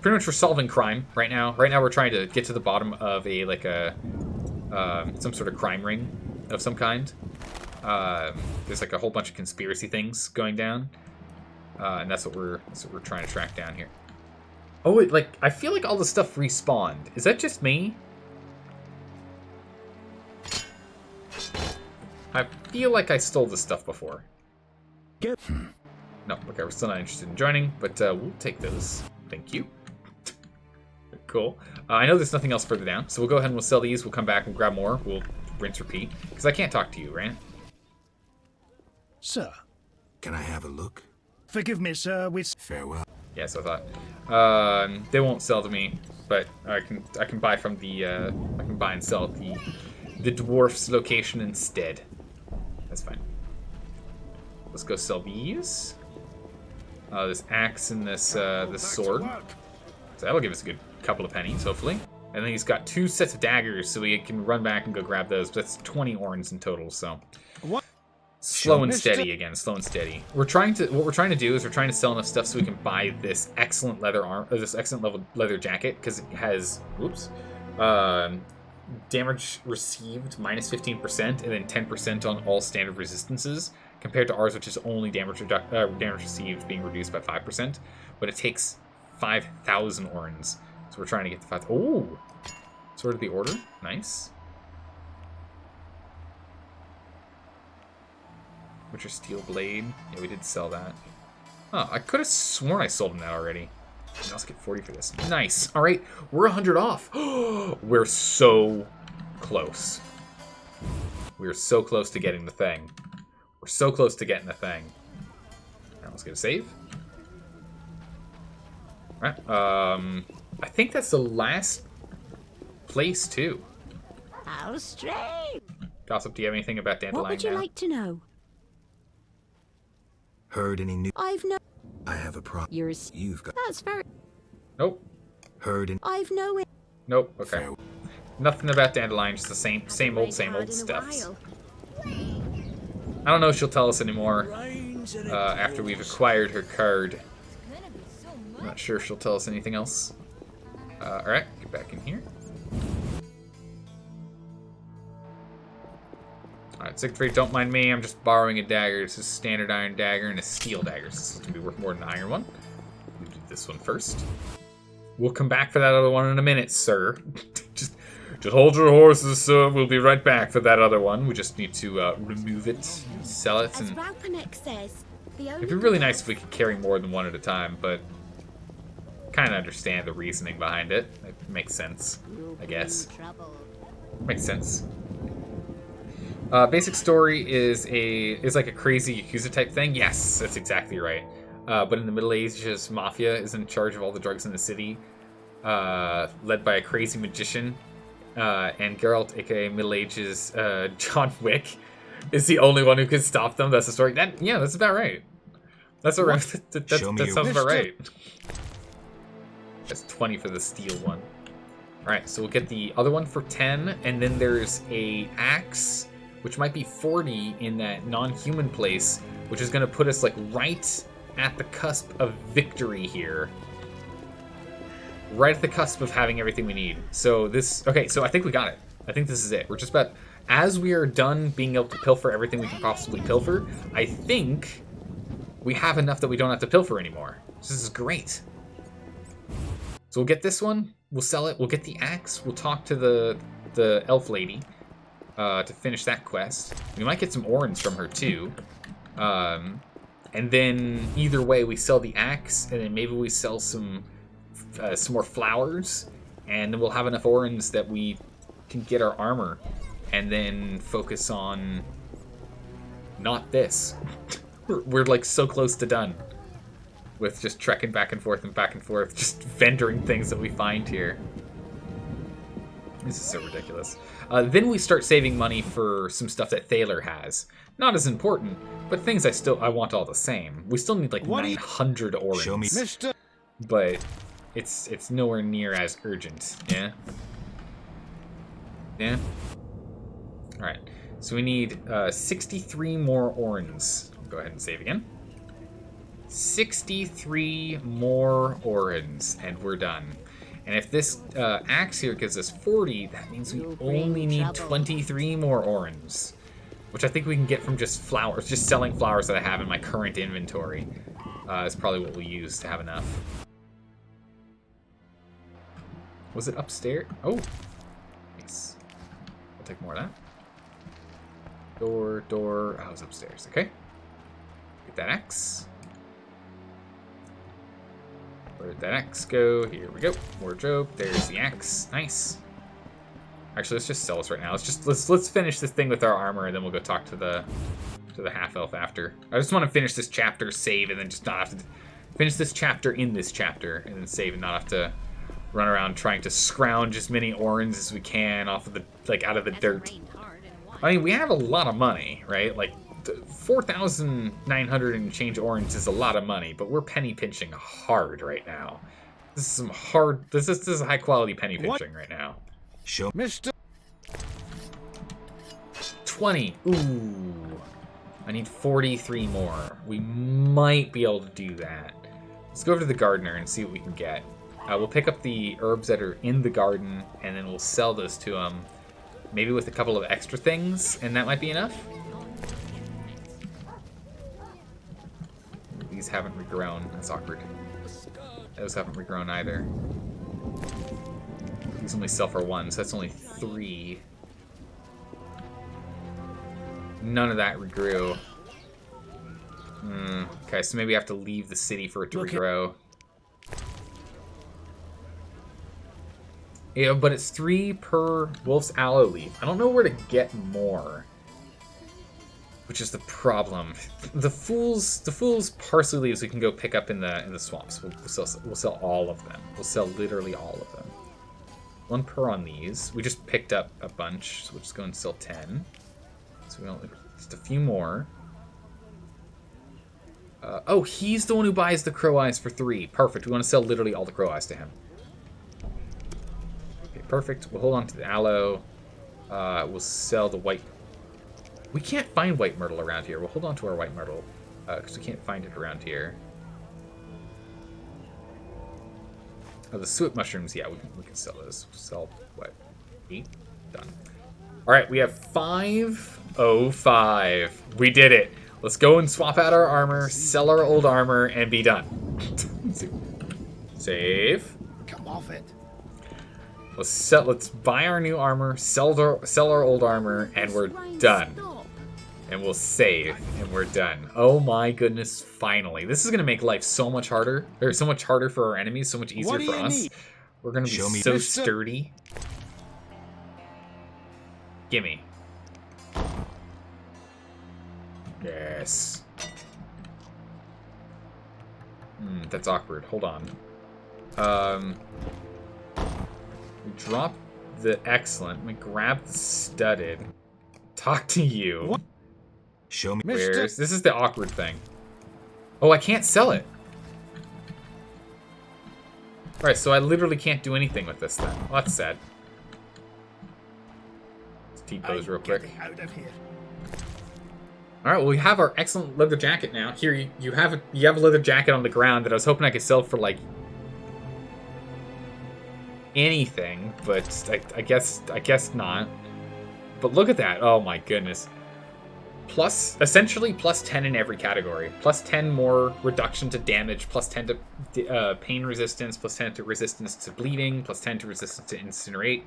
A: Pretty much we're solving crime right now. Right now we're trying to get to the bottom of a some sort of crime ring of some kind. There's like a whole bunch of conspiracy things going down, and that's what we're trying to track down here. Oh, wait, like I feel like all the stuff respawned. Is that just me? I feel like I stole this stuff before. No, okay, we're still not interested in joining, but we'll take those. Thank you. Cool. I know there's nothing else further down, so we'll go ahead and we'll sell these. We'll come back and grab more. We'll rinse, repeat. Because I can't talk to you, right?
O: Sir.
F: Can I have a look?
O: Forgive me, sir.
F: Farewell.
A: Yes, I thought. They won't sell to me, but I can buy from the I can buy and sell at the dwarf's location instead. That's fine. Let's go sell these. This axe and this this sword. So that'll give us a good couple of pennies, hopefully. And then he's got 2 sets of daggers, so we can run back and go grab those. But that's 20 orns in total, so.
O: What?
A: Slow and steady again, slow and steady. What we're trying to do is we're trying to sell enough stuff so we can buy this excellent leather this excellent leather jacket, because it has, whoops, damage received minus 15%, and then 10% on all standard resistances, compared to ours, which is only damage received being reduced by 5%, but it takes 5,000 orns. So we're trying to get the 5. Oh, Sword of the Order, nice. Witcher Steel Blade. Yeah, we did sell that. Oh, I could have sworn I sold him that already. Let's get 40 for this. Nice. All right, we're 100 off. We're so close. We're so close to getting the thing. We're so close to getting the thing. Now let's get a save. All right. I think that's the last place too.
J: How strange.
A: Gossip, do you have anything about Dandelion?
J: What would you like to know?
F: Heard any new?
J: I've no.
F: I have a problem. You've got.
J: That's very.
A: Nope.
F: Heard any?
J: I've no.
A: Nope. Okay. Nothing about Dandelion. Just the same old stuff. I don't know if she'll tell us anymore after we've acquired her card. I'm not sure if she'll tell us anything else. All right, get back in here. Alright, Siegfried, don't mind me. I'm just borrowing a dagger. This is a standard iron dagger and a steel dagger. So this is going to be worth more than the iron one. We'll do this one first. We'll come back for that other one in a minute, sir. just hold your horses, sir. We'll be right back for that other one. We just need to remove it, sell it, and
J: says,
A: it'd be really nice if we could carry more than one at a time, but kind of understand the reasoning behind it. It makes sense, I guess. Makes sense. Basic story is like a crazy Yakuza type thing. Yes, that's exactly right. But in the Middle Ages, Mafia is in charge of all the drugs in the city, led by a crazy magician. And Geralt, aka Middle Ages John Wick, is the only one who can stop them. That's the story. Yeah, that's about right. That's around. That sounds about right. That's 20 for the steel one. All right, so we'll get the other one for 10, and then there's a axe, which might be 40 in that non-human place, which is going to put us like right at the cusp of victory here. Right at the cusp of having everything we need. So this, okay, so I think we got it. I think this is it. We're just about, as we are done being able to pilfer everything we can possibly pilfer, I think we have enough that we don't have to pilfer anymore. This is great. So we'll get this one, we'll sell it, we'll get the axe, we'll talk to the elf lady to finish that quest. We might get some orns from her too. And then either way, we sell the axe, and then maybe we sell some more flowers, and then we'll have enough orns that we can get our armor, and then focus on not this. We're like so close to done with just trekking back and forth, just vendoring things that we find here. This is so ridiculous. Then we start saving money for some stuff that Thaler has. Not as important, but things I want all the same. We still need like 900 orns.
F: Show me, Mister.
A: But it's nowhere near as urgent. Yeah. Yeah. All right. So we need 63 more orns. Go ahead and save again. 63 more orns, and we're done. And if this axe here gives us 40, that means we only need 23 more orens. Which I think we can get from just flowers. Just selling flowers that I have in my current inventory is probably what we'll use to have enough. Was it upstairs? Oh. Nice. I'll take more of that. Door. Oh, it was upstairs. Okay. Get that axe. Where did that axe go? Here we go. Wardrobe. There's the axe. Nice. Actually, let's just sell this right now. Let's finish this thing with our armor, and then we'll go talk to the half elf after. I just want to finish this chapter, save, and then just not have to finish this chapter in this chapter, and then save, and not have to run around trying to scrounge as many orens as we can off of the out of the dirt. I mean, we have a lot of money, right? Like 4,900 and change orens is a lot of money, but we're penny pinching hard right now. This is some hard. This is high quality penny pinching right now.
F: Show
O: Mr.
A: 20. Ooh. I need 43 more. We might be able to do that. Let's go over to the gardener and see what we can get. We'll pick up the herbs that are in the garden, and then we'll sell those to him. Maybe with a couple of extra things, and that might be enough. These haven't regrown. That's awkward. Those haven't regrown either. These only sell for 1, so that's only 3. None of that regrew. Okay, so maybe I have to leave the city for it to regrow. Yeah, but it's 3 per wolf's aloe leaf. I don't know where to get more, which is the problem. The fool's parsley leaves we can go pick up in the swamps. We'll sell all of them. We'll sell literally all of them. 1 per on these. We just picked up a bunch, so we'll just go and sell 10. So we only just a few more. Oh, he's the one who buys the crow eyes for 3. Perfect. We want to sell literally all the crow eyes to him. Okay, perfect. We'll hold on to the aloe. We'll sell the white. We can't find white myrtle around here. We'll hold on to our white myrtle because we can't find it around here. Oh, the suet mushrooms, yeah, we can sell those. Sell, what, 8? Done. All right, we have 505. We did it. Let's go and swap out our armor, sell our old armor, and be done. Save.
O: Come off it.
A: Let's buy our new armor, sell our old armor, and we're done. And we'll save, and we're done. Oh my goodness, finally. This is going to make life so much harder. Or so much harder for our enemies, so much easier for us. Need? We're going to be so sturdy. Gimme. Yes. That's awkward. Hold on. We drop the excellent. Let me grab the studded. Talk to you.
F: What? Show me.
A: Where's this is the awkward thing. Oh, I can't sell it. Alright, so I literally can't do anything with this then. Well, that's sad. Let's T-pose real quick.
O: Out of here.
A: Alright, well we have our excellent leather jacket now. Here you have a leather jacket on the ground that I was hoping I could sell for like anything, but I guess not. But look at that. Oh my goodness. Essentially plus 10 in every category. Plus 10 more reduction to damage, plus 10 to pain resistance, plus 10 to resistance to bleeding, plus 10 to resistance to incinerate,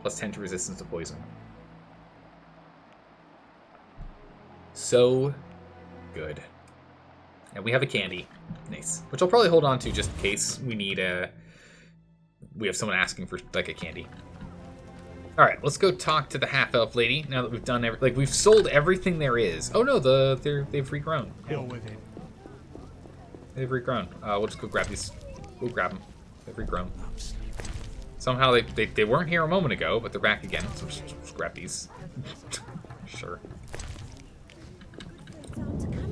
A: plus 10 to resistance to poison. So good. And we have a candy. Nice. Which I'll probably hold on to just in case we need we have someone asking for like a candy. All right, let's go talk to the half-elf lady. Now that we've done we've sold everything there is. Oh no, they've regrown.
B: Hell with it.
A: They've regrown. We'll just go grab these. We'll grab them. They've regrown. Somehow they weren't here a moment ago, but they're back again. So just grab these. Sure.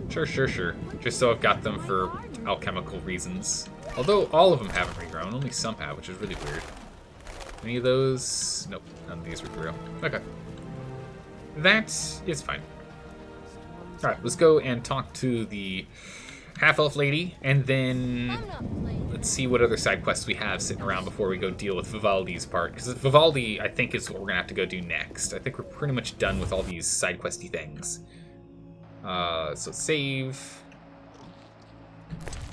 A: Sure. Just so I've got them for alchemical reasons. Although all of them haven't regrown, only some have, which is really weird. Any of those? Nope, none of these regrew. Okay. That is fine. Alright, let's go and talk to the half-elf lady, and then let's see what other side quests we have sitting around before we go deal with Vivaldi's part. Because Vivaldi, I think, is what we're going to have to go do next. I think we're pretty much done with all these side questy things. So save.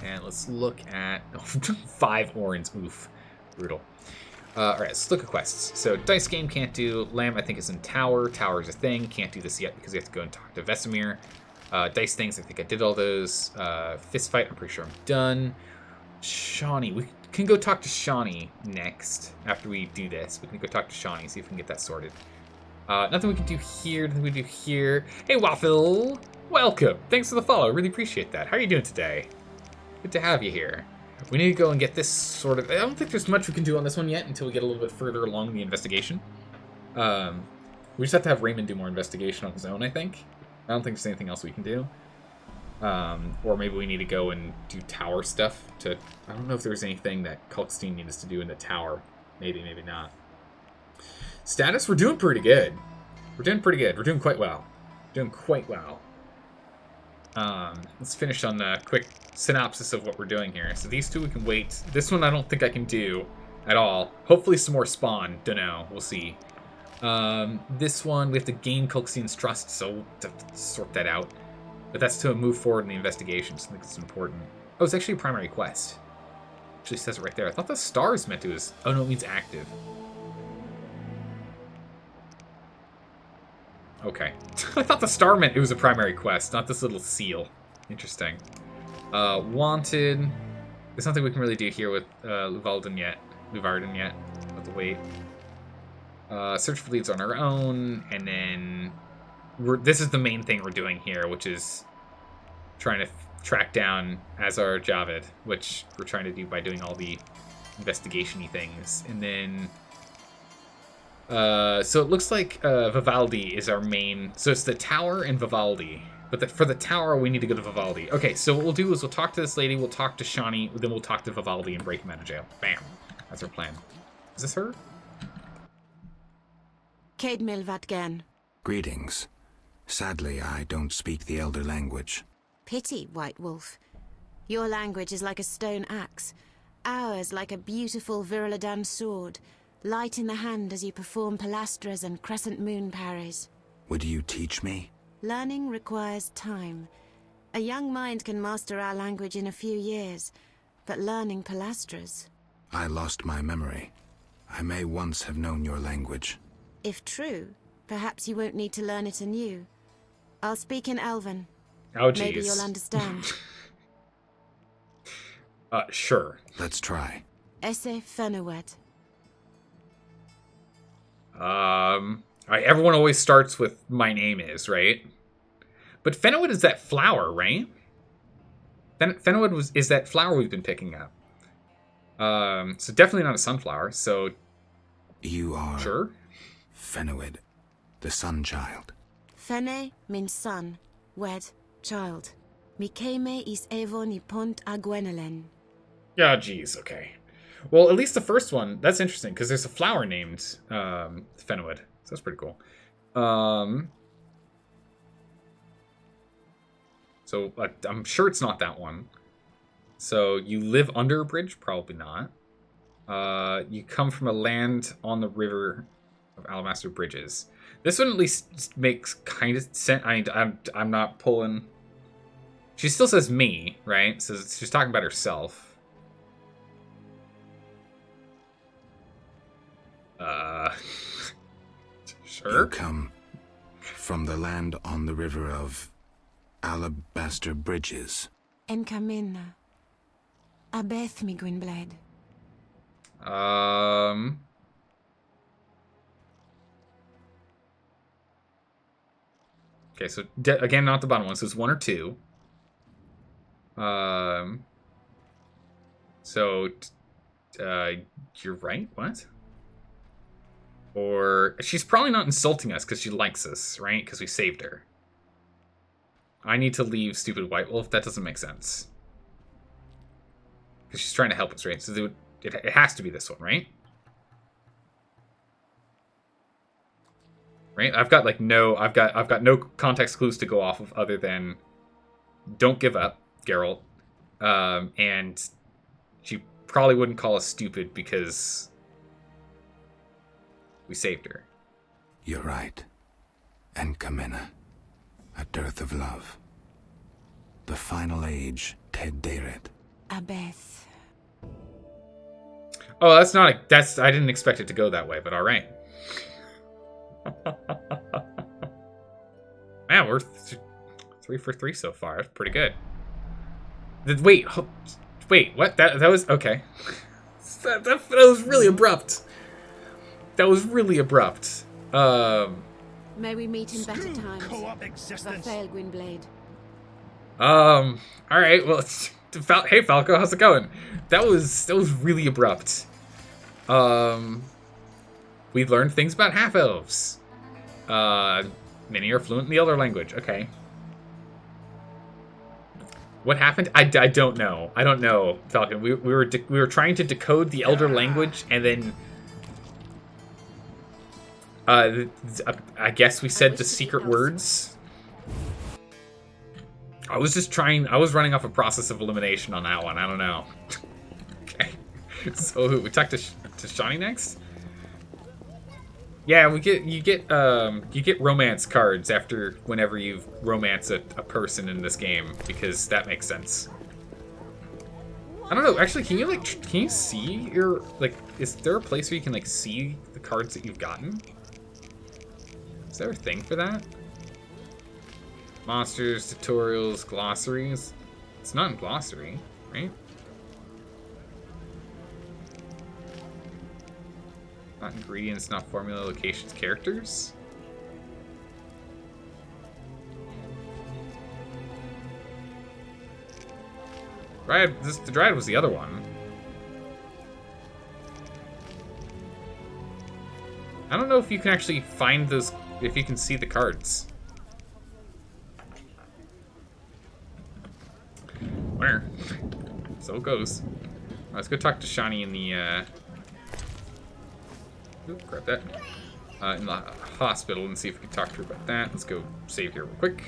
A: And let's look at... 5 orange. Oof. Brutal. Alright, let's look at quests. So dice game can't do. Lamb, I think, is in tower. Tower is a thing. Can't do this yet because we have to go and talk to Vesemir. Dice things, I think I did all those. Fist fight, I'm pretty sure I'm done. Shawnee, we can go talk to Shawnee next. After we do this, we can go talk to Shawnee, see if we can get that sorted. Nothing we can do here, nothing we can do here. Hey, Waffle! Welcome! Thanks for the follow, really appreciate that. How are you doing today? Good to have you here. We need to go and get this sorted. I don't think there's much we can do on this one yet until we get a little bit further along the investigation. We just have to have Raymond do more investigation on his own, I think. I don't think there's anything else we can do. Or maybe we need to go and do tower stuff. I don't know if there's anything that Kalkstein needs us to do in the tower. Maybe, maybe not. Status, we're doing pretty good. We're doing pretty good. We're doing quite well. Doing quite well. Let's finish on the quick synopsis of what we're doing here. So these two we can wait. This one I don't think I can do at all. Hopefully some more spawn. Dunno. We'll see. This one, we have to gain Kalkstein's trust, so we'll have to sort that out. But that's to move forward in the investigation, so I think it's important. Oh, it's actually a primary quest. Actually says it right there. I thought the stars meant it was... Oh, no, it means active. Okay. I thought the star meant it was a primary quest, not this little seal. Interesting. Wanted. There's nothing we can really do here with Luvarden yet. We'll have to wait. Search for leads on our own, and then this is the main thing we're doing here, which is trying to track down Azar Javed, which we're trying to do by doing all the investigation-y things. And then so it looks like Vivaldi is our main, so it's the tower and Vivaldi, but for the tower we need to go to Vivaldi. Okay, so what we'll do is we'll talk to this lady, we'll talk to Shawnee, then we'll talk to Vivaldi and break him out of jail. Bam. That's our plan. Is this her?
P: Cade Milvatgen.
L: Greetings. Sadly, I don't speak the Elder language.
P: Pity, White Wolf. Your language is like a stone axe. Ours like a beautiful Viruladan sword. Light in the hand as you perform pilastras and crescent moon parries.
L: Would you teach me?
P: Learning requires time. A young mind can master our language in a few years, but learning pilastras...
L: I lost my memory. I may once have known your language.
P: If true, perhaps you won't need to learn it anew. I'll speak in Elven.
A: Oh, geez.
P: Maybe you'll understand.
A: Sure.
L: Let's try.
P: Esse Fenowed.
A: Alright, everyone always starts with "my name is," right? But Fenowed is that flower, right? Fenowed is that flower we've been picking up. So definitely not a sunflower, so...
L: You are...
A: Sure?
L: Fenowed, the sun child.
P: Fene means son, wed, child. Mikeme is Evon y Pont a Gwenelen.
A: Yeah, geez, okay. Well, at least the first one, that's interesting, because there's a flower named Fenowed. So that's pretty cool. So I'm sure it's not that one. So you live under a bridge? Probably not. You come from a land on the river of Alabaster Bridges. This one at least makes kind of sense. I'm not pulling... She still says me, right? So she's talking about herself. Sure.
L: You come from the land on the river of Alabaster Bridges.
P: Enkamina. Abeth mi Gwynblade.
A: Okay, so again, not the bottom one. So it's 1 or 2. So you're right. What? Or she's probably not insulting us because she likes us, right? Because we saved her. I need to leave stupid White Wolf. That doesn't make sense. Because she's trying to help us, right? So it has to be this one, right? Right? I've got no context clues to go off of other than don't give up, Geralt. And she probably wouldn't call us stupid because we saved her.
L: You're right. And Kamena. A dearth of love. The final age, Ted Deret.
P: Abeth.
A: Oh, that's not a, that's I didn't expect it to go that way, but all right. Man, we're 3 for 3 so far. That's pretty good. Wait, what? That was okay. that was really abrupt. That was really abrupt.
P: May we meet in better times.
O: Co-op existence.
P: Raphael Gwynblade.
A: All right. Well, hey Falco, how's it going? That was really abrupt. We learned things about half elves. Many are fluent in the Elder language. Okay. What happened? I don't know. I don't know, Falcon. We were trying to decode the Elder language, and then I guess we said the secret words. I was running off a process of elimination on that one. I don't know. Okay. So we talk to Shawnee next. Yeah, you get romance cards whenever you romance a person in this game, because that makes sense. I don't know. Actually, can you see your is there a place where you can see the cards that you've gotten? Is there a thing for that? Monsters, tutorials, glossaries. It's not in glossary, right? Not ingredients, not formula, locations, characters. The Dryad was the other one. I don't know if you can actually find those, if you can see the cards. Where? So it goes. Let's go talk to Shawnee in the, grab that. In the hospital and see if we can talk to her about that. Let's go save here real quick.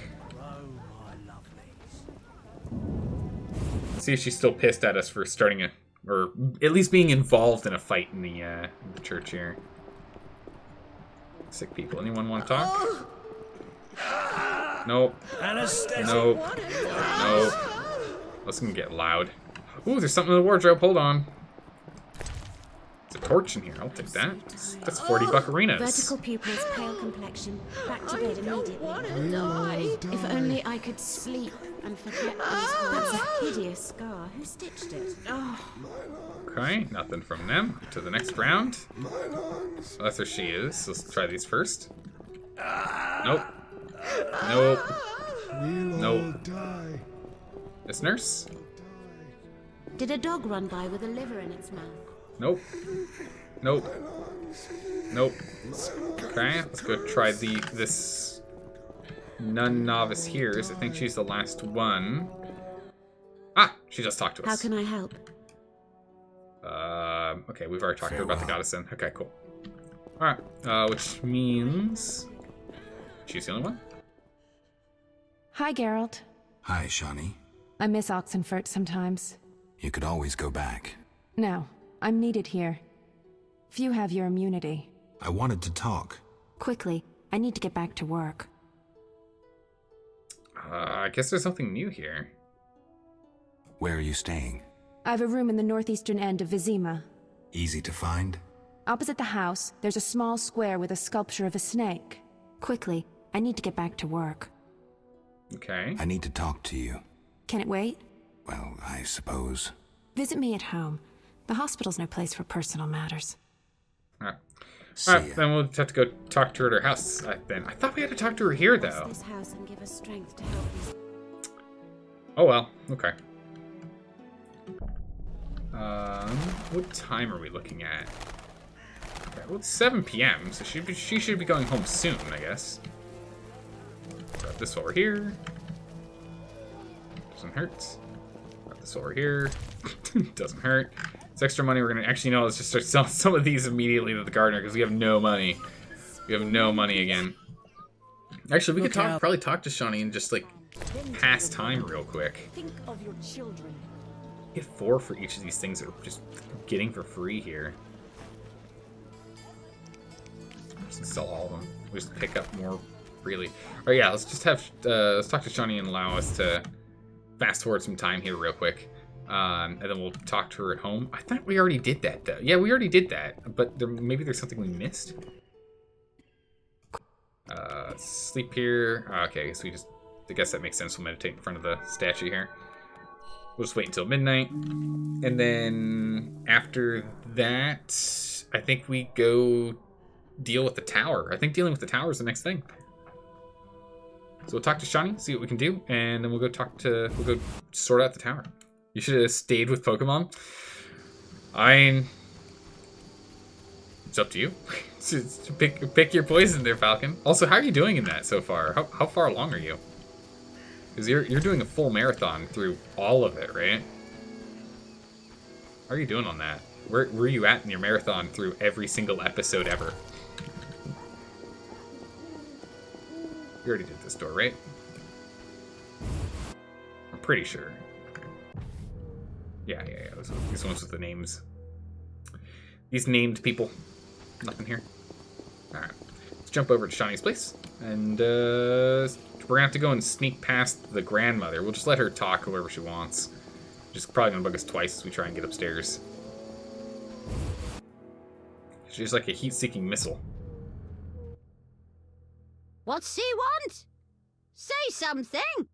A: See if she's still pissed at us for starting or at least being involved in a fight in the church here. Sick people. Anyone want to talk? Nope. Nope. Nope. This can get loud. Ooh, there's something in the wardrobe. Hold on. There's a torch in here. I'll take that. That's 40 buccarinas.
P: Vertical pupils, pale complexion. Back to bed immediately. If only I could sleep and forget these horrors. That's a hideous scar. Who stitched it? Oh.
A: Okay, nothing from them. To the next round. So that's where she is. Let's try these first. Nope. Nope. Nope. This nurse?
P: Did a dog run by with a liver in its mouth?
A: Nope. Nope. Nope. Okay, let's go try this nun novice here. I think she's the last one. Ah, she just talked to us.
P: How can I help?
A: Okay, we've already talked to her about the goddess then. Okay, cool. Alright, which means she's the only one?
T: Hi, Geralt.
L: Hi, Shawnee.
T: I miss Oxenfurt sometimes.
L: You could always go back.
T: No, I'm needed here. Few have your immunity.
F: I wanted to talk.
J: Quickly, I need to get back to work.
A: I guess there's something new here.
L: Where are you staying?
T: I have a room in the northeastern end of Vizima.
L: Easy to find?
T: Opposite the house, there's a small square with a sculpture of a snake.
J: Quickly, I need to get back to work.
A: Okay.
L: I need to talk to you.
J: Can it wait?
L: Well, I suppose.
J: Visit me at home. The hospital's no place for personal matters.
A: Alright, then we'll have to go talk to her at her house. Then I thought we had to talk to her here, though.
P: This house and give us strength to help these.
A: Oh well, okay. What time are we looking at? Okay, well, it's 7 p.m., so she should be going home soon, I guess. Grab this over here. Doesn't hurt. Grab this over here. Doesn't hurt. It's extra money. We're gonna actually let's just start selling some of these immediately to the gardener because we have no money. We have no money again. Actually, we could probably talk to Shawnee and just pass time real quick.
Q: Think of your children.
A: Get 4 for each of these things that we're just getting for free here. Just sell all of them. We just pick up more freely. Alright, yeah, let's just have let's talk to Shani and allow us to fast forward some time here real quick. And then we'll talk to her at home. I thought we already did that though. Yeah, we already did that, but maybe there's something we missed. Sleep here. Okay, so I guess that makes sense. We'll meditate in front of the statue here. We'll just wait until midnight. And then after that, I think we go deal with the tower. I think dealing with the tower is the next thing. So we'll talk to Shani, see what we can do, and then we'll go sort out the tower. You should have stayed with Pokemon. It's up to you. Pick your poison there, Falcon. Also, how are you doing in that so far? How far along are you? Because you're doing a full marathon through all of it, right? How are you doing on that? Where are you at in your marathon through every single episode ever? You already did this door, right? I'm pretty sure. Yeah. These ones with the names. These named people. Nothing here. Alright. Let's jump over to Shani's place. And we're gonna have to go and sneak past the grandmother. We'll just let her talk whoever she wants. She's probably gonna bug us twice as we try and get upstairs. She's like a heat-seeking missile.
J: What's he want? Say something!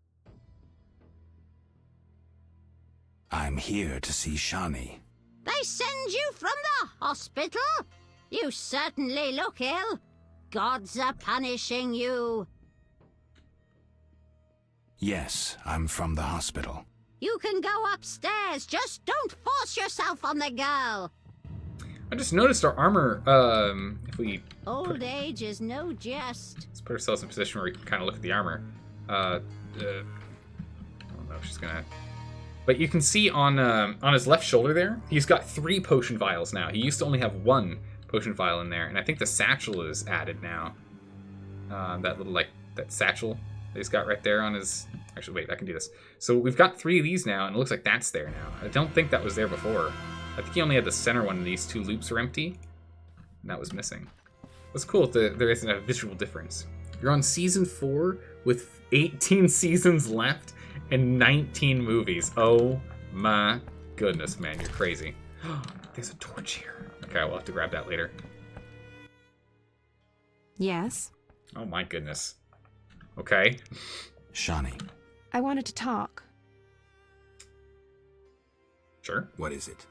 L: I'm here to see Shani.
J: They send you from the hospital? You certainly look ill. Gods are punishing you.
L: Yes, I'm from the hospital.
J: You can go upstairs. Just don't force yourself on the girl.
A: I just noticed our armor, if we...
J: Old age is no jest.
A: Let's put ourselves in a position where we can kind of look at the armor. I don't know if she's gonna... But you can see on his left shoulder there, he's got 3 potion vials now. He used to only have 1 potion vial in there, and I think the satchel is added now. That little, that satchel that he's got right there on his... Actually, wait, I can do this. So we've got 3 of these now, and it looks like that's there now. I don't think that was there before. I think he only had the center one, and these 2 loops are empty. And that was missing. What's cool, there isn't a visual difference. You're on Season 4 with 18 seasons left and 19 movies. Oh my goodness, man, you're crazy. There's a torch here. Okay, we'll have to grab that later.
T: Yes?
A: Oh my goodness. Okay.
L: Shani.
T: I wanted to talk.
A: Sure.
F: What is it?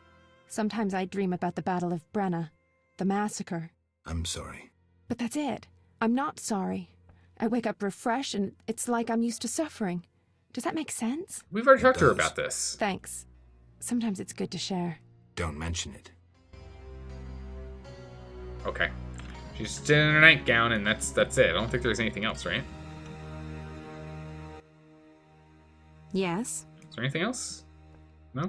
T: Sometimes I dream about the Battle of Brenna, the massacre.
F: I'm sorry.
T: But that's it. I'm not sorry. I wake up refreshed and it's like I'm used to suffering. Does that make sense?
A: We've already talked to her about this.
T: Thanks. Sometimes it's good to share.
F: Don't mention it.
A: Okay. She's just in her nightgown and that's it. I don't think there's anything else, right?
T: Yes.
A: Is there anything else? No?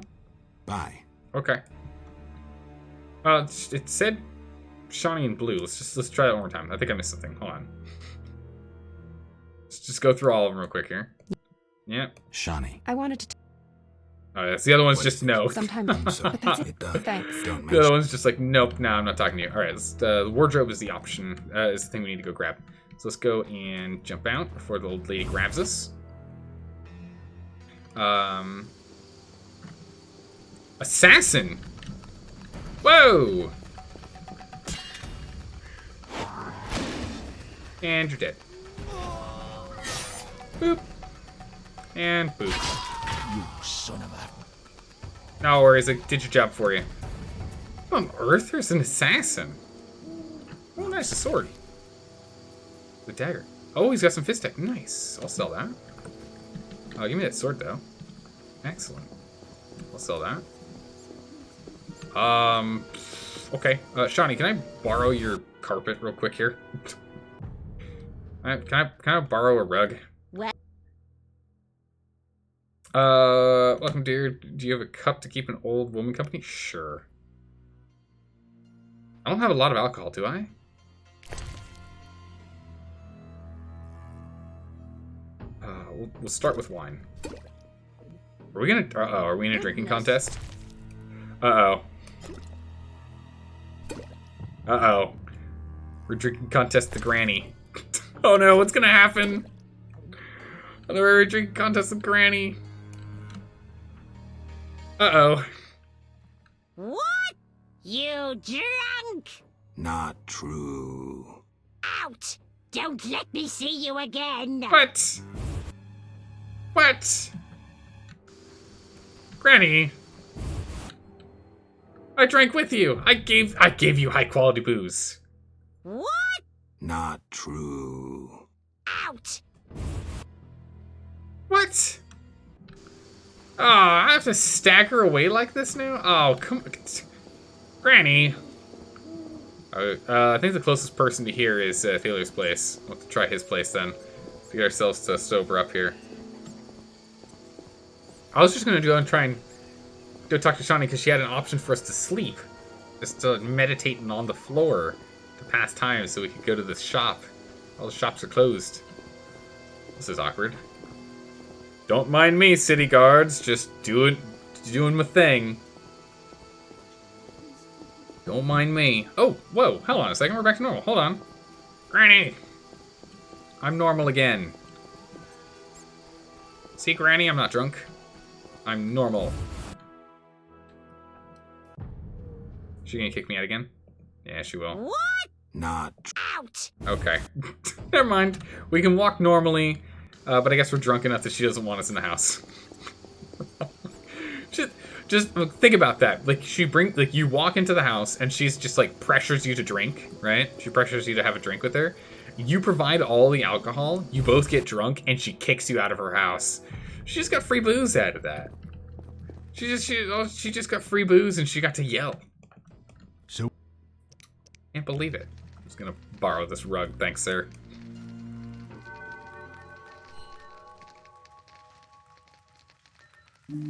L: Bye.
A: Okay. It said Shani in blue. Let's try that one more time. I think I missed something. Hold on. Let's just go through all of them real quick here. Yeah.
L: Shani.
T: I wanted to...
A: Oh, yes. The other one's just no.
T: Sometimes. But that's it. Thanks.
A: The other one's just like, nope, nah, I'm not talking to you. All right, the wardrobe is the option. Is the thing we need to go grab. So let's go and jump out before the old lady grabs us. Assassin. Whoa. And you're dead. Boop. And boop.
O: You son of a...
A: No worries, I did your job for you. What on earth? There's an assassin. Oh, nice, a sword. The dagger. Oh, he's got some fist tech. Nice. I'll sell that. Oh, give me that sword, though. Excellent. I'll sell that. Okay. Shani, can I borrow your carpet real quick here? Can I borrow a rug?
J: What?
A: Welcome, dear. Do you have a cup to keep an old woman company? Sure. I don't have a lot of alcohol, do I? We'll start with wine. Are we gonna? Are we in a drinking contest? Uh-oh. Uh-oh. We're drinking contest the granny. Oh no, what's gonna happen? Another drinking contest with granny. Uh-oh.
J: What? You drunk?
F: Not true.
J: Out! Don't let me see you again!
A: What? What? Granny. I drank with you. I gave you high quality booze.
J: What?
F: Not true.
J: Out!
A: What? Oh, I have to stagger away like this now? Oh, come on. Granny. I think the closest person to here is Thaler's place. We'll have to try his place then. Get ourselves to sober up here. I was just going to go and try and go talk to Shawnee because she had an option for us to sleep. Just to meditating on the floor to pass time so we could go to this shop. All the shops are closed. This is awkward. Don't mind me, city guards. Just doing my thing. Don't mind me. Oh, whoa. Hold on a second. We're back to normal. Hold on. Granny. I'm normal again. See, Granny? I'm not drunk. I'm normal. She gonna kick me out again? Yeah, she will.
J: What?
F: Not
J: out.
A: Okay. Never mind. We can walk normally, but I guess we're drunk enough that she doesn't want us in the house. Just think about that. Like you walk into the house and she's just like pressures you to drink, right? She pressures you to have a drink with her. You provide all the alcohol, you both get drunk, and she kicks you out of her house. She just got free booze out of that. She just got free booze and she got to yell.
B: So
A: can't believe it. I'm just gonna borrow this rug, thanks, sir.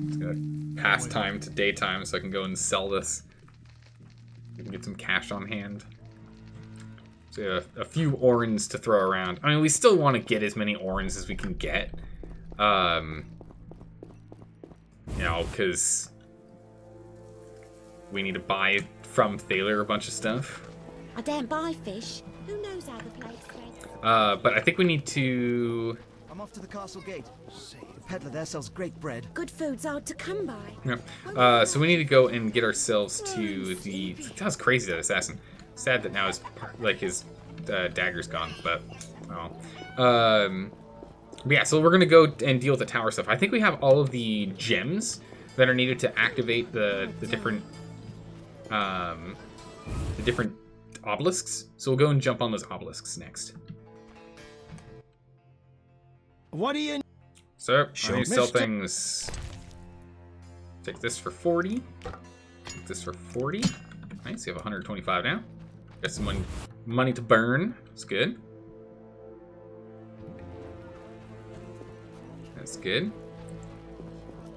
A: Just gonna pass time to daytime so I can go and sell this. We can get some cash on hand. So a few orens to throw around. I mean, we still want to get as many orens as we can get. You know, because we need to buy from Thaler a bunch of stuff.
J: I don't buy fish. Who knows how the place goes?
A: But I think we need to...
S: I'm off to the castle gate. The peddler there sells great bread.
J: Good food's hard to come by.
A: Yeah. So we need to go and get ourselves to the... That was crazy, that assassin. Sad that now his dagger's gone, but oh. Yeah, so we're gonna go and deal with the tower stuff. I think we have all of the gems that are needed to activate the different obelisks. So we'll go and jump on those obelisks next.
G: What do you...
A: So, I need to sell things. Take this for 40. Take this for 40. Nice, you have 125 now. Got some money to burn. That's good. That's good.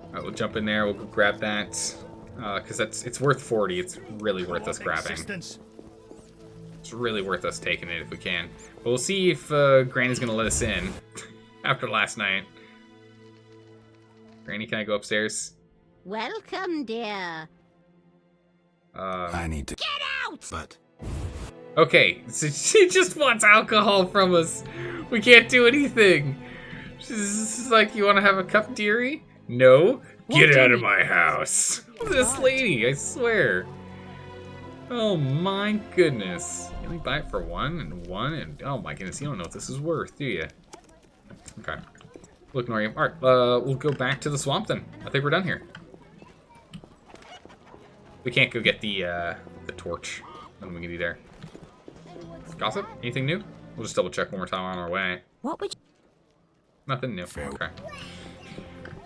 A: Alright, we'll jump in there. We'll go grab that. Because it's worth 40. It's really worth us grabbing. It's really worth us taking it if we can. But we'll see if Granny's going to let us in after last night. Granny, can I go upstairs?
J: Welcome, dear.
F: I need to
J: get out.
F: But
A: okay, so she just wants alcohol from us. We can't do anything. She's like, you want to have a cup, dearie? No. Get out of my house. This lady, I swear. Oh my goodness. You only buy it for one, and oh my goodness, you don't know what this is worth, do you? Okay. Look, Norium. Alright, we'll go back to the swamp then. I think we're done here. We can't go get the torch. Nothing we can do there. Gossip? Anything new? We'll just double check one more time on our way.
J: What would you...
A: Nothing new. Okay.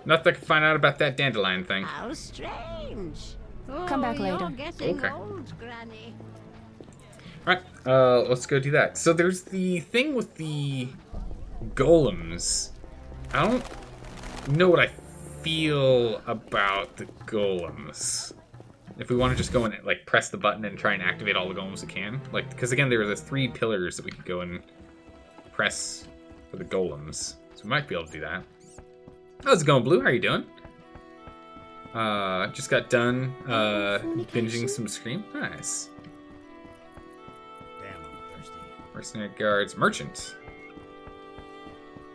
A: Nothing I can find out about that dandelion thing.
J: How strange.
T: Come back later.
J: You're getting
A: Okay.
J: old, Granny.
A: Alright, let's go do that. So there's the thing with the golems. I don't know what I feel about the golems. If we want to just go and like press the button and try and activate all the golems we can. Like, because again, there are the 3 pillars that we could go and press for the golems. So we might be able to do that. How's it going, Blue? How are you doing? Just got done binging some Scream. Nice.
N: Damn, I'm thirsty.
A: Mercenary guards, merchant.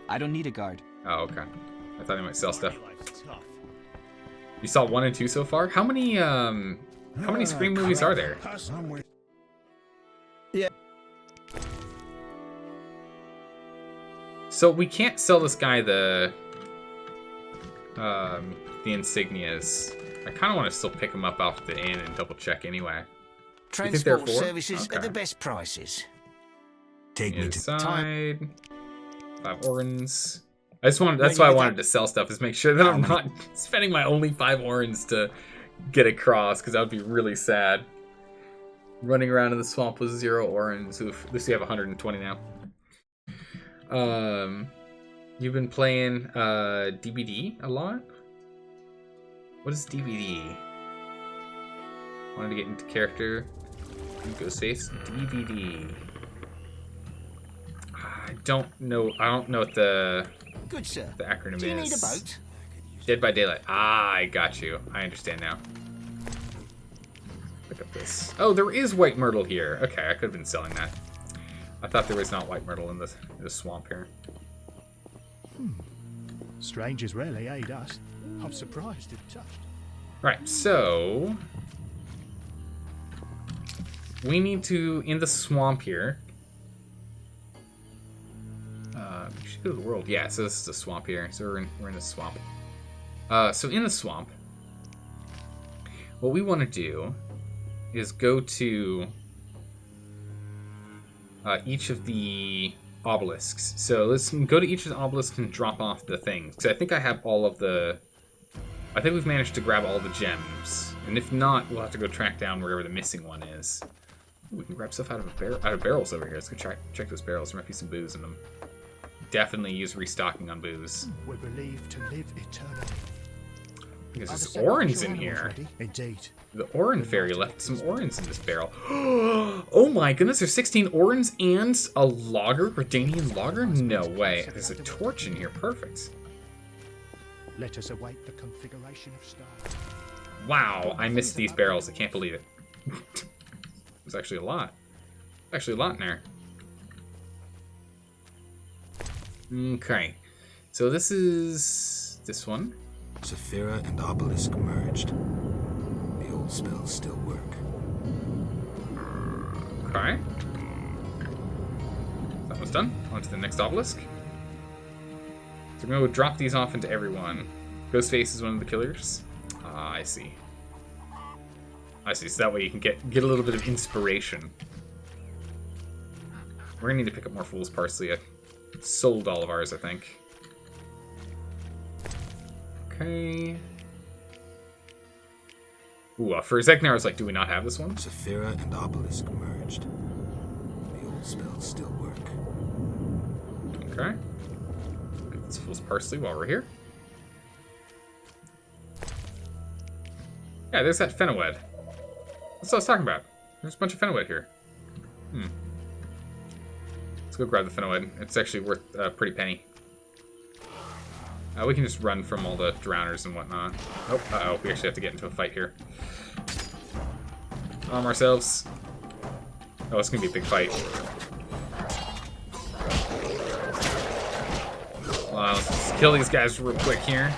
R: I don't need a guard.
A: Oh, okay. I thought he might sell stuff. You saw 1 and 2 so far? How many Scream movies are there?
S: Yeah.
A: So we can't sell this guy the insignias. I kind of want to still pick him up off the inn and double check anyway. You think they're
H: Transport
A: four?
H: services
A: Okay.
H: at the best prices.
F: Take me to
A: Inside. 5 orens. That's why I wanted to sell stuff, is make sure that I'm not spending my only 5 orens to get across, because that would be really sad. Running around in the swamp with 0 orens. Oof. At least we have 120 now. You've been playing DBD a lot? What is DBD? Wanted to get into character. Ghostface. DBD. I don't know what the
H: Good, sir.
A: the acronym
H: Do you
A: is.
H: need a boat?
A: Dead by Daylight. Ah, I got you. I understand now. Look at this. Oh, there is white myrtle here. Okay, I could have been selling that. I thought there was not white myrtle in the swamp here.
O: Strangers rarely aid us. I'm surprised it touched.
A: Right, so we need to, in the swamp here. We should go to the world. Yeah, so this is the swamp here. So we're in the swamp. So in the swamp, what we want to do is go to each of the obelisks. So let's go to each of the obelisks and drop off the things. So I think I have all of the... I think we've managed to grab all the gems. And if not, we'll have to go track down wherever the missing one is. Ooh, we can grab stuff out of barrels over here. Let's go check those barrels. There might be some booze in them. Definitely use restocking on booze.
O: We're believed to live eternally.
A: Because there's orens in here.
O: Indeed.
A: The Oren fairy left some orens in this barrel. Oh my goodness, there's 16 orens and a lager, Redanian lager? No way. There's a torch in here. Perfect.
O: Let us await the configuration of stars.
A: Wow, I missed these barrels. I can't believe it. There's actually a lot. Actually a lot in there. Okay. So this is this one.
F: Saphira and Obelisk merged. The old spells still work.
A: Okay. That one's done. On to the next obelisk. So we're going to drop these off into everyone. Ghostface is one of the killers. Ah, I see. I see. So that way you can get a little bit of inspiration. We're going to need to pick up more Fool's Parsley. I sold all of ours, I think. Okay. Ooh, for a second there I was like, do we not have this one?
F: Saphira and Obelisk merged. The old spells still work.
A: Okay. Get this Fool's Parsley while we're here. Yeah, there's that Fenowed. That's what I was talking about. There's a bunch of Fenowed here. Let's go grab the Fenowed. It's actually worth a pretty penny. We can just run from all the drowners and whatnot. Oh, uh-oh. We actually have to get into a fight here. Arm ourselves. Oh, it's going to be a big fight. Let's just kill these guys real quick here.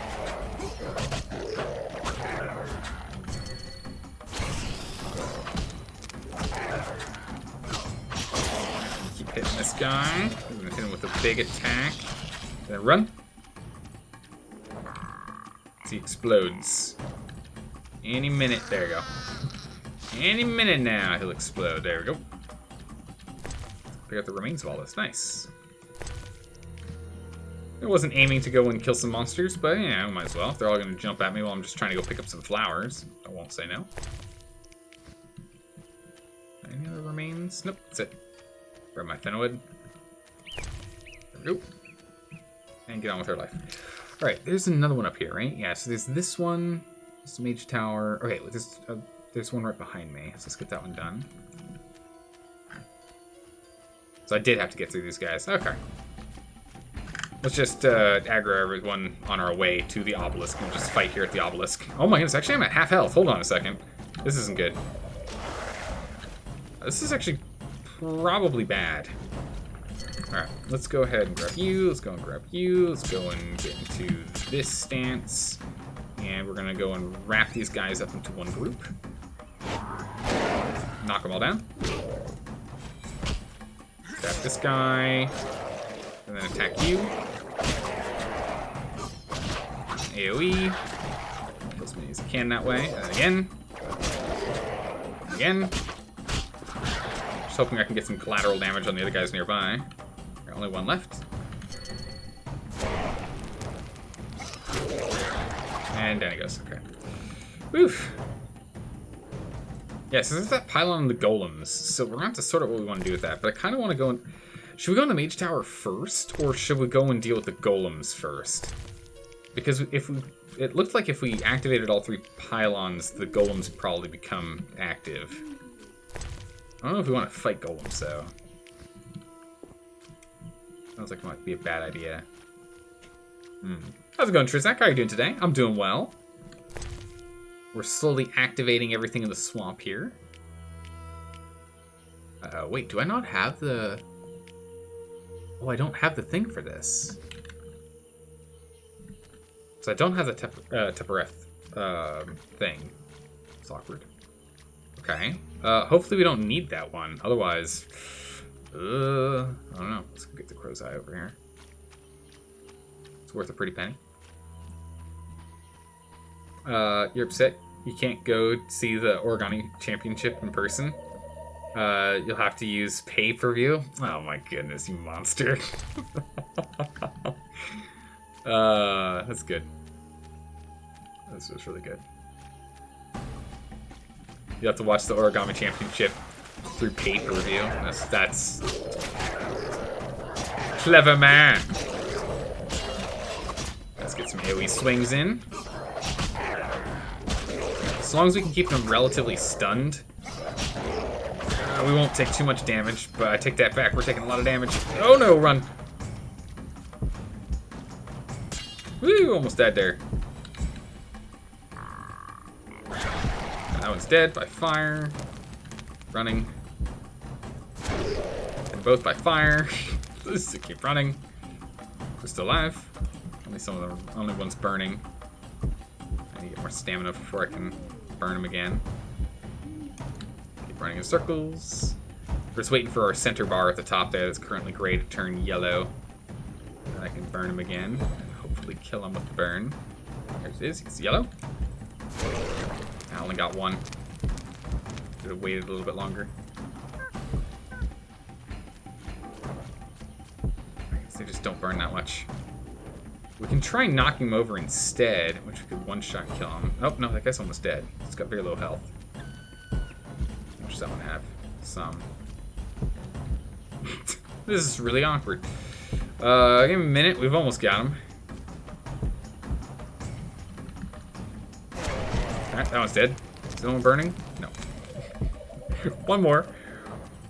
A: Keep hitting this guy. We're going to hit him with a big attack. Then run. He explodes. Any minute. There you go. Any minute now he'll explode. There we go. Pick up the remains of all this. Nice. I wasn't aiming to go and kill some monsters, but yeah, might as well. If they're all going to jump at me while I'm just trying to go pick up some flowers, I won't say no. Any other remains? Nope, that's it. Grab my Fenowed. There we go. And get on with our life. Alright, there's another one up here, right? Yeah, so there's this one. This Mage Tower. Okay, there's one right behind me. So let's get that one done. So I did have to get through these guys. Okay. Let's just aggro everyone on our way to the obelisk and just fight here at the obelisk. Oh my goodness, actually I'm at half health. Hold on a second. This isn't good. This is actually probably bad. Alright, let's go ahead and grab you. Let's go and grab you. Let's go and get into this stance. And we're gonna go and wrap these guys up into one group. Knock them all down. Grab this guy. And then attack you. AoE. Kill as many as I can that way. And again. Again. Just hoping I can get some collateral damage on the other guys nearby. There's only one left. And down he goes. Okay. Oof. Yeah, so there's that pylon on the golems. So we're going to have to sort out what we want to do with that. But I kind of want to go in... Should we go in the mage tower first? Or should we go and deal with the golems first? Because if we... It looked like if we activated all 3 pylons, the golems would probably become active. I don't know if we want to fight golems, though. Sounds like it might be a bad idea. How's it going, Trizak? How are you doing today? I'm doing well. We're slowly activating everything in the swamp here. Wait, do I not have the... Oh, I don't have the thing for this. So I don't have the Tepereth thing. It's awkward. Okay. Hopefully we don't need that one. Otherwise... I don't know. Let's go get the crow's eye over here. It's worth a pretty penny. You're upset you can't go see the Origami Championship in person? You'll have to use pay-per-view? Oh my goodness, you monster. That's good. That's just really good. You have to watch the Origami Championship through pay-per-view. That's clever man. Let's get some AoE swings in. As long as we can keep them relatively stunned, we won't take too much damage, but I take that back. We're taking a lot of damage. Oh no, run. Woo, almost dead there. That one's dead by fire. Running. And both by fire. Just keep running. We're still alive. Only one's burning. I need to get more stamina before I can burn him again. Keep running in circles. We're just waiting for our center bar at the top there that's currently gray to turn yellow. And I can burn him again. And hopefully kill him with the burn. There it is. He's yellow. I only got one. Could have waited a little bit longer. I guess they just don't burn that much. We can try knocking him over instead, which we could one-shot kill him. Oh, no, that guy's almost dead. He's got very low health. How much does that one have? Some. This is really awkward. Give him a minute. We've almost got him. Alright, that one's dead. Is that one burning? No. One more.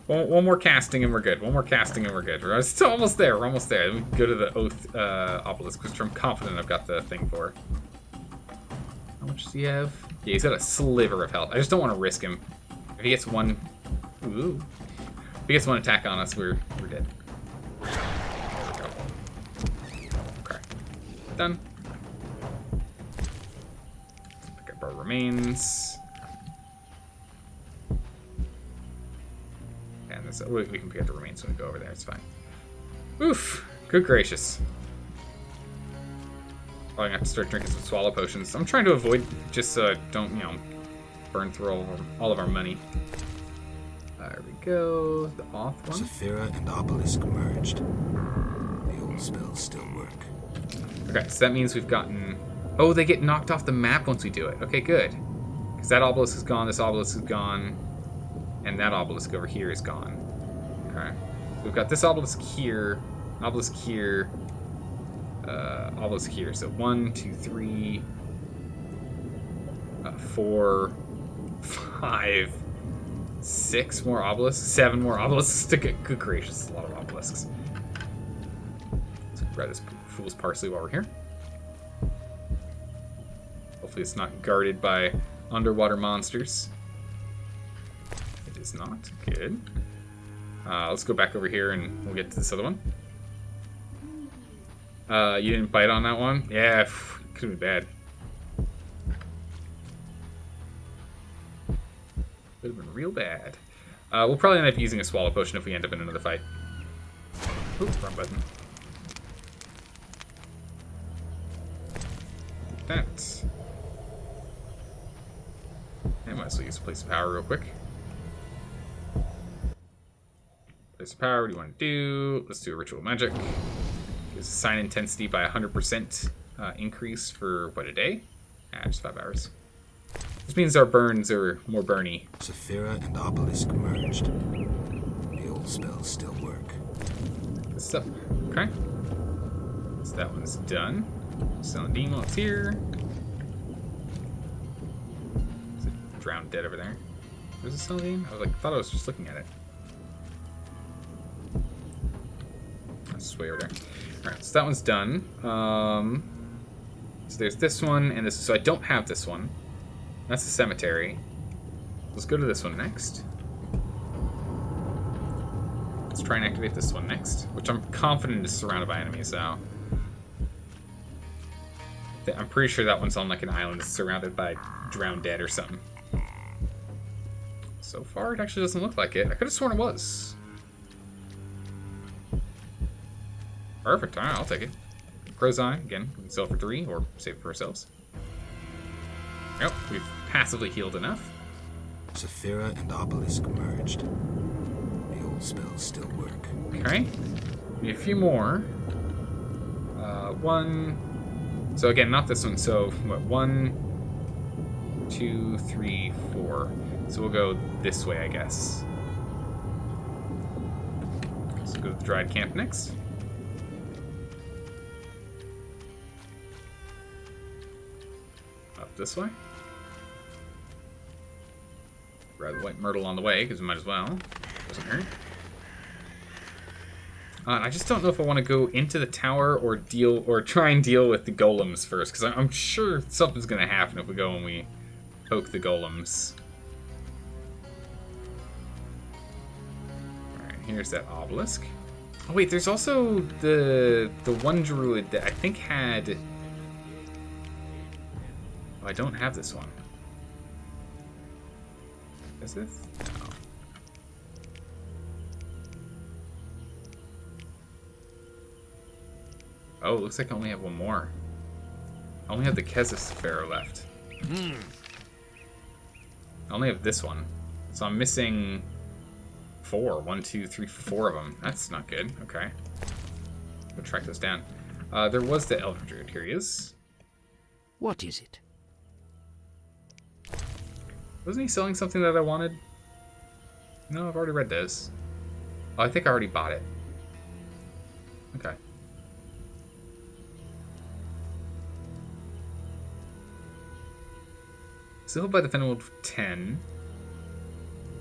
A: One more casting and we're good. One more casting and we're good. We're still almost there. We're almost there. Let me go to the Oath obelisk, which I'm confident I've got the thing for. How much does he have? Yeah, he's got a sliver of health. I just don't want to risk him. If he gets one... Ooh. If he gets one attack on us, we're dead. There we go. Okay. Done. Pick up our remains. And this, we can pick up the remains when we go over there. It's fine. Oof. Good gracious. I'm gonna have to start drinking some swallow potions. I'm trying to avoid just so I don't, you know, burn through all of our money. There we go. The off one.
F: Saphira and Obelisk merged. The old spells still work.
A: Okay, so that means we've gotten... Oh, they get knocked off the map once we do it. Okay, good. Because that obelisk is gone, this obelisk is gone, and that obelisk over here is gone. Okay. So we've got this obelisk here, obelisk here, obelisk here. So 1, 2, 3, 4, 5, 6 more obelisks, 7 more obelisks to get. Good gracious, a lot of obelisks. Let's grab this fool's parsley while we're here. Hopefully it's not guarded by underwater monsters. It is not. Good. Let's go back over here and we'll get to this other one. You didn't bite on that one? Yeah, could be bad. Could have been real bad. We'll probably end up using a swallow potion if we end up in another fight. Oops, wrong button. That. I might as well use a place of power real quick. Place of power, what do you want to do? Let's do a ritual magic. Gives sign intensity by 100% increase for, what, a day? Just 5 hours. This means our burns are more burny.
F: Saphira and Obelisk merged. The old spells still work.
A: Good stuff. Okay. So that one's done. Celandine while it's here. Is it drowned dead over there? Where's the Celandine? Thought I was just looking at it. That's way over there. Alright, so that one's done. So there's this one and this. So I don't have this one. That's the cemetery. Let's go to this one next. Let's try and activate this one next, which I'm confident is surrounded by enemies, so... I'm pretty sure that one's on like an island surrounded by drowned dead or something. So far, it actually doesn't look like it. I could have sworn it was. Perfect. Alright, I'll take it. Crow's Eye, again, we can sell for 3 or save it for ourselves. Yep, we've passively healed enough.
F: Saphira and Obelisk merged. The old spells still work.
A: Okay. Need a few more. One. So again, not this one. So what? 1, 2, 3, 4. So we'll go this way, I guess. Let's go to the Dryad Camp next. Up this way. Grab the white myrtle on the way, because we might as well. Doesn't hurt. I just don't know if I want to go into the tower or try and deal with the golems first, because I'm sure something's going to happen if we go and we poke the golems. Alright, here's that obelisk. Oh wait, there's also the one druid that I think had... Oh, I don't have this one. Is this? No. Oh, it looks like I only have one more. I only have the Kezis Pharaoh left. I only have this one. So I'm missing 4. 1, 2, 3, 4 of them. That's not good. Okay. We'll track this down. There was the Elven Druid. Here he is.
N: What is it?
A: Wasn't he selling something that I wanted? No, I've already read this. Oh, I think I already bought it. Okay. Still by the Fenwood for 10.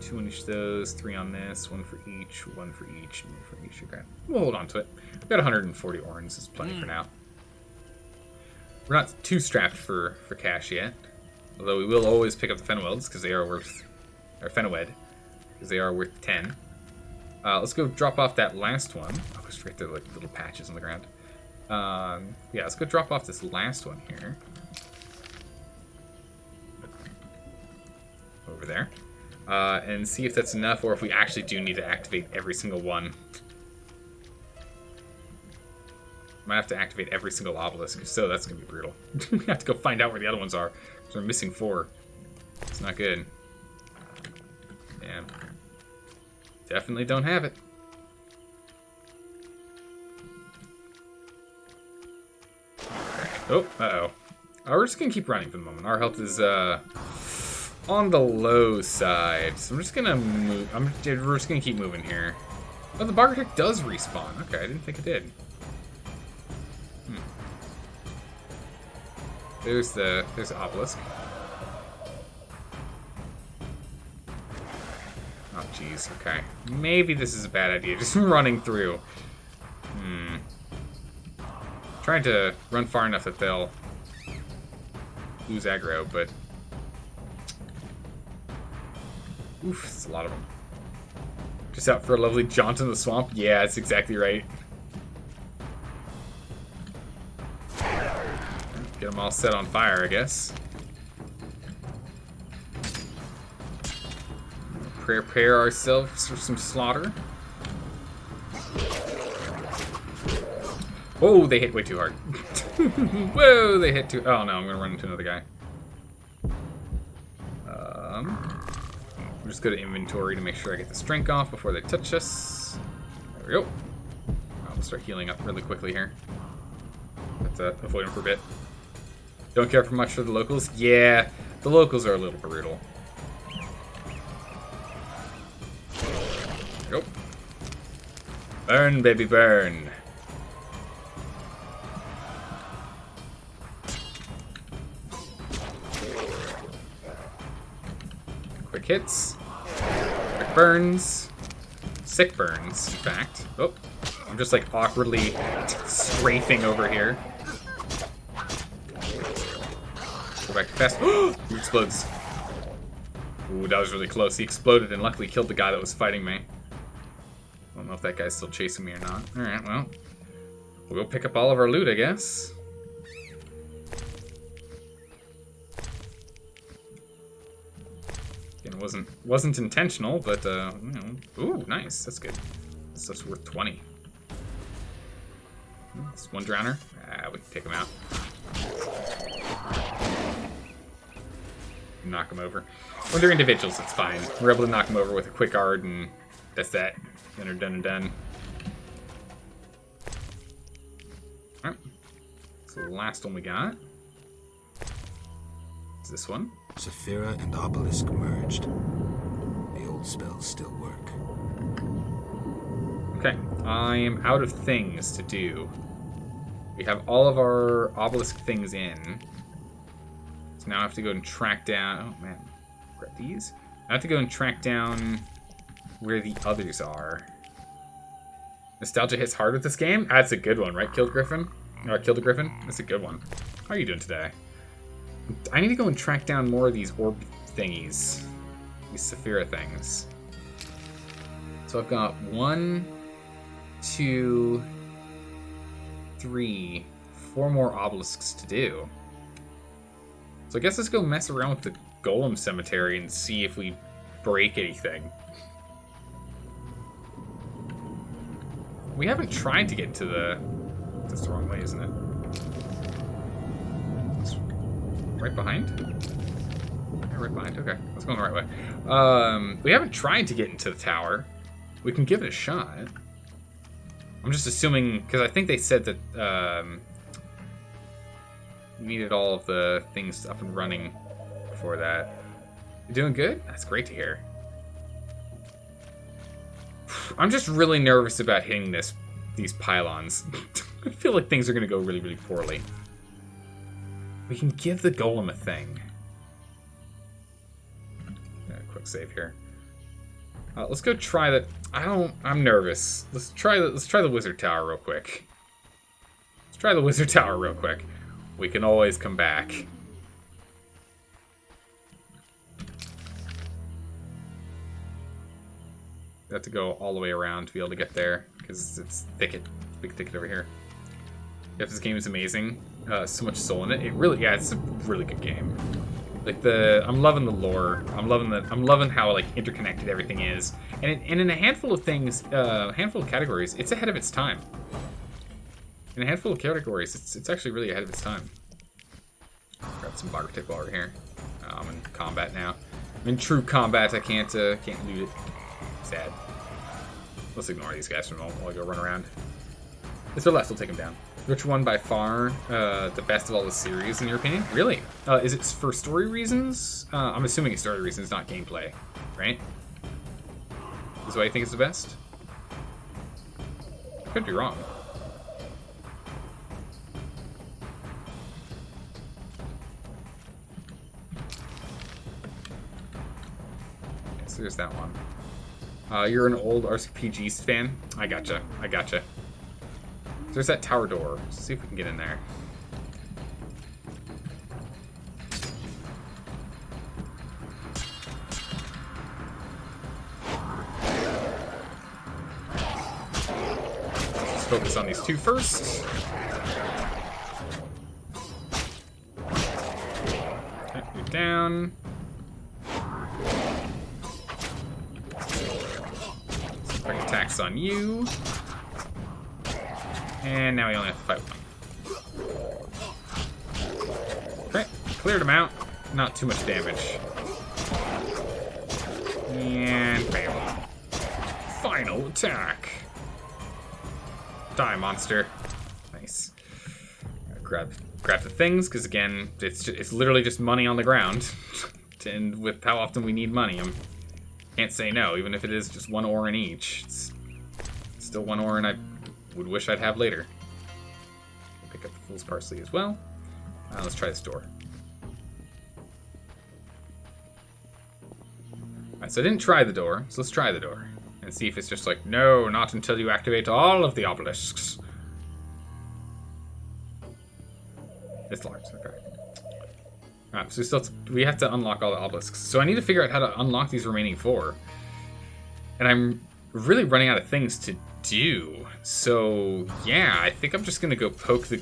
A: 2 on each of those, 3 on this, 1 for each, 1 for each, and 1 for each. Okay. We'll hold on to it. We've got 140 orns. That's plenty for now. We're not too strapped for cash yet. Although we will always pick up the Fenwelds because they are worth, or Fenwed, because they are worth 10. Let's go drop off that last one. Oh, it's right there, like little patches on the ground. Yeah, let's go drop off this last one here. Over there. And see if that's enough, or if we actually do need to activate every single one. Might have to activate every single obelisk, so that's gonna be brutal. We have to go find out where the other ones are. So we're missing 4. It's not good. Damn. Definitely don't have it. Oh, uh-oh. We're just gonna keep running for the moment. Our health is on the low side, so I'm just gonna move. We're just gonna keep moving here. Oh, the Bargotech does respawn. Okay, I didn't think it did. There's the obelisk. Oh, jeez. Okay. Maybe this is a bad idea. Just running through. Trying tried to run far enough that they'll lose aggro, but... Oof, it's a lot of them. Just out for a lovely jaunt in the swamp? Yeah, that's exactly right. Get them all set on fire, I guess. Prepare ourselves for some slaughter. Oh, they hit way too hard. Whoa, they hit too... Oh no, I'm gonna run into another guy. We'll just go to inventory to make sure I get the strength off before they touch us. There we go. We'll start healing up really quickly here. Let's avoid them for a bit. Don't care for much for the locals? Yeah, the locals are a little brutal. There we go. Burn, baby, burn. Quick hits. Quick burns. Sick burns, in fact. Oh, I'm just like awkwardly strafing over here. Go back to fast. He explodes. Ooh, that was really close. He exploded and luckily killed the guy that was fighting me. I don't know if that guy's still chasing me or not. Alright, well. We'll go pick up all of our loot, I guess. Again, wasn't intentional, but you know. Ooh, nice. That's good. This stuff's worth 20. It's one drowner. Ah, we can take him out. Knock them over. When they're individuals, it's fine. We're able to knock them over with a quick ard, and that's that. Then they're done and done. Alright. So the last one we got is this one.
F: Saphira and Obelisk merged. The old spells still work.
A: Okay, I am out of things to do. We have all of our Obelisk things in. So now I have to go and track down... Oh, man. Grab these. I have to go and track down where the others are. Nostalgia hits hard with this game? That's a good one, right, Killed Griffin? Or Killed a Griffin? That's a good one. How are you doing today? I need to go and track down more of these orb thingies. These Saphira things. So I've got 1, 2, 3, 4 more obelisks to do. So I guess let's go mess around with the Golem Cemetery and see if we break anything. We haven't tried to get to the... That's the wrong way, isn't it? It's right behind? Yeah, right behind. Okay, let's go the right way. We haven't tried to get into the tower. We can give it a shot. I'm just assuming, because I think they said that we needed all of the things up and running before that. You doing good? That's great to hear. I'm just really nervous about hitting these pylons. I feel like things are going to go really, really poorly. We can give the golem a thing. Quick save here. Let's go try that. I'm nervous. Let's try the wizard tower real quick. Let's try the wizard tower real quick. We can always come back. You have to go all the way around to be able to get there because it's thicket, big thicket over here. Yep, this game is amazing. So much soul in it. It really, yeah, it's a really good game. Like I'm loving the lore. I'm loving how like interconnected everything is. And in a handful of things, handful of categories, it's ahead of its time. In a handful of categories, it's actually really ahead of its time. Grab some bogger tick while we're here. I'm in combat now. I'm in true combat. I can't loot it. Sad. Let's ignore these guys for a moment while I go run around. If they're left, we'll take them down. Which one by far the best of all the series, in your opinion? Really? Is it for story reasons? I'm assuming it's story reasons, not gameplay, right? Is why you think it's the best? Could be wrong. Okay, so there's that one. You're an old RPGs fan? I gotcha. There's that tower door. Let's see if we can get in there. Let's focus on these two first. Okay, you're down. Quick attacks on you. And now we only have to fight one. Okay, cleared him out. Not too much damage. And bam. Final attack. Die, monster. Nice. Grab the things, because again, it's literally just money on the ground. And with how often we need money, I can't say no, even if it is just 1 ore in each. It's still 1 ore, and I would wish I'd have later. Pick up the Fool's Parsley as well. Let's try this door. Alright, so I didn't try the door, so let's try the door. And see if it's just like, no, not until you activate all of the obelisks. It's locked, okay. Alright, so we have to unlock all the obelisks. So I need to figure out how to unlock these remaining 4. And I'm really running out of things to do. So, yeah, I think I'm just going to go poke the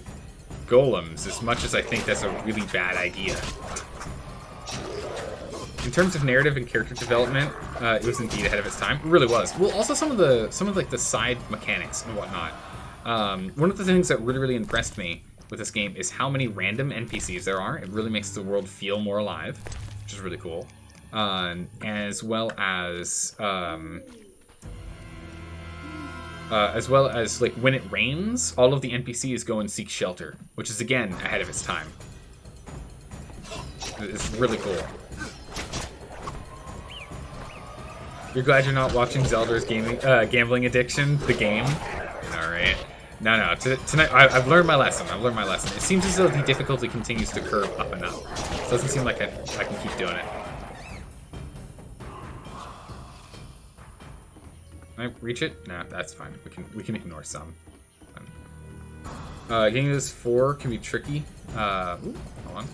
A: golems, as much as I think that's a really bad idea. In terms of narrative and character development, it was indeed ahead of its time. It really was. Well, also some of like the side mechanics and whatnot. One of the things that really impressed me with this game is how many random NPCs there are. It really makes the world feel more alive, which is really cool. As well as like when it rains, all of the NPCs go and seek shelter, which is again ahead of its time. It's really cool. You're glad you're not watching Zelda's gambling addiction, the game? All right. No. Tonight, I've learned my lesson. It seems as though the difficulty continues to curve up and up. It doesn't seem like I can keep doing it. Can I reach it? No, that's fine. We can ignore some. Getting this 4 can be tricky. Hold on.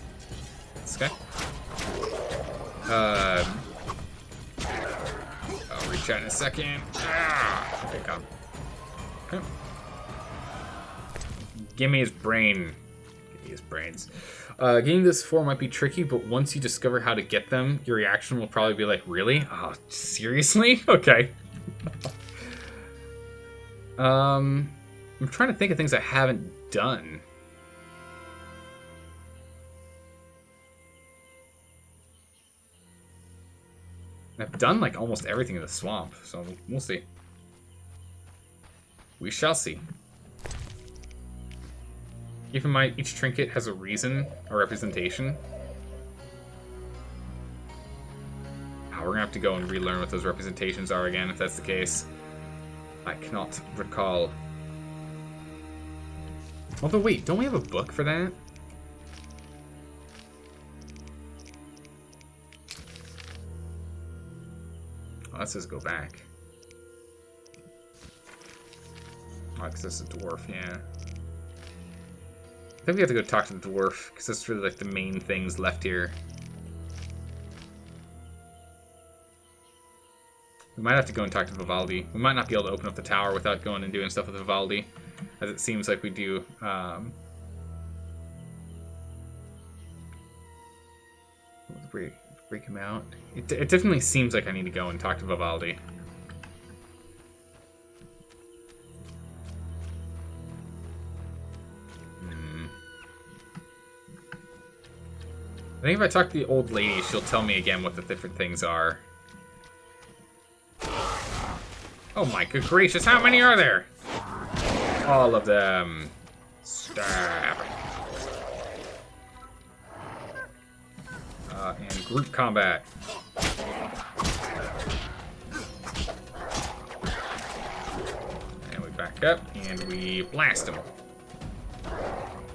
A: This guy. I'll reach out in a second. Okay, come. Okay. Give me his brain. Give me his brains. Getting this 4 might be tricky, but once you discover how to get them, your reaction will probably be like, really? Oh, seriously? Okay. I'm trying to think of things I haven't done. I've done like almost everything in the swamp, so we'll see. We shall see. Keep in mind, each trinket has a reason, a representation. We're gonna have to go and relearn what those representations are again, if that's the case. I cannot recall. Although, wait, don't we have a book for that? Oh, that says go back. Oh, because that's a dwarf, yeah. I think we have to go talk to the dwarf, because that's really like the main things left here. We might have to go and talk to Vivaldi. We might not be able to open up the tower without going and doing stuff with Vivaldi, as it seems like we do. Break him out. It definitely seems like I need to go and talk to Vivaldi. I think if I talk to the old lady, she'll tell me again what the different things are. Oh my good gracious, how many are there? All of them. Stab. And group combat. And we back up and we blast them.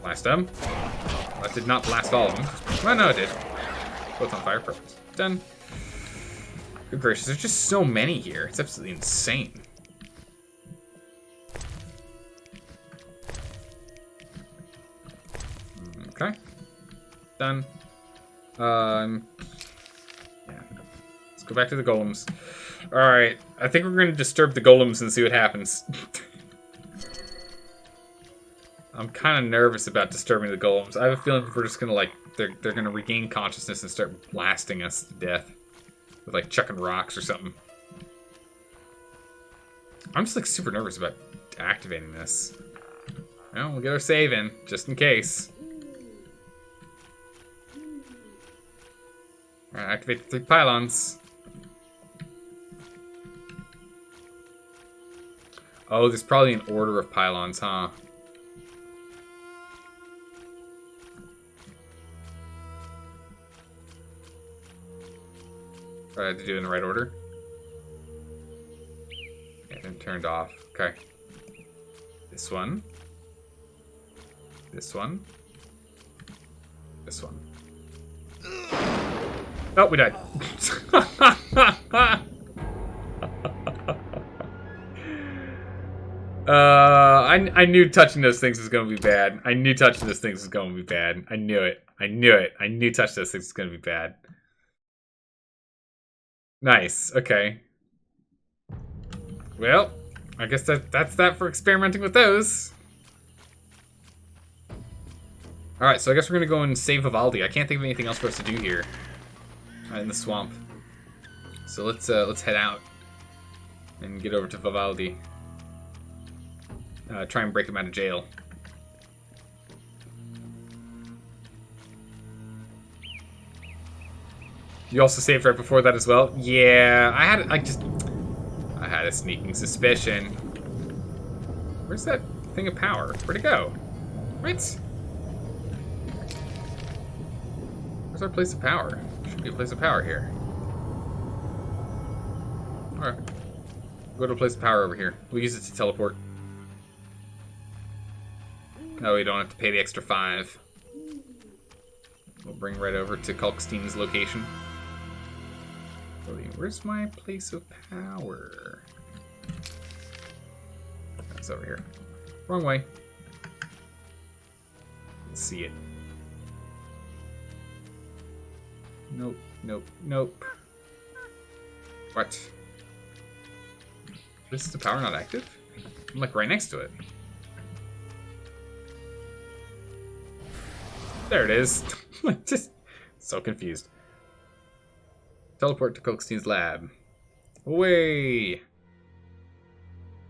A: Blast them. That did not blast all of them. Well, no, it did. Both on fire. Perfect. Done. Good gracious, there's just so many here. It's absolutely insane. Done. Yeah. Let's go back to the golems. Alright, I think we're going to disturb the golems and see what happens. I'm kind of nervous about disturbing the golems. I have a feeling we're just going to, like, they're going to regain consciousness and start blasting us to death. With, like, chucking rocks or something. I'm just, like, super nervous about activating this. Well, we'll get our save in, just in case. Alright, activate the 3 pylons. Oh, there's probably an order of pylons, huh? I had to do it in the right order. Yeah, then turned off. Okay. This one. This one. This one. Oh, we died. I knew touching those things was gonna be bad. I knew touching those things was gonna be bad. I knew it. I knew it. I knew touching those things was gonna be bad. Nice. Okay. Well, I guess that's that for experimenting with those. Alright, so I guess we're gonna go and save Vivaldi. I can't think of anything else for us to do here. In the swamp. So let's head out and get over to Vivaldi. Try and break him out of jail. You also saved right before that as well? Yeah, I had a sneaking suspicion. Where's that thing of power? Where'd it go? What? Where's our place of power? Should be a place of power here. Alright. Go to a place of power over here. We'll use it to teleport. No, we don't have to pay the extra 5. We'll bring right over to Kalkstein's location. Where's my place of power? It's over here. Wrong way. Let's see it. Nope, nope, nope. What? This is the power not active? I'm like right next to it. There it is. Just so confused. Teleport to Kalkstein's lab. Away!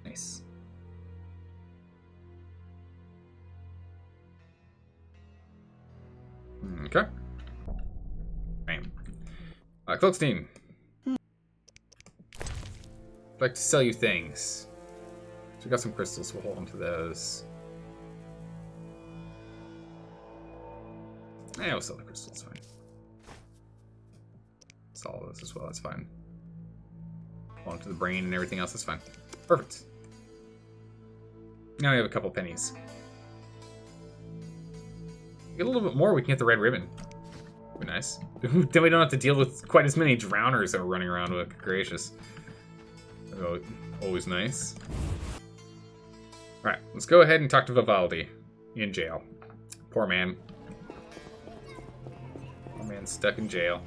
A: Nice. Okay. Bam. Kalkstein. I'd like to sell you things. So we got some crystals, we'll hold on to those. Yeah, we'll sell the crystals, fine. Sell all those as well, that's fine. Hold on to the brain and everything else, that's fine. Perfect. Now we have a couple pennies. Get a little bit more, we can get the red ribbon. Be nice. Then we don't have to deal with quite as many drowners that are running around with. Gracious. Oh, always nice. Alright, let's go ahead and talk to Vivaldi. In jail. Poor man. Poor man's stuck in jail.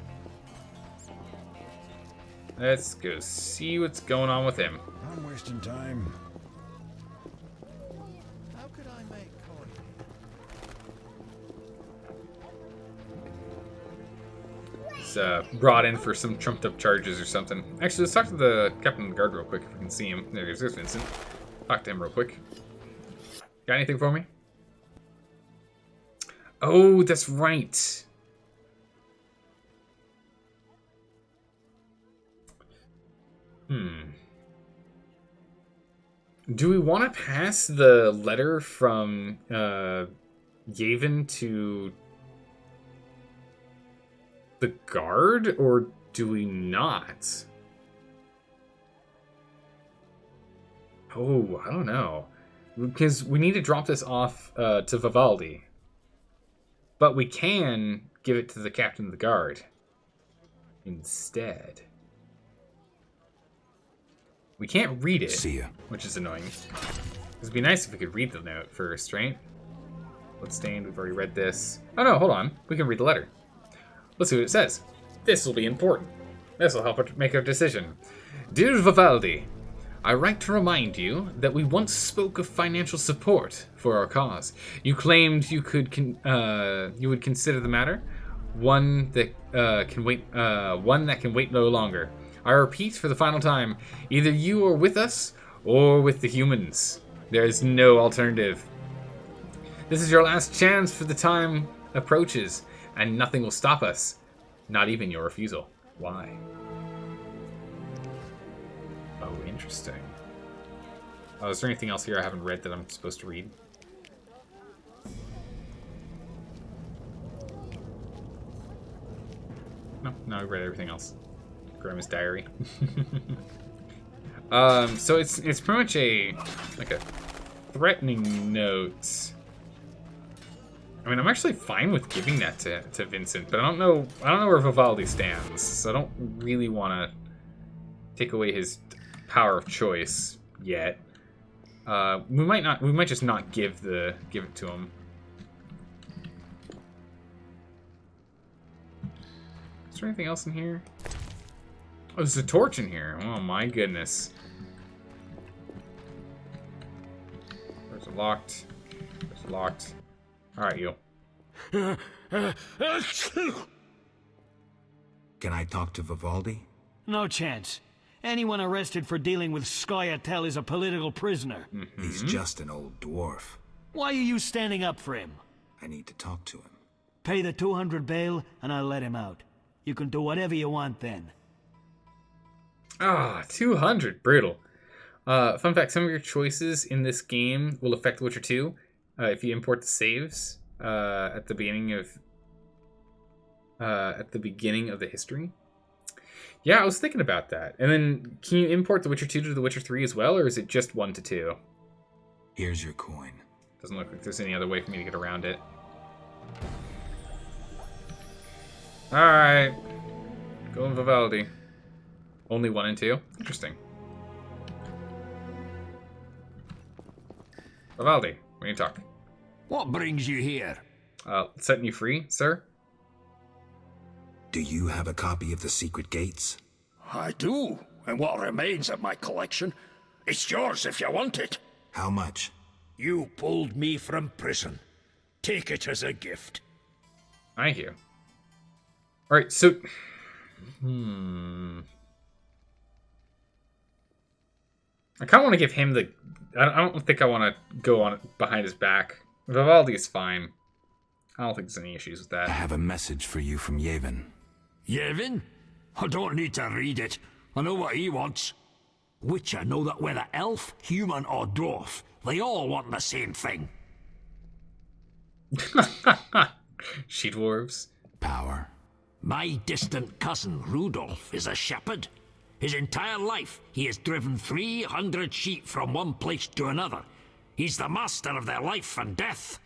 A: Let's go see what's going on with him.
O: I'm wasting time.
I: How could I make
A: He's brought in for some trumped up charges or something. Actually, let's talk to the captain of the guard real quick if we can see him. There's Vincent. Talk to him real quick. Got anything for me? Oh, that's right. Do we want to pass the letter from Yavin to the guard, or do we not? Oh, I don't know. Because we need to drop this off to Vivaldi. But we can give it to the captain of the guard instead. We can't read it,
L: See ya.
A: which is annoying. It'd be nice if we could read the note first, right? Bloodstained, we've already read this. Oh no, hold on. We can read the letter. Let's see what it says. This will be important. This will help us make our decision. Dear Vivaldi, I write to remind you that we once spoke of financial support for our cause. You claimed you would consider the matter one that can wait no longer. I repeat for the final time: either you are with us or with the humans. There is no alternative. This is your last chance, for the time approaches, and nothing will stop us. Not even your refusal. Why? Oh, interesting. Oh, is there anything else here I haven't read that I'm supposed to read? No, I've read everything else. Grandma's diary. So it's pretty much a threatening note. I mean, I'm actually fine with giving that to Vincent, but I don't know where Vivaldi stands, so I don't really want to take away his power of choice yet. We might just not give it to him. Is there anything else in here? Oh, there's a torch in here. Oh my goodness. There's a locked. There's locked. Alright, you.
F: Can I talk to Vivaldi?
G: No chance. Anyone arrested for dealing with Scoia'tael is a political prisoner.
F: He's just an old dwarf.
G: Why are you standing up for him?
F: I need to talk to him.
G: Pay the 200 bail, and I'll let him out. You can do whatever you want then.
A: 200. Brutal. Fun fact, some of your choices in this game will affect Witcher 2 if you import the saves at the beginning of the history. Yeah, I was thinking about that. And then, can you import The Witcher 2 to The Witcher 3 as well, or is it just 1 to 2?
F: Here's your coin.
A: Doesn't look like there's any other way for me to get around it. Alright. Going Vivaldi. Only 1 and 2? Interesting. Vivaldi, we need to talk.
O: What brings you here?
A: Setting you free, sir?
F: Do you have a copy of the secret gates?
O: I do, and what remains of my collection. It's yours if you want it.
F: How much?
O: You pulled me from prison. Take it as a gift.
A: Thank you. Alright, so... I kind of want to give him the... I don't think I want to go on behind his back. Vivaldi is fine. I don't think there's any issues with that.
L: I have a message for you from Yevon.
O: Yevon? I don't need to read it. I know what he wants. Witcher know that whether elf, human, or dwarf, they all want the same thing.
A: She-dwarves.
L: Power.
O: My distant cousin, Rudolph, is a shepherd. His entire life, he has driven 300 sheep from one place to another. He's the master of their life and death.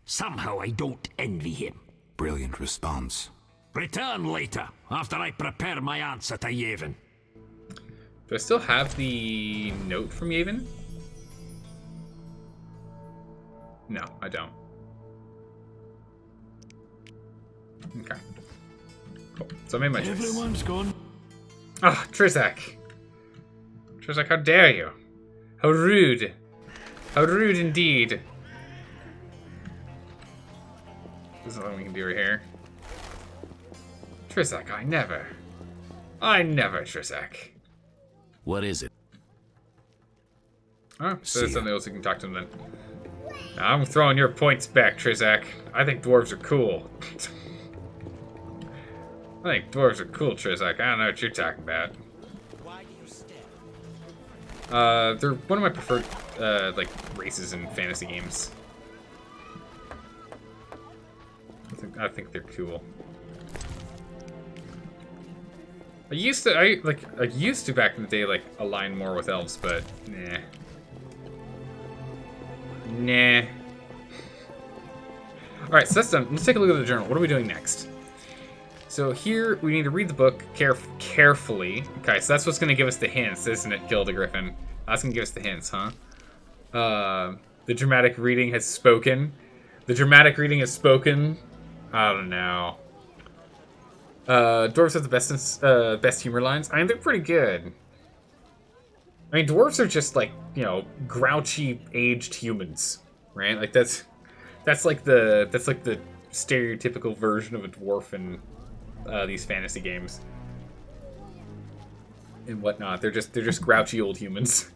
O: Somehow I don't envy him.
L: Brilliant response.
O: Return later, after I prepare my answer to Yevon.
A: Do I still have the note from Yevon? No, I don't. Okay. Cool. So I made my choice.
O: Everyone's gone.
A: Ah, Trizak. Trizak, how dare you? How rude. How rude indeed. There's nothing we can do right here. Trizak, I never, Trizak.
U: What is it?
A: Oh, so there's something else you can talk to him then. I'm throwing your points back, Trizak. I think dwarves are cool. I think dwarves are cool, Trizak. I don't know what you're talking about. They're one of my preferred, races in fantasy games. I think they're cool. I used to back in the day, align more with elves, but nah. Nah. Alright, so that's done. Let's take a look at the journal. What are we doing next? So here, we need to read the book carefully. Okay, so that's what's going to give us the hints, isn't it, Gilda Griffin? That's going to give us the hints, huh? The dramatic reading has spoken. The dramatic reading is spoken. I don't know. Dwarves have the best humor lines. I mean, they're pretty good. I mean, dwarves are just like, you know, grouchy aged humans, right? Like that's like the stereotypical version of a dwarf in these fantasy games and whatnot. They're just grouchy old humans.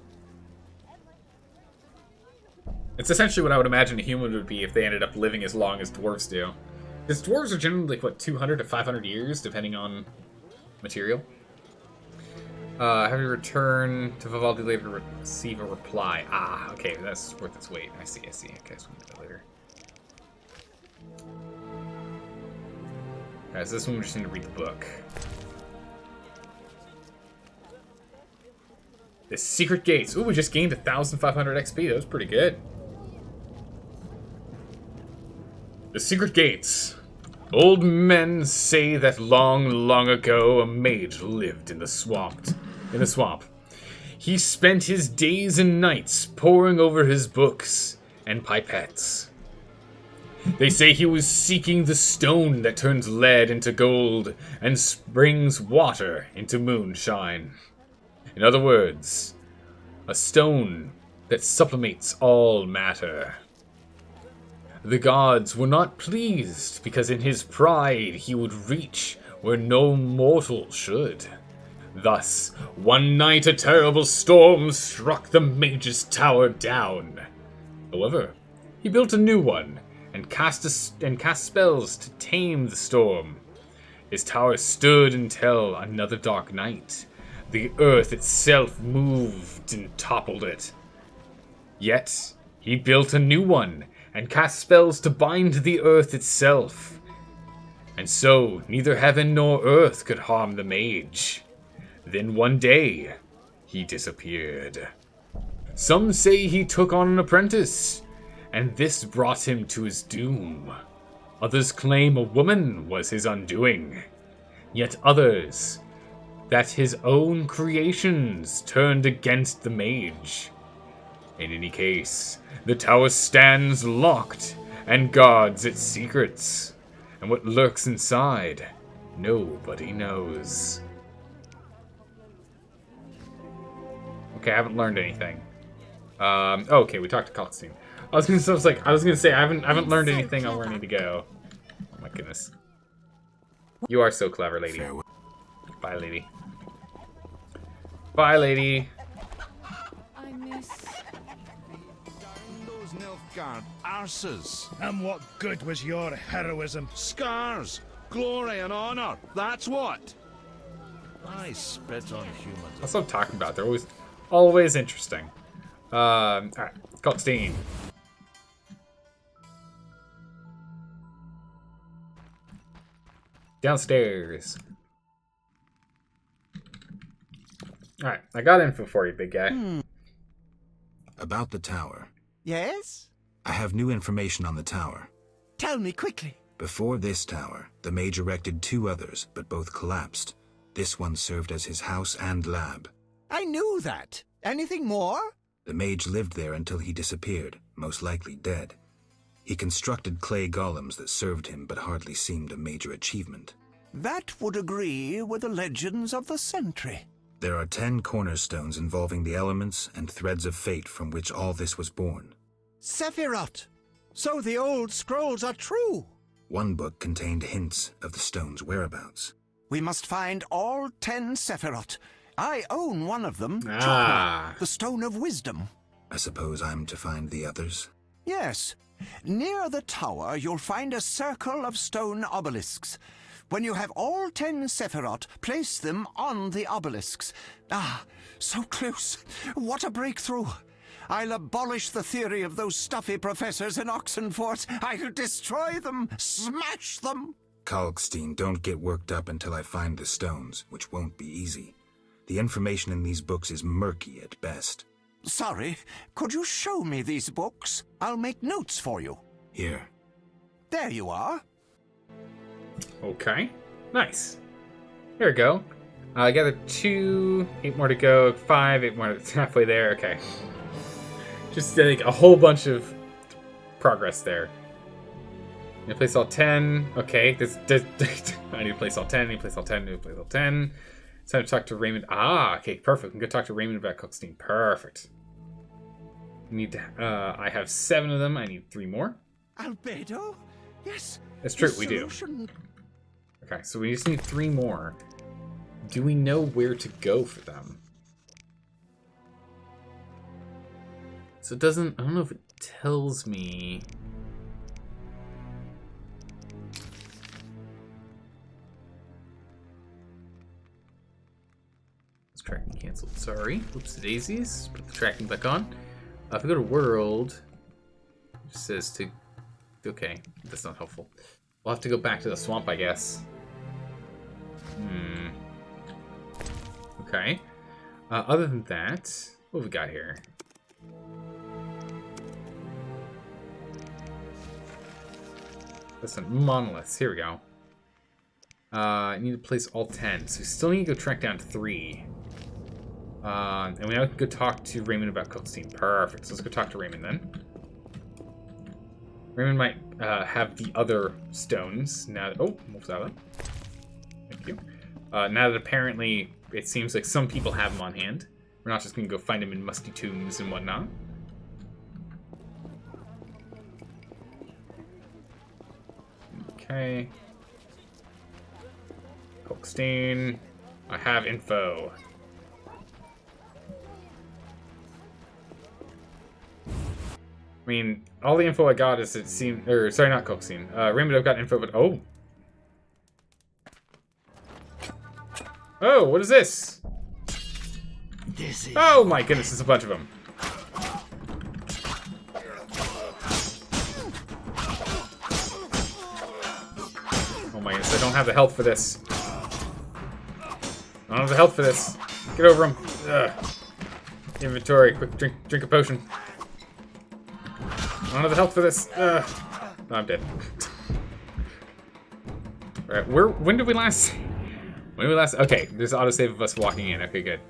A: It's essentially what I would imagine a human would be if they ended up living as long as dwarves do. Because dwarves are generally like, what, 200 to 500 years, depending on material. Have you return to Vivaldi later to receive a reply? Ah, okay, that's worth its weight. I see. Okay, so we'll do that later. Alright, so this one we just need to read the book. The Secret Gates. Ooh, we just gained 1,500 XP. That was pretty good. The Secret Gates. Old men say that long, long ago a mage lived in the swamp. He spent his days and nights poring over his books and pipettes. They say he was seeking the stone that turns lead into gold and springs water into moonshine. In other words, a stone that sublimates all matter. The gods were not pleased, because in his pride he would reach where no mortal should. Thus, one night a terrible storm struck the mage's tower down. However, he built a new one, and cast spells to tame the storm. His tower stood until another dark night. The earth itself moved and toppled it. Yet, he built a new one, and cast spells to bind the earth itself. And so, neither heaven nor earth could harm the mage. Then one day, he disappeared. Some say he took on an apprentice, and this brought him to his doom. Others claim a woman was his undoing. Yet others, that his own creations turned against the mage. In any case, the tower stands locked and guards its secrets. And what lurks inside, nobody knows. Okay, I haven't learned anything. Okay, we talked to Kalkstein. I was gonna say I haven't learned anything on where I need to go. Oh my goodness. You are so clever, lady. Bye, lady. Bye, lady.
Q: I miss...
N: Those Nilfgaard arses.
G: And what good was your heroism?
N: Scars, glory and honor. That's what. I spit on humans.
A: That's what I'm talking about. They're always interesting. Alright, Kalkstein. Downstairs. Alright, I got info for you, big guy.
F: About the tower.
M: Yes?
F: I have new information on the tower.
M: Tell me quickly.
F: Before this tower, the mage erected 2 others, but both collapsed. This one served as his house and lab.
M: I knew that. Anything more?
F: The mage lived there until he disappeared, most likely dead. He constructed clay golems that served him but hardly seemed a major achievement.
M: That would agree with the legends of the century.
F: There are 10 cornerstones involving the elements and threads of fate from which all this was born.
M: Sephiroth! So the old scrolls are true!
F: One book contained hints of the stone's whereabouts.
M: We must find all 10 Sephiroth. I own one of them, the Stone of Wisdom.
F: I suppose I'm to find the others?
M: Yes. Near the tower, you'll find a circle of stone obelisks. When you have all 10 Sephiroth, place them on the obelisks. Ah, so close. What a breakthrough. I'll abolish the theory of those stuffy professors in Oxenfort. I'll destroy them, smash them.
F: Kalkstein, don't get worked up until I find the stones, which won't be easy. The information in these books is murky at best.
M: Sorry, could you show me these books? I'll make notes for you.
F: Here.
M: There you are.
A: Okay, nice. Here we go. I gathered 2, 8 more to go, 5, 8 more, halfway there, okay. Just like a whole bunch of progress there. I need to place all 10. Okay, I need to place all 10. I need to place all 10. I need to place all 10. It's time to talk to Raymond. Ah, okay, perfect. We can go talk to Raymond about Cookstein. Perfect. Need to. I have 7 of them. I need 3 more.
M: Albedo? Yes.
A: That's true. We do. Okay, so we just need 3 more. Do we know where to go for them? So it doesn't. I don't know if it tells me. Tracking canceled. Sorry. Whoops, daisies. Put the tracking back on. If we go to world, it just says to. Okay, that's not helpful. We'll have to go back to the swamp, I guess. Okay. Other than that, what have we got here? Listen, monoliths. Here we go. I need to place all 10, so we still need to go track down 3. And we now can go talk to Raymond about Cookstein. Perfect. So let's go talk to Raymond then. Raymond might have the other stones now. Oh, what's that one? Thank you. Now that apparently it seems like some people have them on hand. We're not just going to go find them in musty tombs and whatnot. Okay. Cookstein. I have info. I mean, all the info I got is it seemed, or sorry, not Cookstein. Rainbow got info, but oh, what is this? Oh my goodness, it's a bunch of them. Oh my goodness, I don't have the health for this. I don't have the health for this. Get over them. Ugh. Inventory, quick drink a potion. I don't have the health for this. No, I'm dead. Alright, when did we last... When did we last... Okay, there's an autosave of us walking in. Okay, good.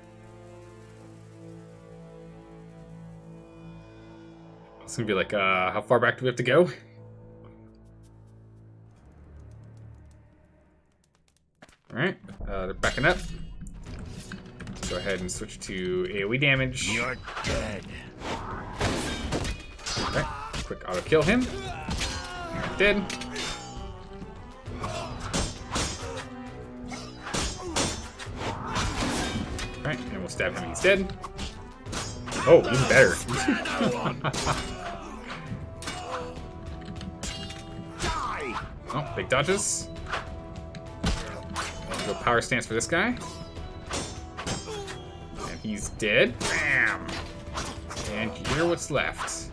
A: It's gonna be like, how far back do we have to go? Alright, they're backing up. Let's go ahead and switch to AoE damage.
O: You're dead.
A: Okay. Quick auto kill him. Dead. Alright, and we'll stab him. He's dead. Oh, even better. Oh, big dodges. Go power stance for this guy. And he's dead. Bam! And here what's left.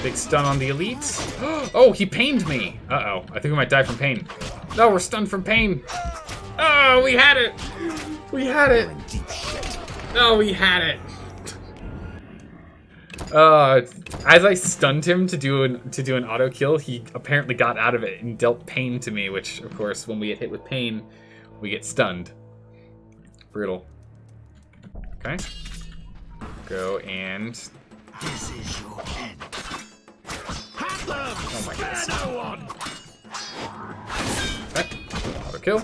A: Big stun on the elite. Oh, he pained me. Uh-oh. I think we might die from pain. No, we're stunned from pain. Oh, we had it. We had it. Oh, we had it. As I stunned him to do an auto kill, he apparently got out of it and dealt pain to me, which, of course, when we get hit with pain, we get stunned. Brutal. Okay. Go and...
O: This is your end.
A: Oh my goodness. Okay. Auto kill.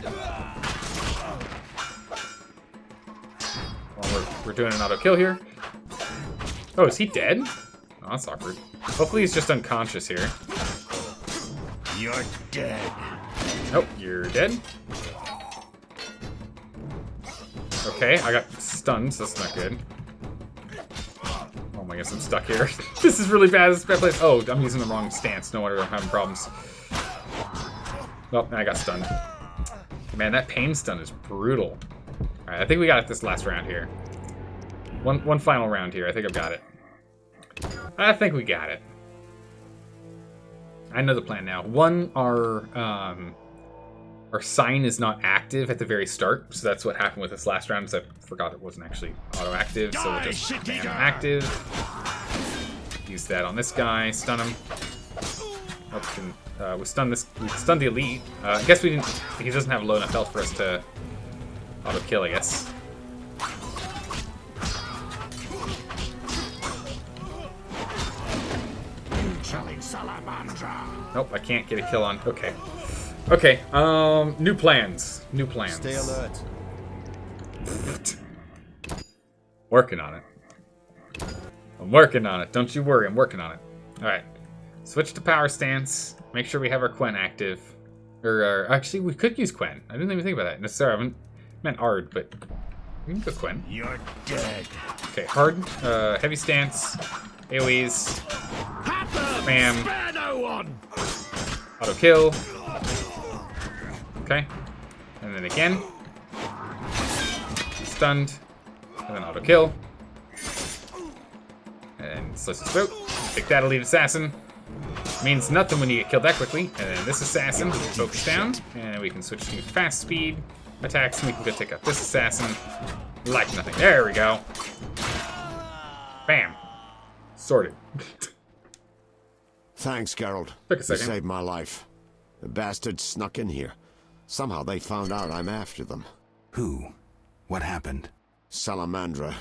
A: Well, we're doing an auto kill here. Oh, is he dead? Oh, that's awkward. Hopefully he's just unconscious here.
O: You're dead.
A: Nope, you're dead. Okay, I got stunned, so that's not good. Oh my goodness, I'm stuck here. This is really bad. This is a bad place. Oh, I'm using the wrong stance. No wonder I'm having problems. Oh, I got stunned. Man, that pain stun is brutal. Alright, I think we got it this last round here. One final round here. I think I've got it. I think we got it. I know the plan now. One, our sign is not active at the very start, so that's what happened with this last round. Is I forgot it wasn't actually auto-active, so we'll just ban active. Use that on this guy. Stun him. Oh, we stunned this. We stunned the elite. I guess we didn't. He doesn't have low enough health for us to auto kill, I guess.
O: Salamandra.
A: Nope, I can't get a kill on. Okay. Okay, new plans. New plans.
I: Stay alert.
A: Working on it. I'm working on it. Don't you worry, I'm working on it. Alright. Switch to power stance. Make sure we have our Quen active. Or, actually, we could use Quen. I didn't even think about that. Necessarily, I haven't meant Ard, but we can go Quen.
O: You're dead.
A: Okay, hard, heavy stance, AoEs, spam,
O: Spare no one.
A: auto kill. Okay, and then again, stunned, and then auto kill, and slice his throat. Take that, Elite Assassin. Means nothing when you get killed that quickly. And then this assassin, focus down, and we can switch to fast speed attacks, and we can go take out this assassin like nothing. There we go. Bam. Sorted.
E: Thanks, Geralt.
A: Took a
E: You
A: second.
E: saved my life. The bastards snuck in here. Somehow they found out I'm after them.
L: Who? What happened?
E: Salamandra.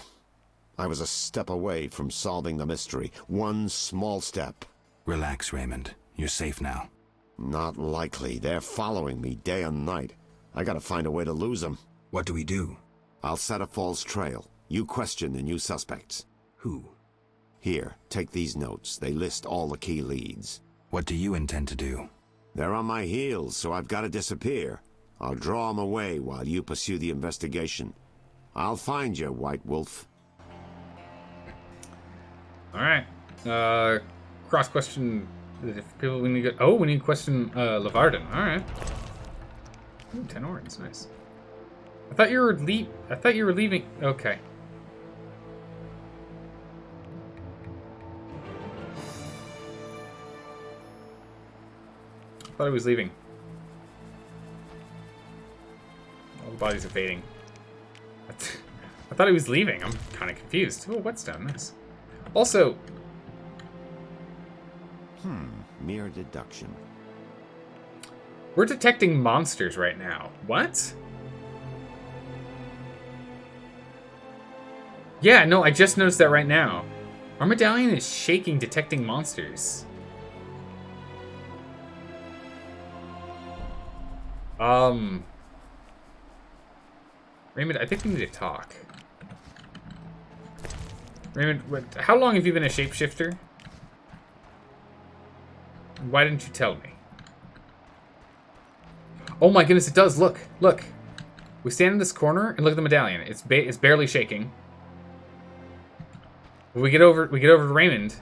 E: I was a step away from solving the mystery. One small step.
L: Relax, Raymond. You're safe now.
E: Not likely. They're following me day and night. I gotta find a way to lose them.
F: What do we do?
E: I'll set a false trail. You question the new suspects.
L: Who?
E: Here, take these notes. They list all the key leads.
L: What do you intend to do?
E: They're on my heels, so I've got to disappear. I'll draw them away while you pursue the investigation. I'll find you, White Wolf.
A: Alright. Cross question. If people we need to go. Oh, we need to question Levarden. Alright. Ooh, 10 orange, nice. I thought you were leaving. Okay. I thought he was leaving. All the bodies are fading. I thought he was leaving. I'm kind of confused. Oh, whetstone, nice. Also,
E: Mere deduction.
A: we're detecting monsters right now. What? Yeah, no, I just noticed that right now. Our medallion is shaking, detecting monsters. Raymond, I think we need to talk. Raymond, how long have you been a shapeshifter? Why didn't you tell me? Oh my goodness, it does. Look, look. We stand in this corner and look at the medallion. It's barely shaking. We get over to Raymond.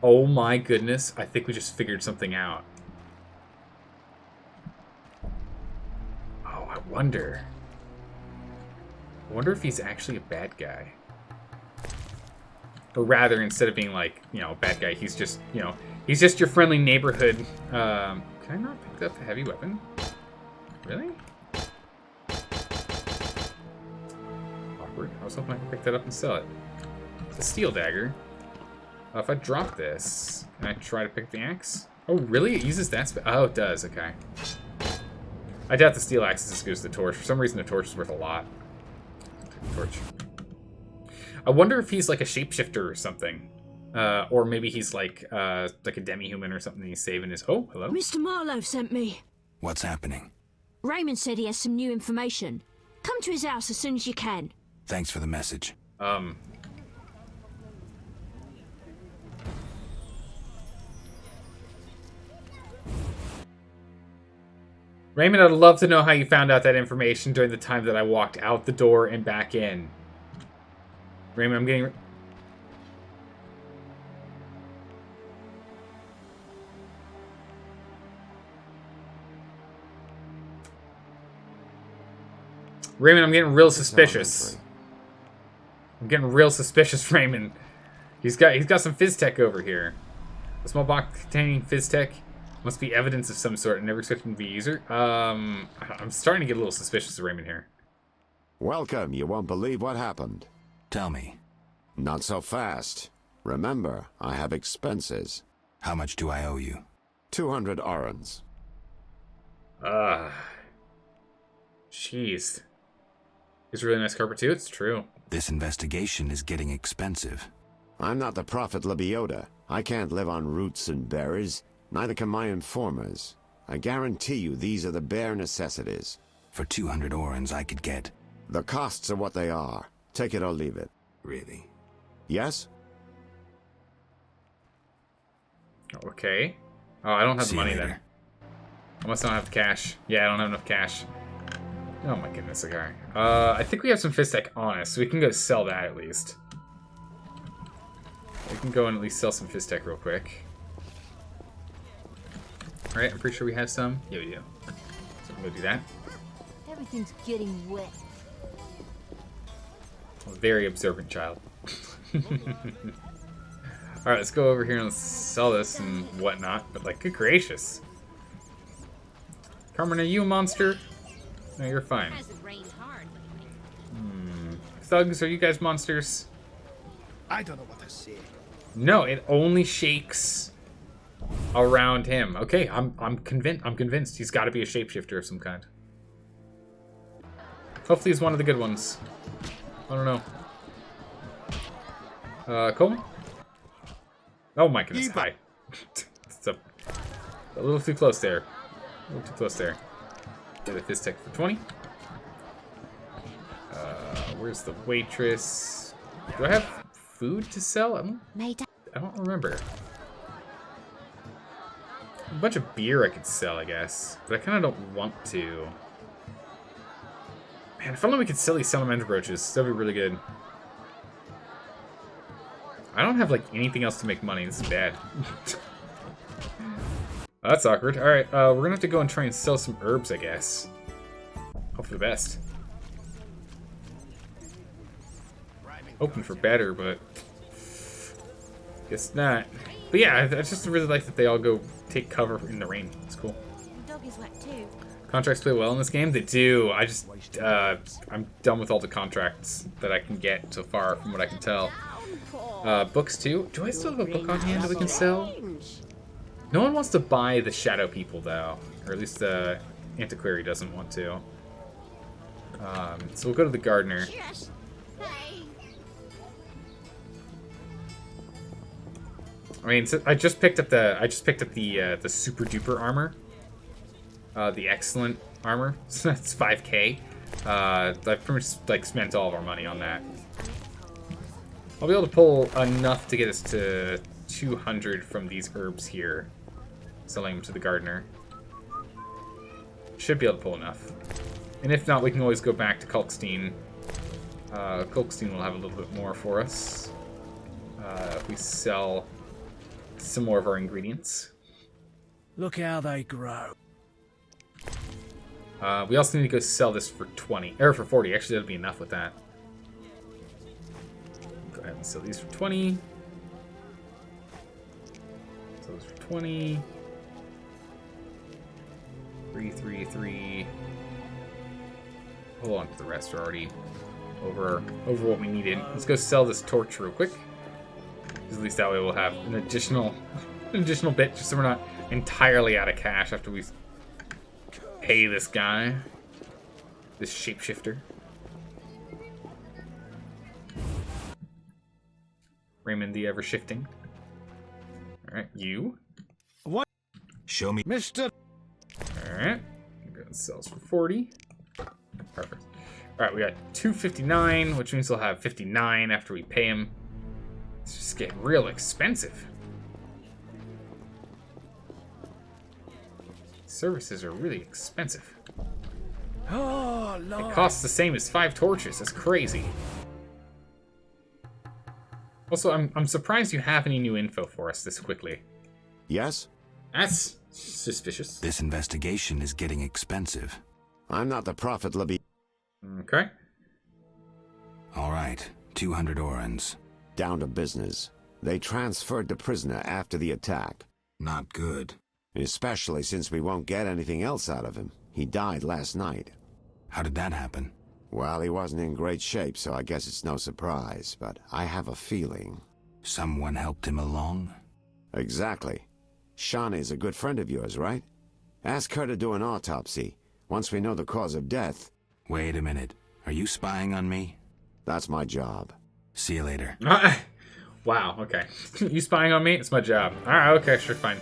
A: Oh my goodness, I think we just figured something out. Oh, I wonder if he's actually a bad guy. Or rather, instead of being like, you know, a bad guy, he's just, you know, he's just your friendly neighborhood. Can I not pick up a heavy weapon? Really? Awkward. I was hoping I could pick that up and sell it. It's a steel dagger. If I drop this, can I try to pick the axe? Oh, really? It uses that? Oh, it does. Okay. I doubt the steel axe is as good as the torch. For some reason, the torch is worth a lot. Take the torch. I wonder if he's like a shapeshifter or something. Or maybe he's like a demi-human or something he's saving his... Oh, hello?
J: Mr. Marlowe sent me.
L: What's happening?
J: Raymond said he has some new information. Come to his house as soon as you can.
L: Thanks for the message.
A: Raymond, I'd love to know how you found out that information during the time that I walked out the door and back in. Raymond, I'm getting... Raymond, I'm getting real suspicious. I'm getting real suspicious, Raymond. He's got some fizz tech over here. A small box containing fizz tech must be evidence of some sort. I never expected him to be a user. I'm starting to get a little suspicious of Raymond here.
E: Welcome. You won't believe what happened.
L: Tell me.
E: Not so fast. Remember, I have expenses.
L: How much do I owe you?
E: 200 orens.
A: Jeez. It's a really nice carpet too, it's true.
L: This investigation is getting expensive.
E: I'm not the Prophet Lebiota. I can't live on roots and berries. Neither can my informers. I guarantee you these are the bare necessities.
L: For 200 orens I could get...
E: The costs are what they are. Take it or leave it.
L: Really?
E: Yes?
A: Okay. Oh, I don't have the
L: See you
A: money
L: later.
A: then. I must not have the cash. Yeah, I don't have enough cash. Oh my goodness, okay. I think we have some Fistek on us, so we can go sell that at least. We can go and at least sell some Fistek real quick. Alright, I'm pretty sure we have some. Yeah, we do. So we'll go do that.
J: Everything's getting wet.
A: A very observant child. Alright, let's go over here and sell this and whatnot. But, like, good gracious. Carmen, are you a monster? No, you're fine. Thugs, are you guys monsters?
G: I don't know what to say.
A: No, it only shakes around him. Okay, I'm convinced. I'm convinced he's got to be a shapeshifter of some kind. Hopefully, he's one of the good ones. I don't know. Coleman? Oh my goodness! Hi. It's a little too close there. A little too close there. Get a Fistek for 20. Where's the waitress? Do I have food to sell? I don't remember. A bunch of beer I could sell, I guess. But I kind of don't want to. Man, if only we could sell these salamander brooches. That would be really good. I don't have, like, anything else to make money. This is bad. That's awkward. Alright, we're gonna have to go and try and sell some herbs, I guess. Hope for the best. Hoping for better, but guess not. But yeah, I just really like that they all go take cover in the rain. It's cool.
P: The dog is wet too.
A: Contracts play well in this game? They do. I just, I'm done with all the contracts that I can get so far, from what I can tell. Books too? Do I still have a book on hand that we can sell? No one wants to buy the Shadow People, though. Or at least the Antiquary doesn't want to. So we'll go to the Gardener. I mean, so I just picked up the the super duper armor, the excellent armor. So that's 5K. I've pretty much like spent all of our money on that. I'll be able to pull enough to get us to 200 from these herbs here, selling them to the gardener. Should be able to pull enough. And if not, we can always go back to Kulkstein. Kulkstein will have a little bit more for us if we sell some more of our ingredients.
G: Look how they grow.
A: We also need to go sell this for 20, or for 40. Actually, that'll be enough with that. Go ahead and sell these for 20. Sell this for 20. 3, 3, 3. Hold on to the rest. We're already over what we needed. Let's go sell this torch real quick. At least that way we'll have an additional bit, just so we're not entirely out of cash after we pay this guy, this shapeshifter. Raymond the ever shifting. All right, you.
G: What?
L: Show me,
G: Mister.
A: All right, go and sell for 40. Perfect. All right, we got 259, which means we'll have 59 after we pay him. It's just getting real expensive. Services are really expensive.
G: Oh, Lord.
A: It costs the same as 5 torches. That's crazy. Also, I'm surprised you have any new info for us this quickly.
E: Yes?
A: That's suspicious.
L: This investigation is getting expensive.
E: I'm not the Prophet Lebi.
A: Okay.
L: All right, 200 orens.
E: Down to business. They transferred the prisoner after the attack.
L: Not good.
E: Especially since we won't get anything else out of him. He died last night.
L: How did that happen?
E: Well, he wasn't in great shape, so I guess it's no surprise, but I have a feeling.
L: Someone helped him along?
E: Exactly. Shawnee's a good friend of yours, right? Ask her to do an autopsy. Once we know the cause of death...
L: Wait a minute. Are you spying on me?
E: That's my job.
L: See you later.
A: wow, okay. You spying on me? It's my job. Alright, okay, sure, fine.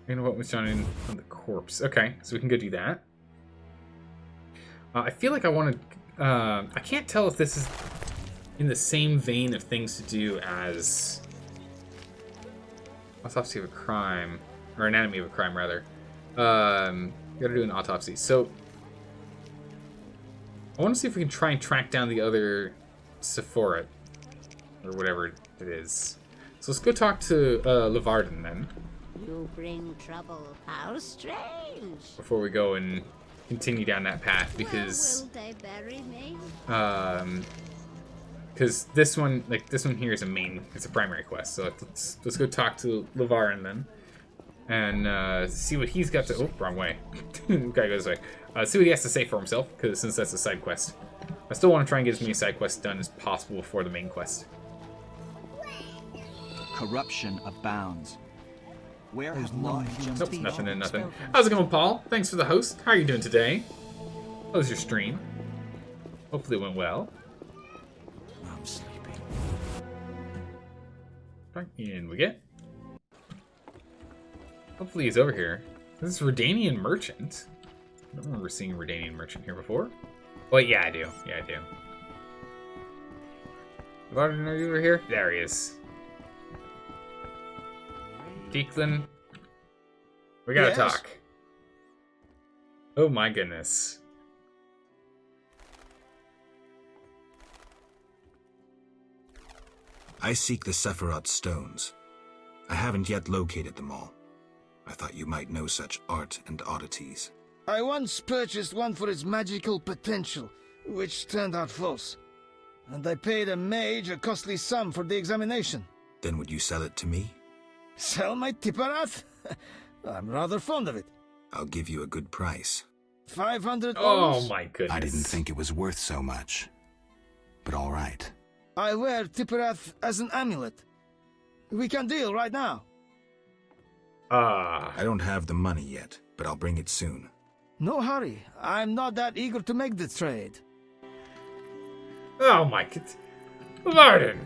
A: And what was done on the corpse. Okay, so we can go do that. I feel like I want to... I can't tell if this is in the same vein of things to do as... Autopsy of a crime. Or anatomy of a crime, rather. Gotta do an autopsy. So... I want to see if we can try and track down the other Sephora. Or whatever it is. So let's go talk to Levarden then.
J: You bring trouble. How strange.
A: Before we go and continue down that path, because
J: Will they bury me?
A: because this one here is it's a primary quest. So let's go talk to Levarden then, and see what he's got to. Oh, wrong way. Gotta go this way. See what he has to say for himself, because since that's a side quest, I still want to try and get as many side quests done as possible before the main quest.
R: Corruption abounds. Where have law and justice...
A: Nope, nothing and nothing. How's it going, Paul? Thanks for the host. How are you doing today? How was your stream? Hopefully it went well.
R: I'm sleeping.
A: Right, in we get. Hopefully he's over here. This is Redanian Merchant. I don't remember seeing a Redanian Merchant here before. Oh, yeah, I do. Yeah, I do. Levarden, are you over here? There he is. Declan, we gotta talk. Oh my goodness.
F: I seek the Sephiroth stones. I haven't yet located them all. I thought you might know such art and oddities.
G: I once purchased one for its magical potential, which turned out false. And I paid a mage a costly sum for the examination.
F: Then would you sell it to me?
G: Sell my Tipperath? I'm rather fond of it.
F: I'll give you a good price.
G: 500
A: Oh my goodness.
L: I didn't think it was worth so much. But all right.
G: I wear Tipperath as an amulet. We can deal right now.
F: I don't have the money yet, but I'll bring it soon.
G: No hurry. I'm not that eager to make the trade.
A: Oh my goodness. Levarden.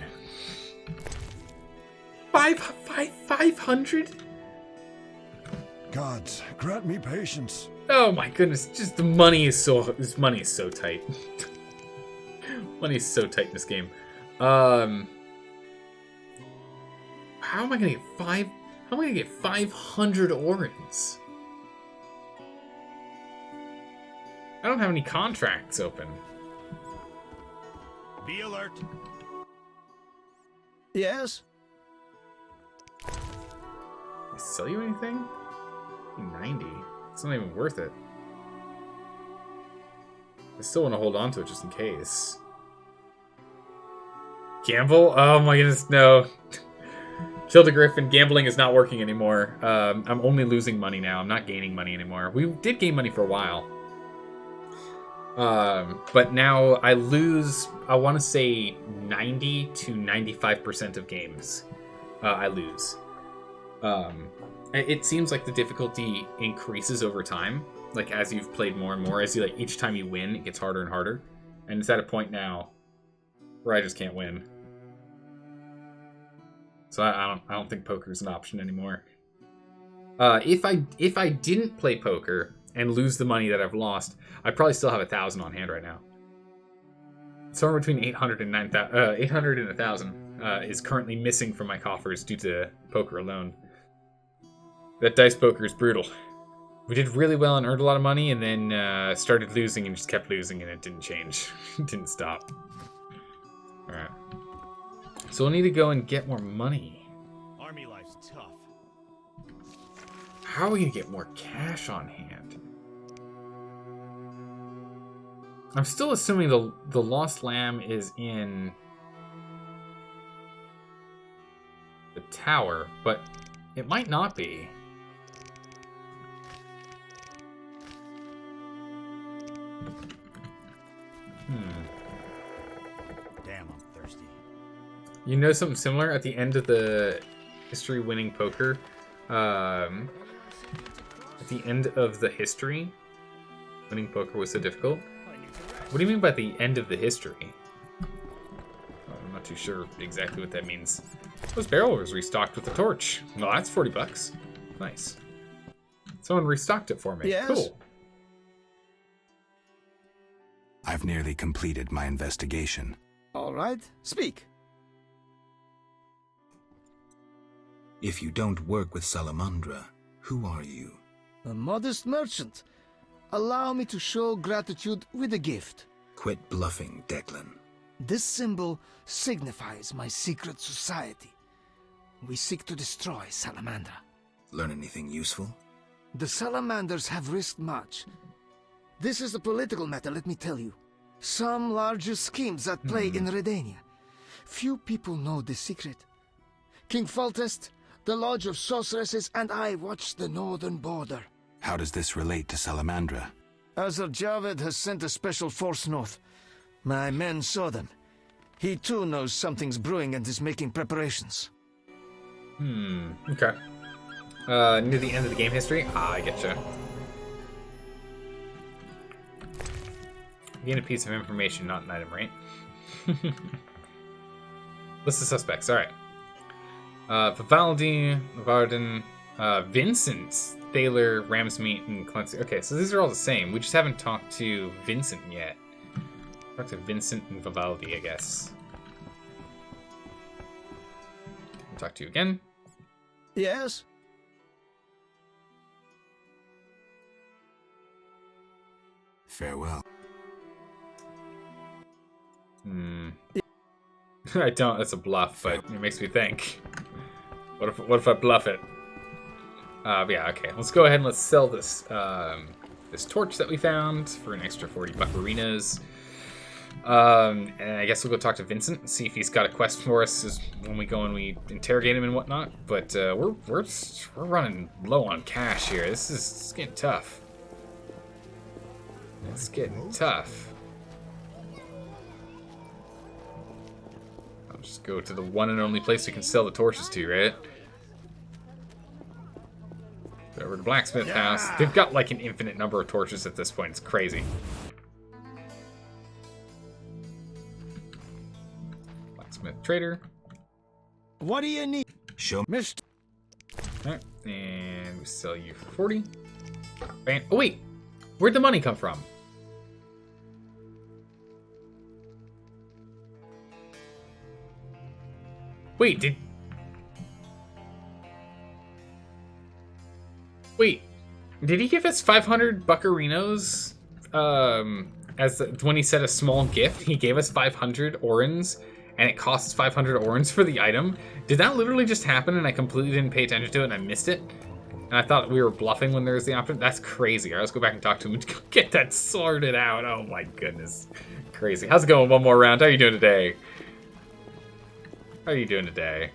A: 500?
D: Gods, grant me patience.
A: Oh my goodness, just the money is so tight. Money is so tight in this game. How am I gonna get 500 orens? I don't have any contracts open.
N: Be alert.
G: Yes?
A: Did I sell you anything? 90. It's not even worth it. I still want to hold on to it just in case. Gamble? Oh my goodness, no. Killed a griffin. Gambling is not working anymore. I'm only losing money now. I'm not gaining money anymore. We did gain money for a while. But now I lose, I want to say 90 to 95% of games. I lose. It seems like the difficulty increases over time. Like as you've played more and more, as you each time you win, it gets harder and harder. And it's at a point now where I just can't win. So I don't think poker is an option anymore. If I didn't play poker and lose the money that I've lost, I'd probably still have 1,000 on hand right now. Somewhere between 800 and 1,000 is currently missing from my coffers due to poker alone. That dice poker is brutal. We did really well and earned a lot of money, and then started losing and just kept losing, and it didn't change. It didn't stop. Alright. So we'll need to go and get more money.
N: Army life's tough.
A: How are we going to get more cash on hand? I'm still assuming the Lost Lamb is in the tower, but it might not be.
N: Damn, I'm thirsty.
A: You know something similar at the end of the history winning poker? At the end of the history, winning poker was so difficult. What do you mean by the end of the history? Oh, I'm Not too sure exactly what that means. This barrel was restocked with a torch. Well, that's 40 bucks. Nice. Someone restocked it for me.
S: Yes?
A: Cool.
L: I've nearly completed my investigation.
S: All right, speak.
F: If you don't work with Salamandra, who are you?
S: A modest merchant. Allow me to show gratitude with a gift.
F: Quit bluffing, Declan.
S: This symbol signifies my secret society. We seek to destroy Salamandra.
F: Learn anything useful?
S: The Salamanders have risked much. This is a political matter, let me tell you. Some larger schemes at play in Redania. Few people know this secret. King Foltest, the Lodge of Sorceresses, and I watch the northern border.
L: How does this relate to Salamandra?
S: Azar Javed has sent a special force north. My men saw them. He too knows something's brewing and is making preparations.
A: Okay. Near the end of the game history? Ah, I getcha. Gain a piece of information, not an item, right? List of suspects, alright. Vivaldi, Varden, Vincent, Thaler, Ramsmeet, and Clancy. Okay, so these are all the same. We just haven't talked to Vincent yet. Talk to Vincent and Vivaldi, I guess. I'll talk to you again.
S: Yes?
L: Farewell.
A: I don't. That's a bluff, but it makes me think. What if I bluff it? Yeah. Okay. Let's go ahead and let's sell this this torch that we found for an extra 40 buccarinas. And I guess we'll go talk to Vincent and see if he's got a quest for us when we go and we interrogate him and whatnot. But we're running low on cash here. This is getting tough. It's getting tough. I'll just go to the one and only place we can sell the torches to, right? Go over to Blacksmith House. They've got like an infinite number of torches at this point. It's crazy. Blacksmith Trader.
S: What do you need?
F: Show
S: me.
A: Alright, and we sell you for 40. Bam. Oh wait! Where'd the money come from? Wait, did he give us 500 buccarinos? When he said a small gift, he gave us 500 orens, and it costs 500 orens for the item. Did that literally just happen, and I completely didn't pay attention to it, and I missed it? And I thought we were bluffing when there was the option. That's crazy. All right, let's go back and talk to him and get that sorted out. Oh my goodness, crazy. How's it going? One more round. How are you doing today? How are you doing today?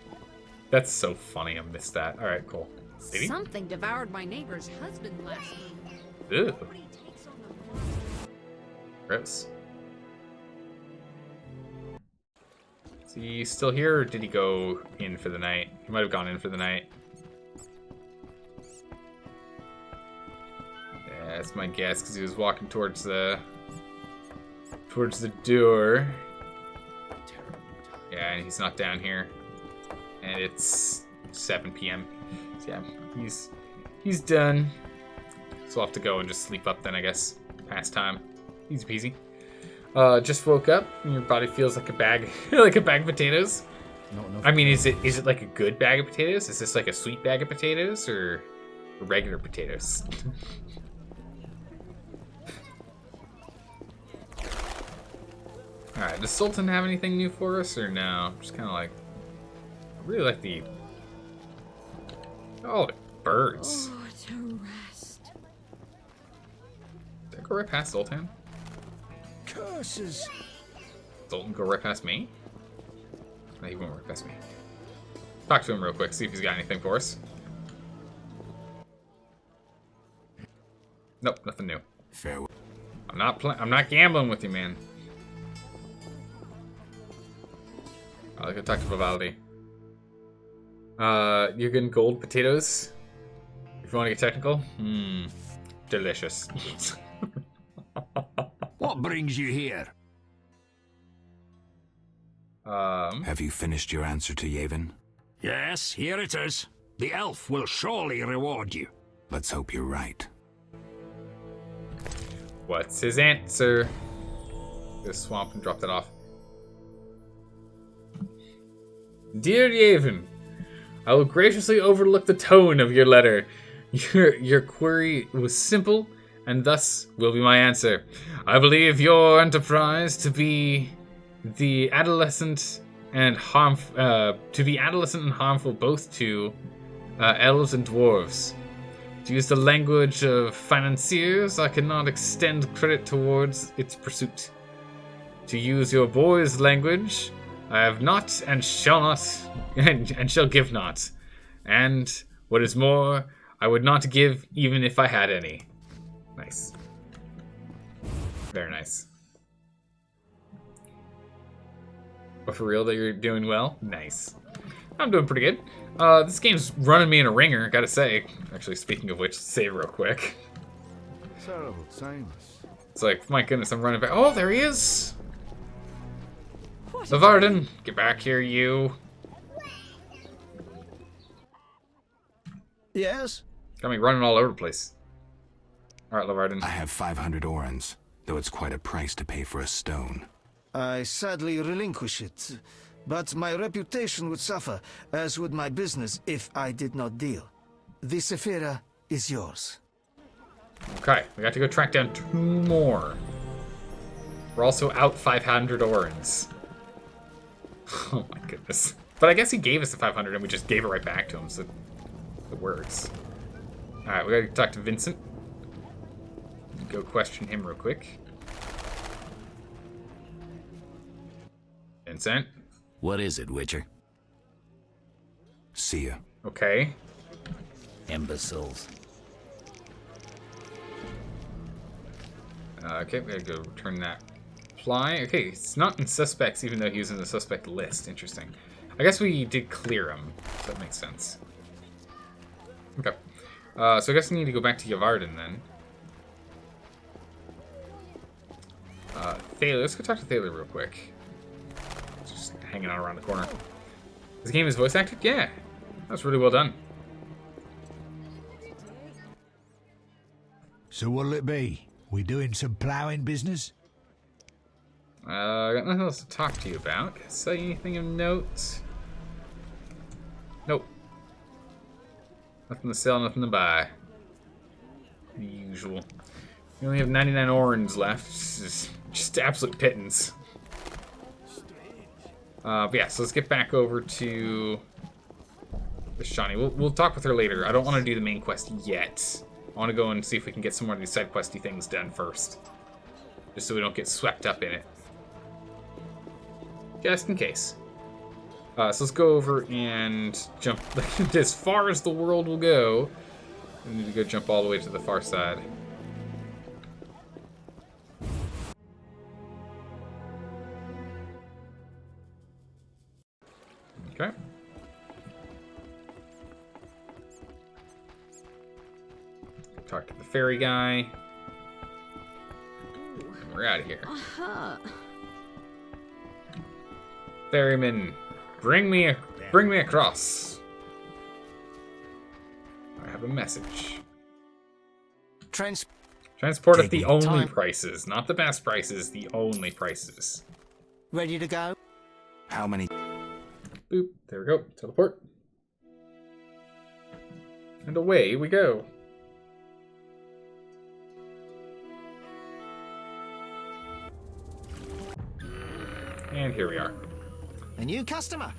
A: That's so funny. I missed that. All right, cool. Maybe?
C: Something devoured my neighbor's husband last week.
A: Ew. Gross. Is he still here, or did he go in for the night? He might have gone in for the night. Yeah, that's my guess, because he was walking towards the door. Yeah, and he's not down here. And it's 7 p.m. So yeah, he's done. So I'll have to go and just sleep up then, I guess. Past time. Easy peasy. Just woke up and your body feels like a bag like a bag of potatoes.
I: No.
A: I mean, is it like a good bag of potatoes? Is this like a sweet bag of potatoes or regular potatoes? Alright, does Sultan have anything new for us or no? Just kind of like, I really like the, oh, the birds.
J: Oh, to rest.
A: Did I go right past Sultan?
S: Curses.
A: Sultan go right past me? No, he won't right past me. Talk to him real quick, see if he's got anything for us. Nope, nothing new.
L: Farewell.
A: I'm not gambling with you, man. I'll go talk to Vivaldi. You're getting gold potatoes? If you want to get technical? Delicious.
O: What brings you here?
L: Have you finished your answer to Yavin?
O: Yes, here it is. The elf will surely reward you.
L: Let's hope you're right.
A: What's his answer? Go swamp and drop that off. Dear Yavin, I will graciously overlook the tone of your letter. Your query was simple, and thus will be my answer. I believe your enterprise to be adolescent and harmful both to elves and dwarves. To use the language of financiers, I cannot extend credit towards its pursuit. To use your boy's language, I have not and shall not and shall give not. And what is more, I would not give even if I had any. Nice. Very nice. But for real that you're doing well? Nice. I'm doing pretty good. This game's running me in a ringer, gotta say. Actually, speaking of which, save real quick.
I: Terrible times.
A: It's like, my goodness, I'm running back. Oh, there he is! Lavarden, get back here, you.
G: Yes?
A: Got me running all over the place. Alright, Lavarden.
L: I have 500 orens, though it's quite a price to pay for a stone.
S: I sadly relinquish it, but my reputation would suffer, as would my business if I did not deal. The Sephira is yours.
A: Okay, we got to go track down 2 more. We're also out 500 orens. Oh my goodness. But I guess he gave us the 500 and we just gave it right back to him, so it works. Alright, we gotta talk to Vincent. Go question him real quick. Vincent?
U: What is it, Witcher?
L: See ya.
A: Okay.
U: Imbeciles.
A: Okay, we gotta go return that reply. Okay, it's not in suspects even though he was in the suspect list. Interesting. I guess we did clear him, so that makes sense. Okay. So I guess we need to go back to Yavarden then. Thaler, let's go talk to Thaler real quick. Just hanging out around the corner. This game is voice acted? Yeah. That's really well done.
B: So what'll it be? We doing some ploughing business?
A: I got nothing else to talk to you about. Can I say anything of note? Nope. Nothing to sell, nothing to buy. The usual. We only have 99 orens left. Just absolute pittance. But yeah, so let's get back over to this Shawnee. We'll talk with her later. I don't want to do the main quest yet. I want to go and see if we can get some more of these side questy things done first. Just so we don't get swept up in it. Just in case. So let's go over and jump as far as the world will go. We need to go jump all the way to the far side. Okay. Talk to the fairy guy. And we're out of here. Ferryman, bring me across. I have a message. Transport at the only prices, not the best prices, the only prices.
M: Ready to go?
L: How many?
A: Boop, there we go, teleport. And away we go. And here we are.
M: A new customer.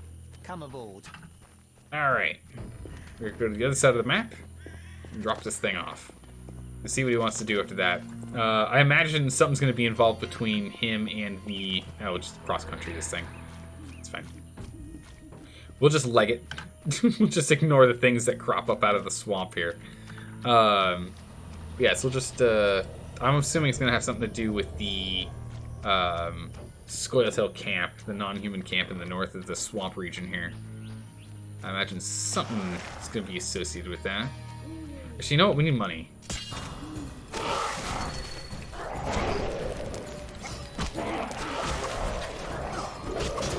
M: Come aboard.
A: Alright. We're going to go to the other side of the map and drop this thing off. Let's see what he wants to do after that. I imagine something's going to be involved between him and the... Oh, we'll just cross-country this thing. It's fine. We'll just leg it. We'll just ignore the things that crop up out of the swamp here. Yeah, so we'll just... I'm assuming it's going to have something to do with the... Scoiltail camp, the non-human camp in the north of the swamp region here. I imagine something is going to be associated with that. Actually, you know what? We need money.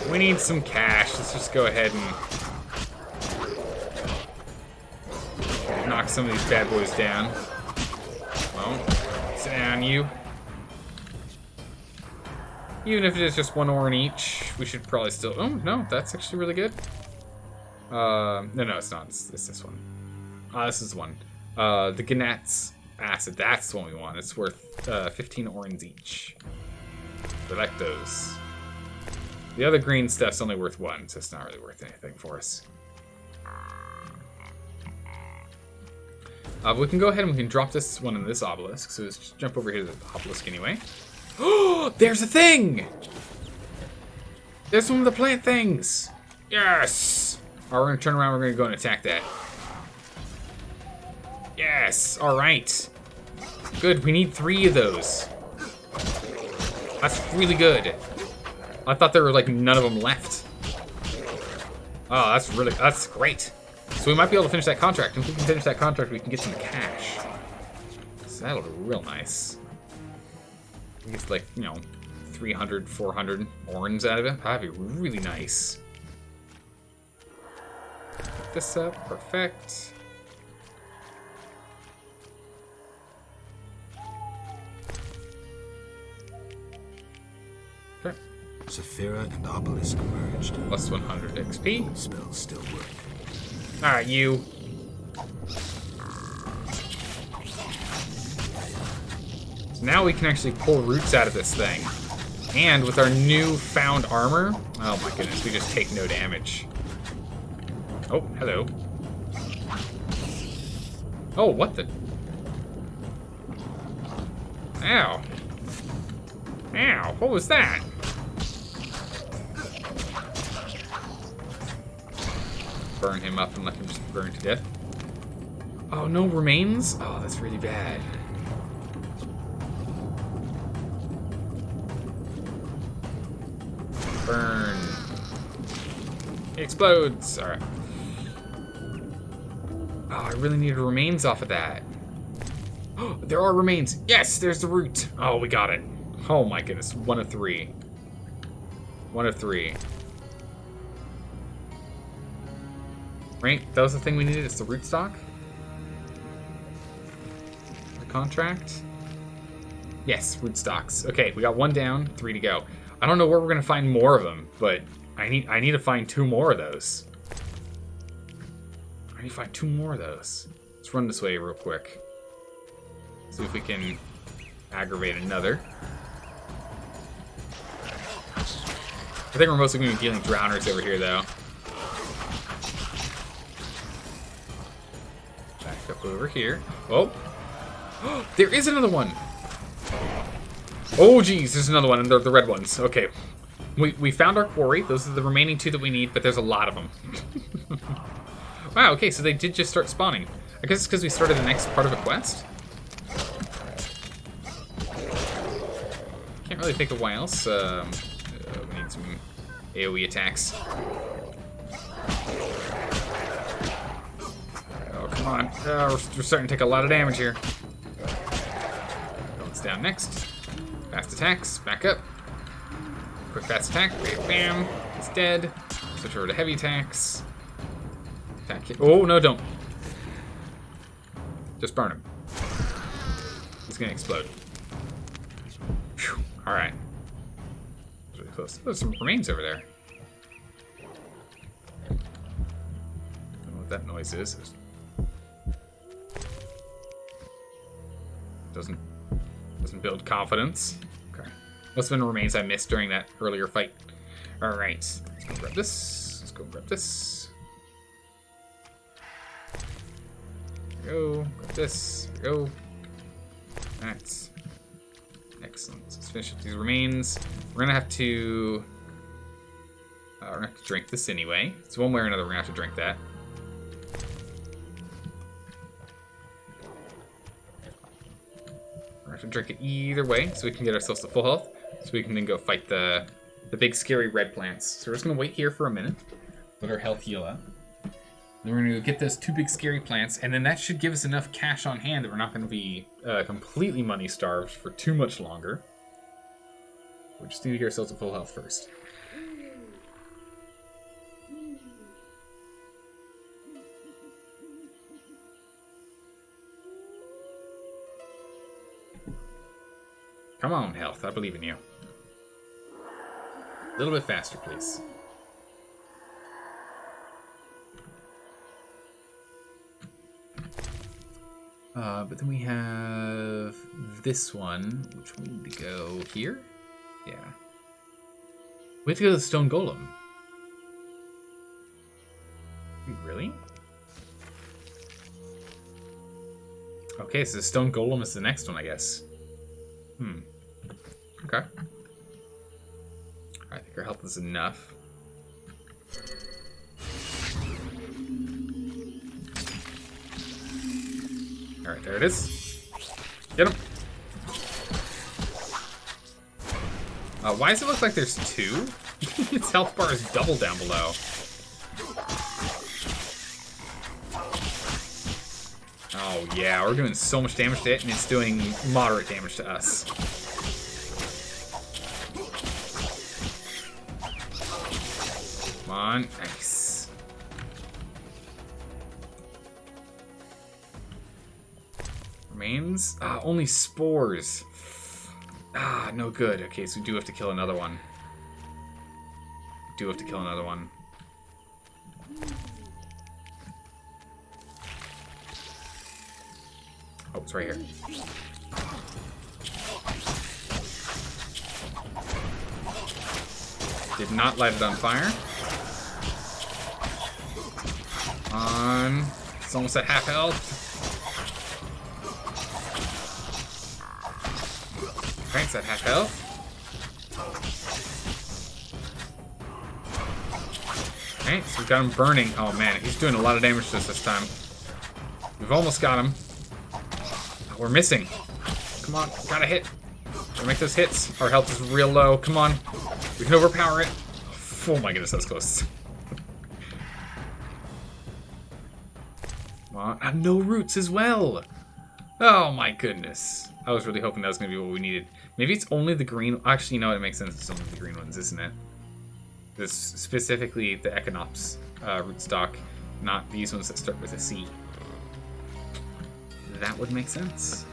A: We We need some cash. Let's just go ahead and knock some of these bad boys down. Well, sit down, you. Even if it is just 1 ore in each, we should probably still... Oh, no, that's actually really good. No, it's not. It's this one. This is the one. The Gnat's acid. That's the one we want. It's worth 15 orens each. We like those. The other green stuff's only worth 1, so it's not really worth anything for us. But we can go ahead and we can drop this one in this obelisk. So let's just jump over here to the obelisk anyway. Oh, there's a thing! There's one of the plant things! Yes! Alright, we're gonna turn around, we're gonna go and attack that. Yes! Alright. Good, we need 3 of those. That's really good. I thought there were like none of them left. Oh, that's great. So we might be able to finish that contract. And if we can finish that contract, we can get some cash. So that'll be real nice. I think it's like, 300, 400 orens out of it. That'd be really nice. Pick this up, perfect. Okay.
F: Saphira and Obelisk merged.
A: Plus 100 XP.
F: Spells still work.
A: Alright, you. So now we can actually pull roots out of this thing. And with our new found armor, oh my goodness, we just take no damage. Oh, hello. Oh, what the? Ow. Ow, what was that? Burn him up and let him just burn to death. Oh, no remains? Oh, that's really bad. Burn. It explodes. Alright. Oh, I really need remains off of that. Oh, there are remains. Yes, there's the root. Oh, we got it. Oh my goodness. 1 of 3. 1 of 3. Right? That was the thing we needed. It's the rootstock. The contract. Yes, rootstocks. Okay, we got 1 down, 3 to go. I don't know where we're gonna find more of them, but I need to find 2 more of those. I need to find 2 more of those. Let's run this way real quick. See if we can aggravate another. I think we're mostly gonna be dealing drowners over here, though. Back up over here. Oh, there is another one. Oh, geez, there's another one, and they're the red ones. Okay, we found our quarry. Those are the remaining 2 that we need, but there's a lot of them. Wow, okay, so they did just start spawning. I guess it's because we started the next part of a quest. Can't really think of why else. We need some AoE attacks. Oh, come on. We're starting to take a lot of damage here. What's down next? Fast attacks, back up. Quick fast attack, bam, it's dead. Switch over to heavy attacks. Attack it. Oh, no, don't. Just burn him. He's gonna explode. Whew. All right. That's really close. There's some remains over there. I don't know what that noise is. Doesn't build confidence. Okay. Must have been remains I missed during that earlier fight. Alright. Let's go grab this. Let's go grab this. There we go. Grab this. There we go. That's excellent. Let's finish up these remains. We're gonna have to drink this anyway. So one way or another we're gonna have to drink that. We're gonna have to drink it either way, so we can get ourselves to full health, so we can then go fight the big scary red plants. So we're just gonna wait here for a minute, let our health heal up. Then we're gonna go get those 2 big scary plants, and then that should give us enough cash on hand that we're not gonna be completely money starved for too much longer. We just need to get ourselves to full health first. Come on, health. I believe in you. A little bit faster, please. But then we have this one, which we need to go here. Yeah. We have to go to the stone golem. Wait, really? Okay, so the stone golem is the next one, I guess. Okay. I think our health is enough. Alright, there it is. Get him! Why does it look like there's two? Its health bar is double down below. Oh yeah, we're doing so much damage to it, and it's doing moderate damage to us. Come on, nice. Remains? Only spores. No good. Okay, so we do have to kill another one. Oh, it's right here. Did not light it on fire. On. It's almost at half health. Okay, it's at half health. Okay, so we've got him burning. Oh man, he's doing a lot of damage to us this time. We've almost got him. Oh, we're missing. Come on, gotta hit. Gotta make those hits. Our health is real low. Come on. We can overpower it. Oh my goodness, that was close. Come on. And no roots as well. Oh my goodness. I was really hoping that was going to be what we needed. Maybe it's only the green... Actually, you know what? It makes sense. It's only the green ones, isn't it? This specifically the Echinops rootstock, not these ones that start with a C. That would make sense.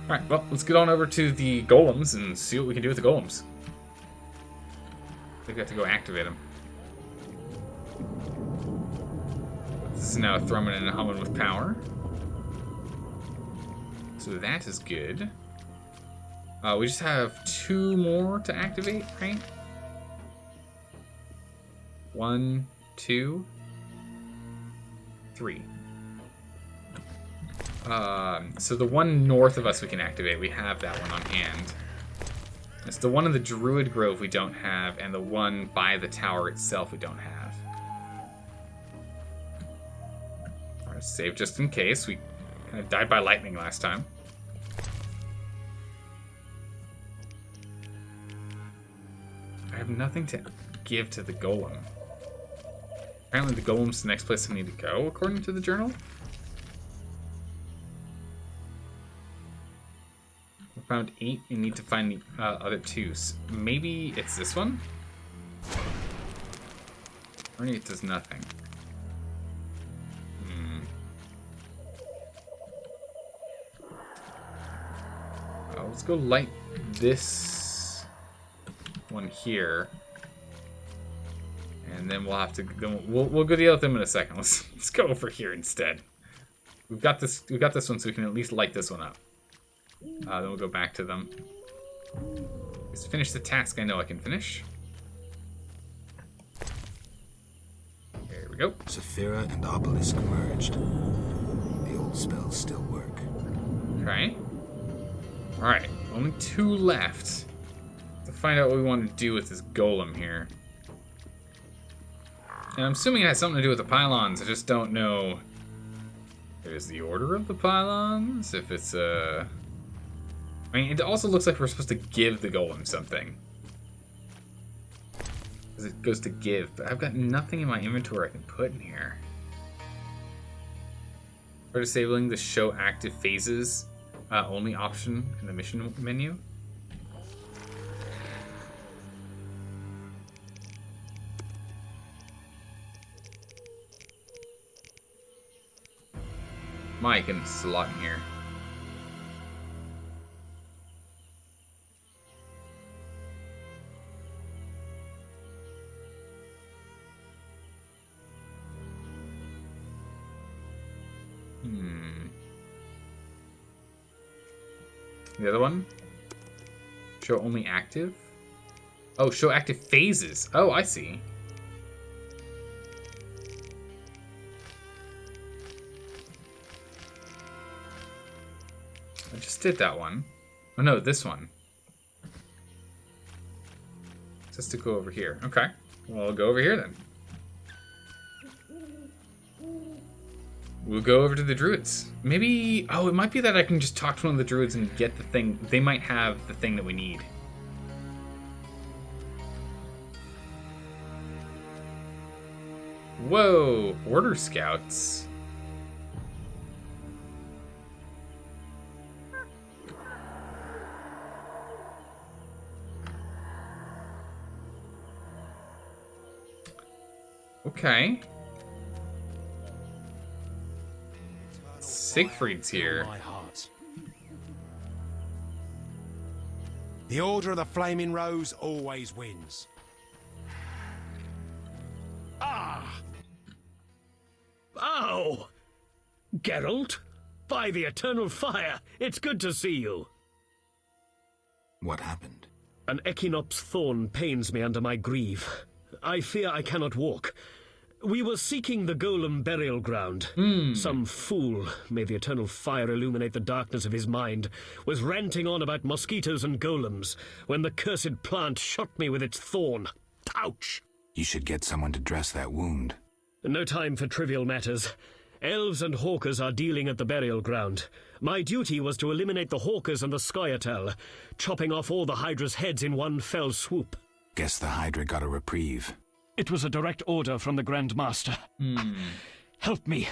A: Alright, well, let's get on over to the golems and see what we can do with the golems. I think we have to go activate them. This is now thrumming and humming with power. So that is good. We just have 2 more to activate, right? 1, 2, 3. So the one north of us we can activate. We have that one on hand. It's the one in the Druid Grove we don't have, and the one by the tower itself we don't have. Alright, save just in case. We kind of died by lightning last time. I have nothing to give to the golem. Apparently the golem's the next place I need to go, according to the journal. We found 8 and need to find the other 2. So maybe it's this one? Or maybe it does nothing. Let's go light this one here, and then we'll have to go. We'll go deal with them in a second. Let's go over here instead. We've got this one, so we can at least light this one up. Then we'll go back to them. Let's finish the task I know I can finish. There we go.
F: Saphira and Obelisk merged. The old spells still work.
A: Okay. Alright, only 2 left to find out what we want to do with this golem here. And I'm assuming it has something to do with the pylons. I just don't know if it's the order of the pylons, if it's I mean, it also looks like we're supposed to give the golem something. Because it goes to give, but I've got nothing in my inventory I can put in here. Or disabling the show active phases only option in the mission menu. My goodness, there's a lot in here. The other one? Show only active? Oh, show active phases. Oh, I see. I just did that one. Oh no, this one. Just to go over here. Okay. Well, I'll go over here then. We'll go over to the druids. Maybe... Oh, it might be that I can just talk to one of the druids and get the thing. They might have the thing that we need. Whoa! Order scouts. Okay. Siegfried's here.
K: My heart. The Order of the Flaming Rose always wins.
O: Ah! Ow! Geralt? By the Eternal Fire, it's good to see you.
F: What happened?
O: An Echinops thorn pains me under my greave. I fear I cannot walk. We were seeking the Golem burial ground. Some fool, may the Eternal Fire illuminate the darkness of his mind, was ranting on about mosquitoes and golems when the cursed plant shot me with its thorn. Ouch!
L: You should get someone to dress that wound.
O: No time for trivial matters. Elves and hawkers are dealing at the burial ground. My duty was to eliminate the hawkers and the Scoia'tael, chopping off all the Hydra's heads in one fell swoop.
L: Guess the Hydra got a reprieve.
O: It was a direct order from the Grand Master. Help me.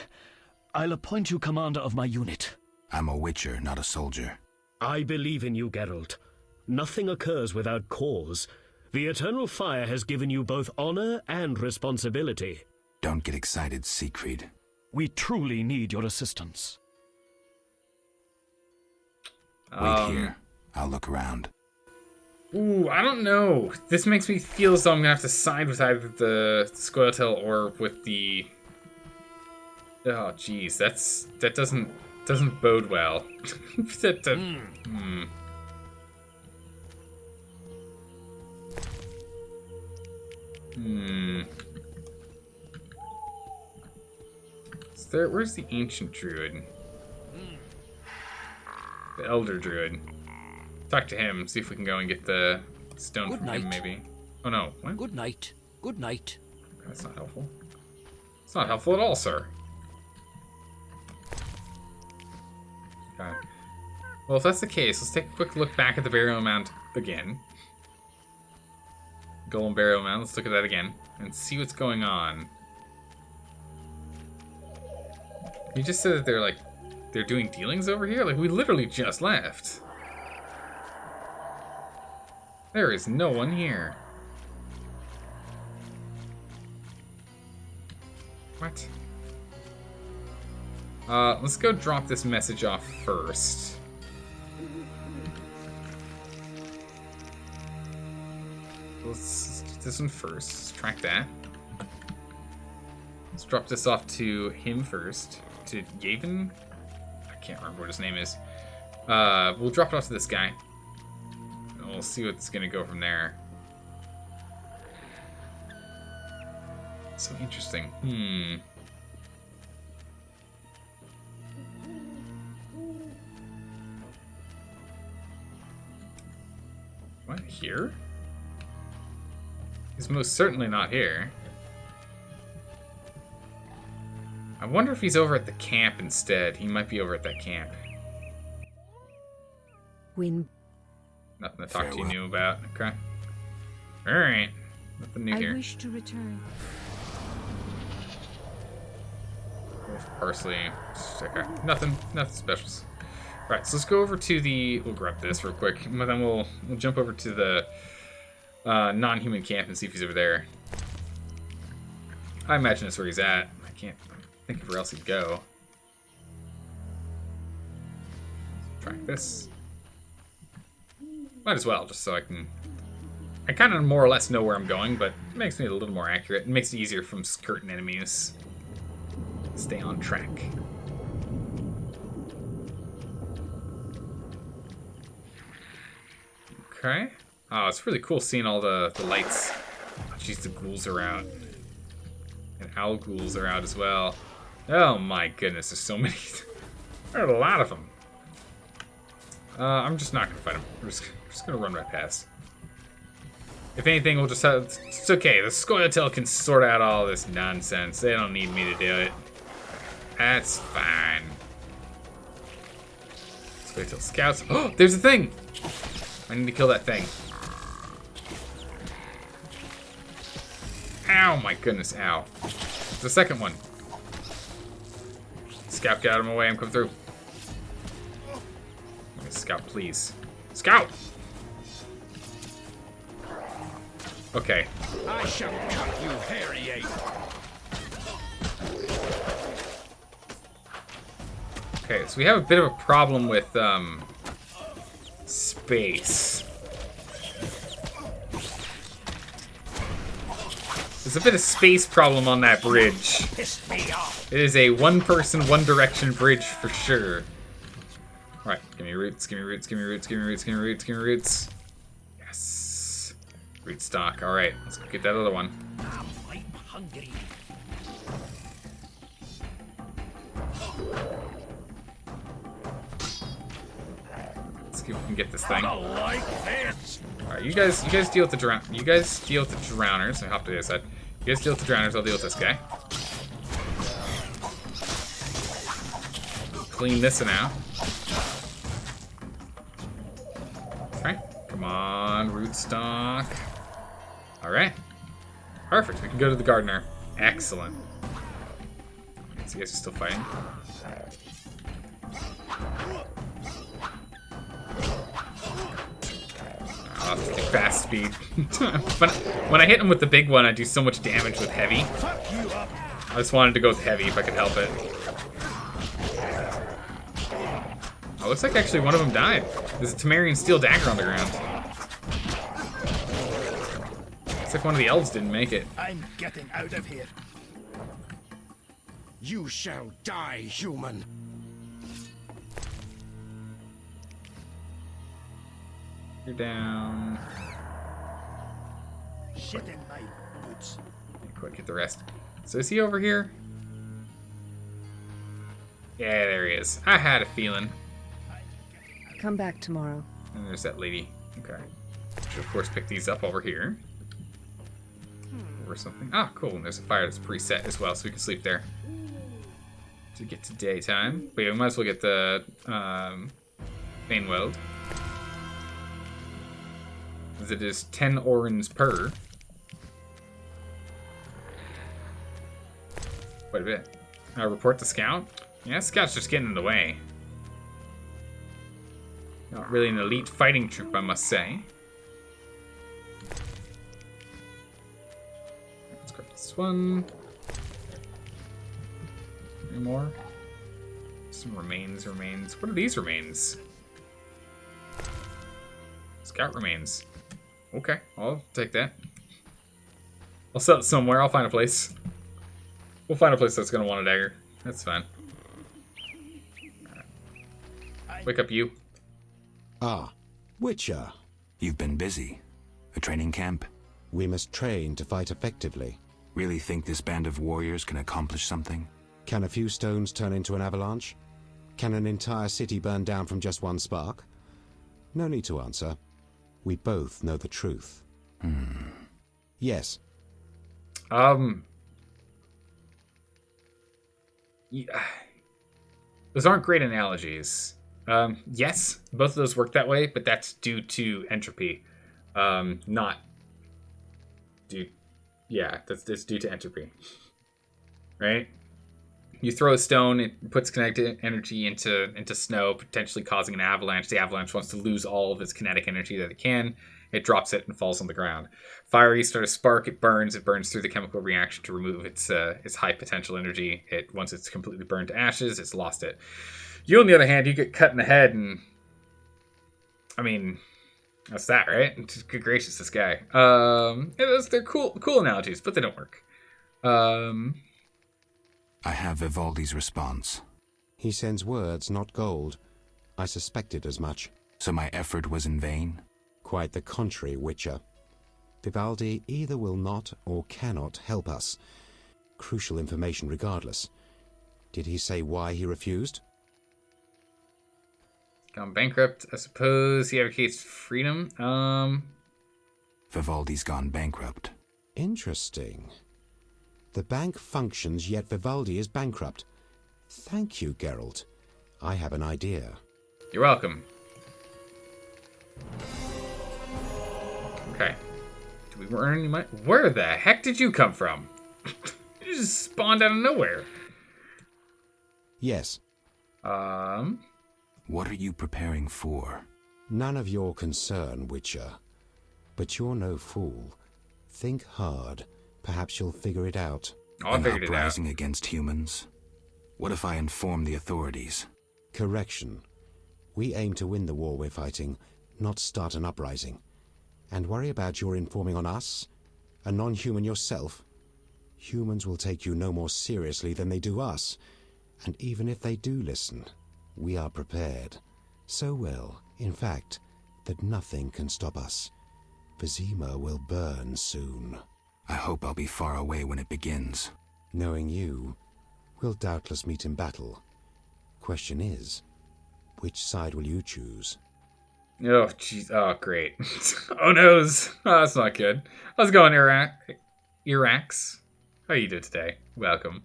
O: I'll appoint you commander of my unit.
L: I'm a witcher, not a soldier.
O: I believe in you, Geralt. Nothing occurs without cause. The Eternal Fire has given you both honor and responsibility.
L: Don't get excited, Siegfried.
O: We truly need your assistance.
L: Wait here. I'll look around.
A: Ooh, I don't know. This makes me feel as though I'm gonna have to side with either the Scoia'tael or with the... Oh, jeez, that doesn't bode well. Where's the ancient druid? The elder druid. Talk to him, see if we can go and get the stone from him, maybe. Oh no, what?
U: Good night. Good night.
A: That's not helpful. It's not helpful at all, sir. Okay. Well, if that's the case, let's take a quick look back at the burial mound again. Golem burial mound, let's look at that again and see what's going on. You just said that they're doing dealings over here? Like, we literally just left. There is no one here. What? Let's go drop this message off first. Let's do this one first. Let's track that. Let's drop this off to him first. To Yavin? I can't remember what his name is. We'll drop it off to this guy. And we'll see what's gonna go from there. So interesting. What, here? He's most certainly not here. I wonder if he's over at the camp instead. He might be over at that camp.
C: Nothing
A: to talk to you new about. Okay. Alright. Nothing new here.
C: I wish to return.
A: Parsley. Okay. Nothing special. Alright, so let's go over to the... We'll grab this real quick. And then we'll jump over to the non-human camp and see if he's over there. I imagine that's where he's at. I can't think of where else he'd go. Track this. Might as well, just so I can... I kind of more or less know where I'm going, but it makes me a little more accurate. It makes it easier from skirting enemies. Stay on track. Okay. Oh, it's really cool seeing all the lights. Oh, jeez, the ghouls are out. And owl ghouls are out as well. Oh my goodness, there's so many. There are a lot of them. I'm just not going to fight them. We're just going to run right past. If anything, we'll just have... It's okay. The Scoia'tael can sort out all this nonsense. They don't need me to do it. That's fine. Scoia'tael scouts. Oh, there's a thing! I need to kill that thing. Ow, my goodness, ow. There's a second one. Scout, get out of my way. I'm coming through. Okay, Scout, please. Scout! Okay.
K: I shall cut you, hairy ape.
A: Okay, so we have a bit of a problem with, space. There's a bit of space problem on that bridge. It is a one-person, one-direction bridge for sure. Alright, give me roots, give me roots, give me roots, give me roots, give me roots, give me roots. Yes. Root stock. Alright, let's go get that other one.
O: I'm hungry.
A: Let's see if we can get this thing.
K: I don't like this.
A: Alright, you guys deal with the drowners. I hop to the other side. You guys deal with the drowners, I'll deal with this guy. Clean this one out. Okay, come on, rootstock. Alright. Perfect, we can go to the gardener. Excellent. So you guys are still fighting. Oh, it's too fast speed. When I hit him with the big one, I do so much damage with heavy. I just wanted to go with heavy if I could help it. Oh, looks like actually one of them died. There's a Temerian steel dagger on the ground. Looks like one of the elves didn't make it.
K: I'm getting out of here. You shall die, human.
A: You're down.
K: Shit in my boots.
A: Quick, get the rest. So is he over here? Yeah, there he is. I had a feeling.
T: Come back tomorrow.
A: And there's that lady. Okay. Should of course pick these up over here. Or something. Ah, cool. And there's a fire that's preset as well, so we can sleep there. To get to daytime. But yeah, we might as well get the Bane Weld. As it is 10 orens per. Quite a bit. Report to Scout? Yeah, Scout's just getting in the way. Not really an elite fighting troop, I must say. Let's grab this one. Any more? Some remains. What are these remains? Scout remains. Okay, I'll take that. I'll sell it somewhere. I'll find a place. We'll find a place that's going to want a dagger. That's fine. Right. Wake up, you.
V: Ah, Witcher.
F: You've been busy. A training camp?
V: We must train to fight effectively.
F: Really think this band of warriors can accomplish something?
V: Can a few stones turn into an avalanche? Can an entire city burn down from just one spark? No need to answer. We both know the truth. Yes.
A: Yeah. Those aren't great analogies. Yes, both of those work that way, but that's due to entropy. Not due... Yeah, that's due to entropy. Right? You throw a stone, it puts kinetic energy into snow, potentially causing an avalanche. The avalanche wants to lose all of its kinetic energy that it can. It drops it and falls on the ground. Fire, you start a spark, it burns through the chemical reaction to remove its high potential energy. Once it's completely burned to ashes, it's lost it. You, on the other hand, you get cut in the head, and I mean, that's that, right? Good gracious, this guy. They're cool analogies, but they don't work.
F: I have Vivaldi's response.
V: He sends words, not gold. I suspected as much.
F: So my effort was in vain?
V: Quite the contrary, Witcher. Vivaldi either will not or cannot help us. Crucial information regardless. Did he say why he refused?
A: Gone bankrupt. I suppose he advocates freedom.
L: Vivaldi's gone bankrupt.
V: Interesting. The bank functions, yet Vivaldi is bankrupt. Thank you, Geralt. I have an idea.
A: You're welcome. Okay. Do we earn any money? Where the heck did you come from? You just spawned out of nowhere.
V: Yes.
L: What are you preparing for?
V: None of your concern, Witcher. But you're no fool. Think hard. Perhaps you'll figure it out.
A: I figured it out.
L: An uprising against humans? What if I inform the authorities?
V: Correction. We aim to win the war we're fighting, not start an uprising. And worry about your informing on us? A non-human yourself? Humans will take you no more seriously than they do us. And even if they do listen, we are prepared. So well, in fact, that nothing can stop us. Vizima will burn soon.
L: I hope I'll be far away when it begins.
V: Knowing you, we'll doubtless meet in battle. Question is, which side will you choose?
A: Oh, jeez. Oh, great. Oh, noes. Oh, that's not good. How's it going, Iraqs? How you doing today? Welcome.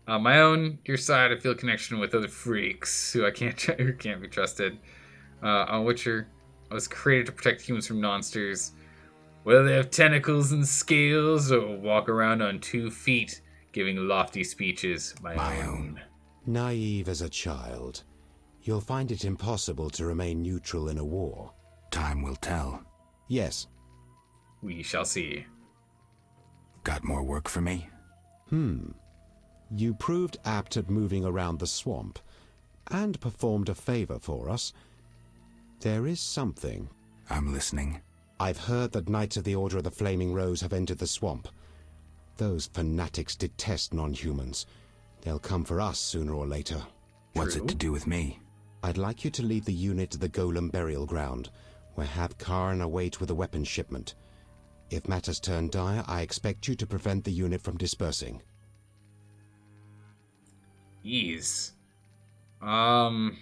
A: On my own, your side, I feel a connection with other freaks who can't be trusted. On Witcher, I was created to protect humans from monsters. Whether they have tentacles and scales or walk around on 2 feet, giving lofty speeches, my own.
V: Naive as a child, you'll find it impossible to remain neutral in a war.
L: Time will tell.
V: Yes.
A: We shall see.
L: Got more work for me?
V: You proved apt at moving around the swamp, and performed a favor for us. There is something.
L: I'm listening.
V: I've heard that Knights of the Order of the Flaming Rose have entered the swamp. Those fanatics detest non-humans. They'll come for us sooner or later.
L: What's it to do with me?
V: I'd like you to lead the unit to the Golem burial ground, where Kharn await with a weapons shipment. If matters turn dire, I expect you to prevent the unit from dispersing.
A: Ease.
L: I'm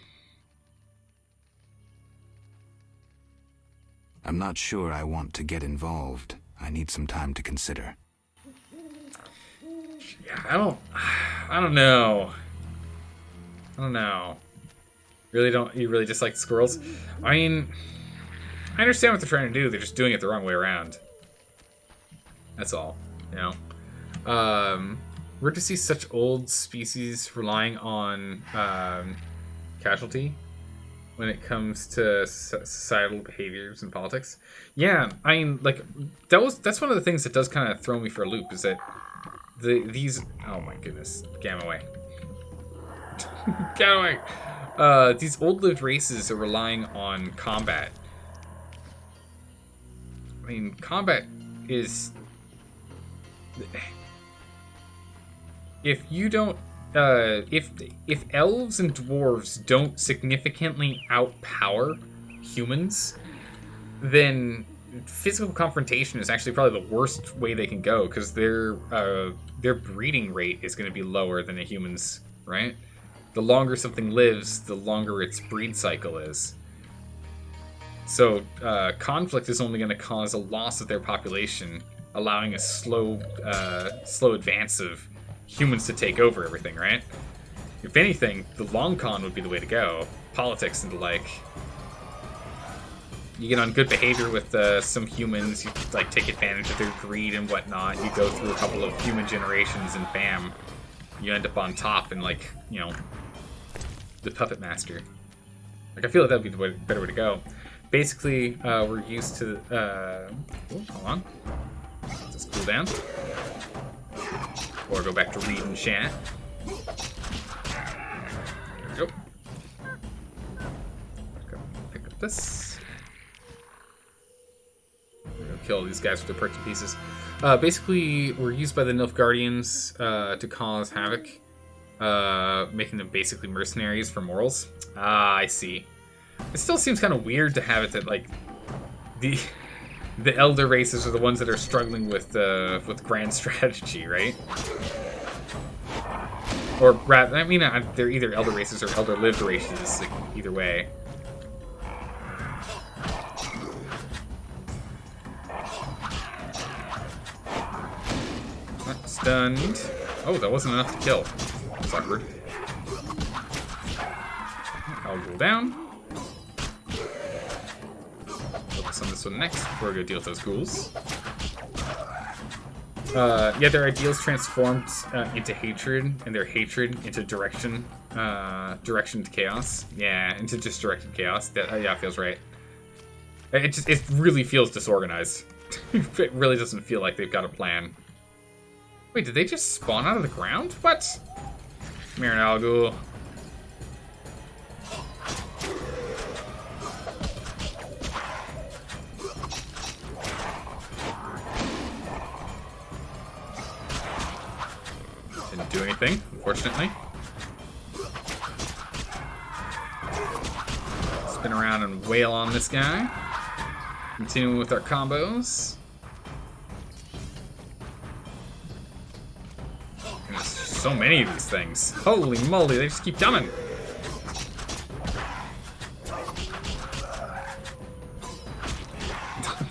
L: not sure I want to get involved. I need some time to consider.
A: Yeah, I don't know. You really just like squirrels? I mean, I understand what they're trying to do. They're just doing it the wrong way around. That's all, you know? We're to see such old species relying on casualty when it comes to societal behaviors and politics. Yeah, I mean, like, that's one of the things that does kind of throw me for a loop, is that these... Oh my goodness. Get away. Get away! These old-lived races are relying on combat. I mean, combat is... If you don't... if elves and dwarves don't significantly outpower humans, then physical confrontation is actually probably the worst way they can go, because their breeding rate is going to be lower than a human's, right? The longer something lives, the longer its breed cycle is. So conflict is only going to cause a loss of their population, allowing a slow advance of humans to take over everything, right? If anything, the long con would be the way to go. Politics and the like. You get on good behavior with some humans, you like take advantage of their greed and whatnot, you go through a couple of human generations and bam, you end up on top and like, you know, the puppet master. Like, I feel like that'd be the better way to go. Basically, we're used to, hold on. Let's cool down. Or go back to read and chat. There we go. Pick up this. We're gonna kill these guys with their perks and pieces. Basically, we're used by the Nilfgaardians to cause havoc, making them basically mercenaries for morals. Ah, I see. It still seems kind of weird to have it that, like, the elder races are the ones that are struggling with grand strategy, right? Or rather, I mean, they're either elder races or elder lived races. Like, either way. Stunned. Oh, that wasn't enough to kill. That's awkward. I'll go down. Focus on this one next before we go deal with those ghouls. Yeah, their ideals transformed into hatred, and their hatred into direction to chaos. Yeah, into just directed chaos. That yeah, feels right. It really feels disorganized. It really doesn't feel like they've got a plan. Wait, did they just spawn out of the ground? What? Come here, Algul. Didn't do anything, unfortunately. Spin around and wail on this guy. Continuing with our combos. There's so many of these things. Holy moly, they just keep coming.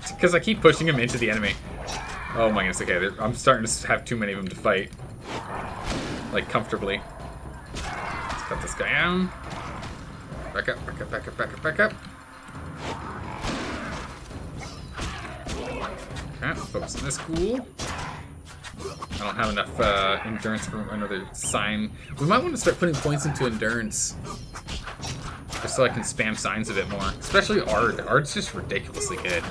A: Because I keep pushing him into the enemy. Oh my goodness, okay, I'm starting to have too many of them to fight. Like, comfortably. Let's cut this guy down. Back up, back up, back up, back up, back up. Okay, focus on this ghoul. I don't have enough endurance for another sign. We might want to start putting points into endurance. Just so I can spam signs a bit more. Especially Ard. Ard's just ridiculously good.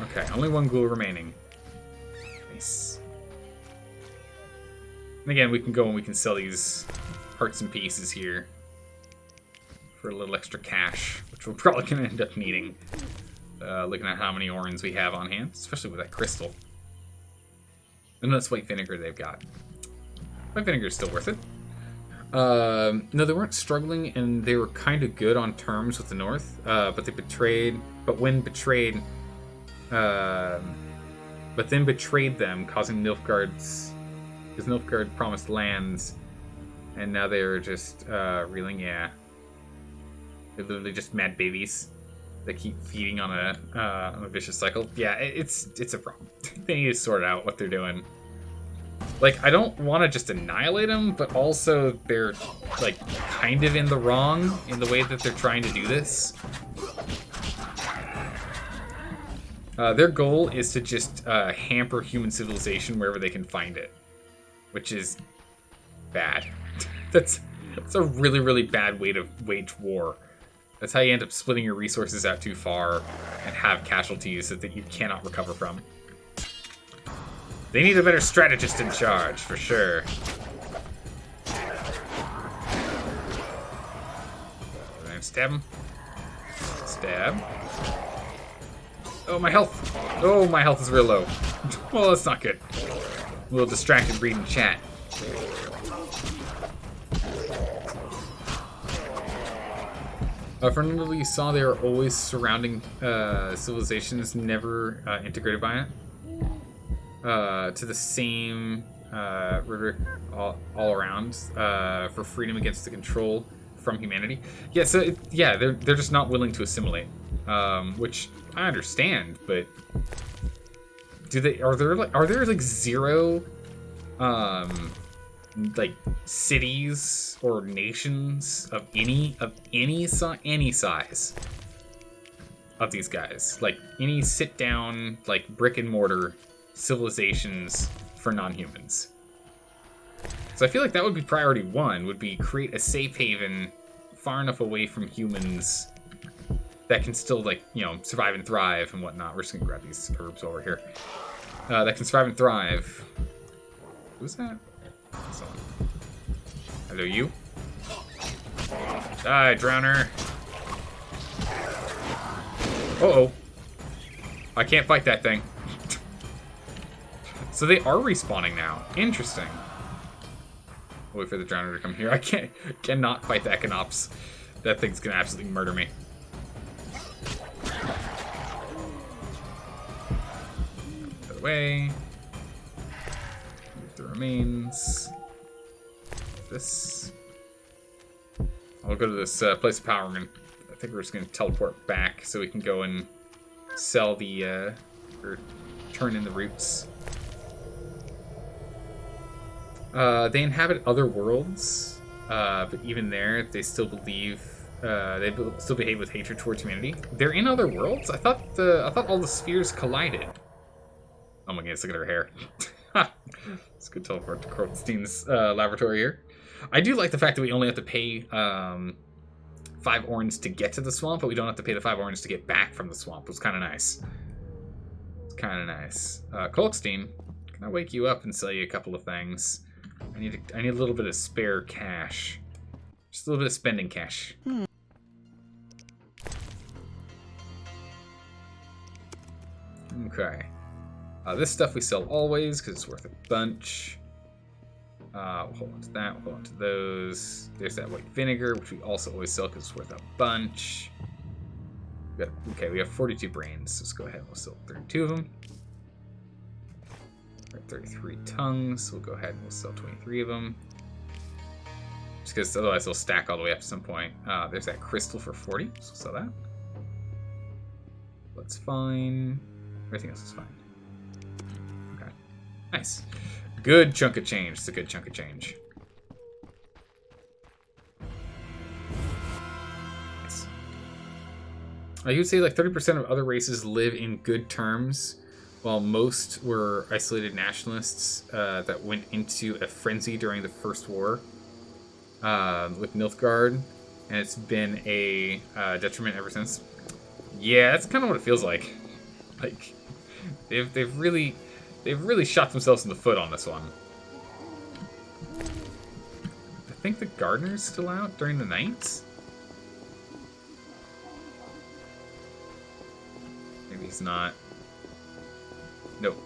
A: Okay, only one ghoul remaining. Nice. And again, we can go and we can sell these parts and pieces here for a little extra cash, which we're probably going to end up needing. Looking at how many orans we have on hand, especially with that crystal. And that's white vinegar they've got. White vinegar is still worth it. No, they weren't struggling, and they were kind of good on terms with the North, but they betrayed. But when betrayed, but then betrayed them, causing Nilfgaard's, because Nilfgaard promised lands, and now they're just reeling. Yeah, they're literally just mad babies that keep feeding on a vicious cycle. Yeah, it's a problem. They need to sort out what they're doing. Like, I don't want to just annihilate them, but also they're like kind of in the wrong in the way that they're trying to do this. Their goal is to just hamper human civilization wherever they can find it, which is bad. That's a really, really bad way to wage war. That's how you end up splitting your resources out too far and have casualties that you cannot recover from. They need a better strategist in charge, for sure. Stab him. Stab. Oh, my health. Oh, my health is real low. Well, that's not good. A little distracted reading chat. For none of you saw, they are always surrounding civilizations, never integrated by it. To the same rhetoric all around for freedom against the control from humanity. Yeah, so they're just not willing to assimilate, which I understand. But are there like zero like cities or nations of any size of these guys, like any sit down like brick and mortar civilizations for non-humans? So I feel like that would be priority one, would be create a safe haven far enough away from humans that can still, like, you know, survive and thrive and whatnot. We're just gonna grab these herbs over here. That can survive and thrive. Who's that? Someone. Hello, you. Die, drowner. Uh-oh. I can't fight that thing. So they are respawning now. Interesting. Wait for the drowner to come here. I cannot fight the Equinops. That thing's gonna absolutely murder me. Out of the way. Move the remains. This. I'll go to this place of power. I think we're just gonna teleport back so we can go and sell the or turn in the roots. They inhabit other worlds, but even there, they still believe they still behave with hatred towards humanity. They're in other worlds. I thought all the spheres collided. Oh my goodness! Look at her hair. It's a good teleport to Krogstein's laboratory here. I do like the fact that we only have to pay 5 orange to get to the swamp, but we don't have to pay the 5 orange to get back from the swamp. It was kind of nice. It's kind of nice. Krogstein, can I wake you up and sell you a couple of things? I need a little bit of spare cash. Just a little bit of spending cash. Okay. This stuff we sell always because it's worth a bunch. We'll hold on to that. We'll hold on to those. There's that white vinegar, which we also always sell because it's worth a bunch. Okay, we have 42 brains. So let's go ahead and we'll sell 32 of them. 33 tongues. We'll go ahead and we'll sell 23 of them. Just because otherwise they'll stack all the way up at some point. There's that crystal for 40. So we'll sell that. That's fine. Everything else is fine. Okay. Nice. Good chunk of change. It's a good chunk of change. Nice. You would say like 30% of other races live in good terms, while most were isolated nationalists that went into a frenzy during the First War with Nilfgaard, and it's been a detriment ever since. Yeah, that's kind of what it feels like. Like they've really shot themselves in the foot on this one. I think the gardener's still out during the night. Maybe he's not. Nope.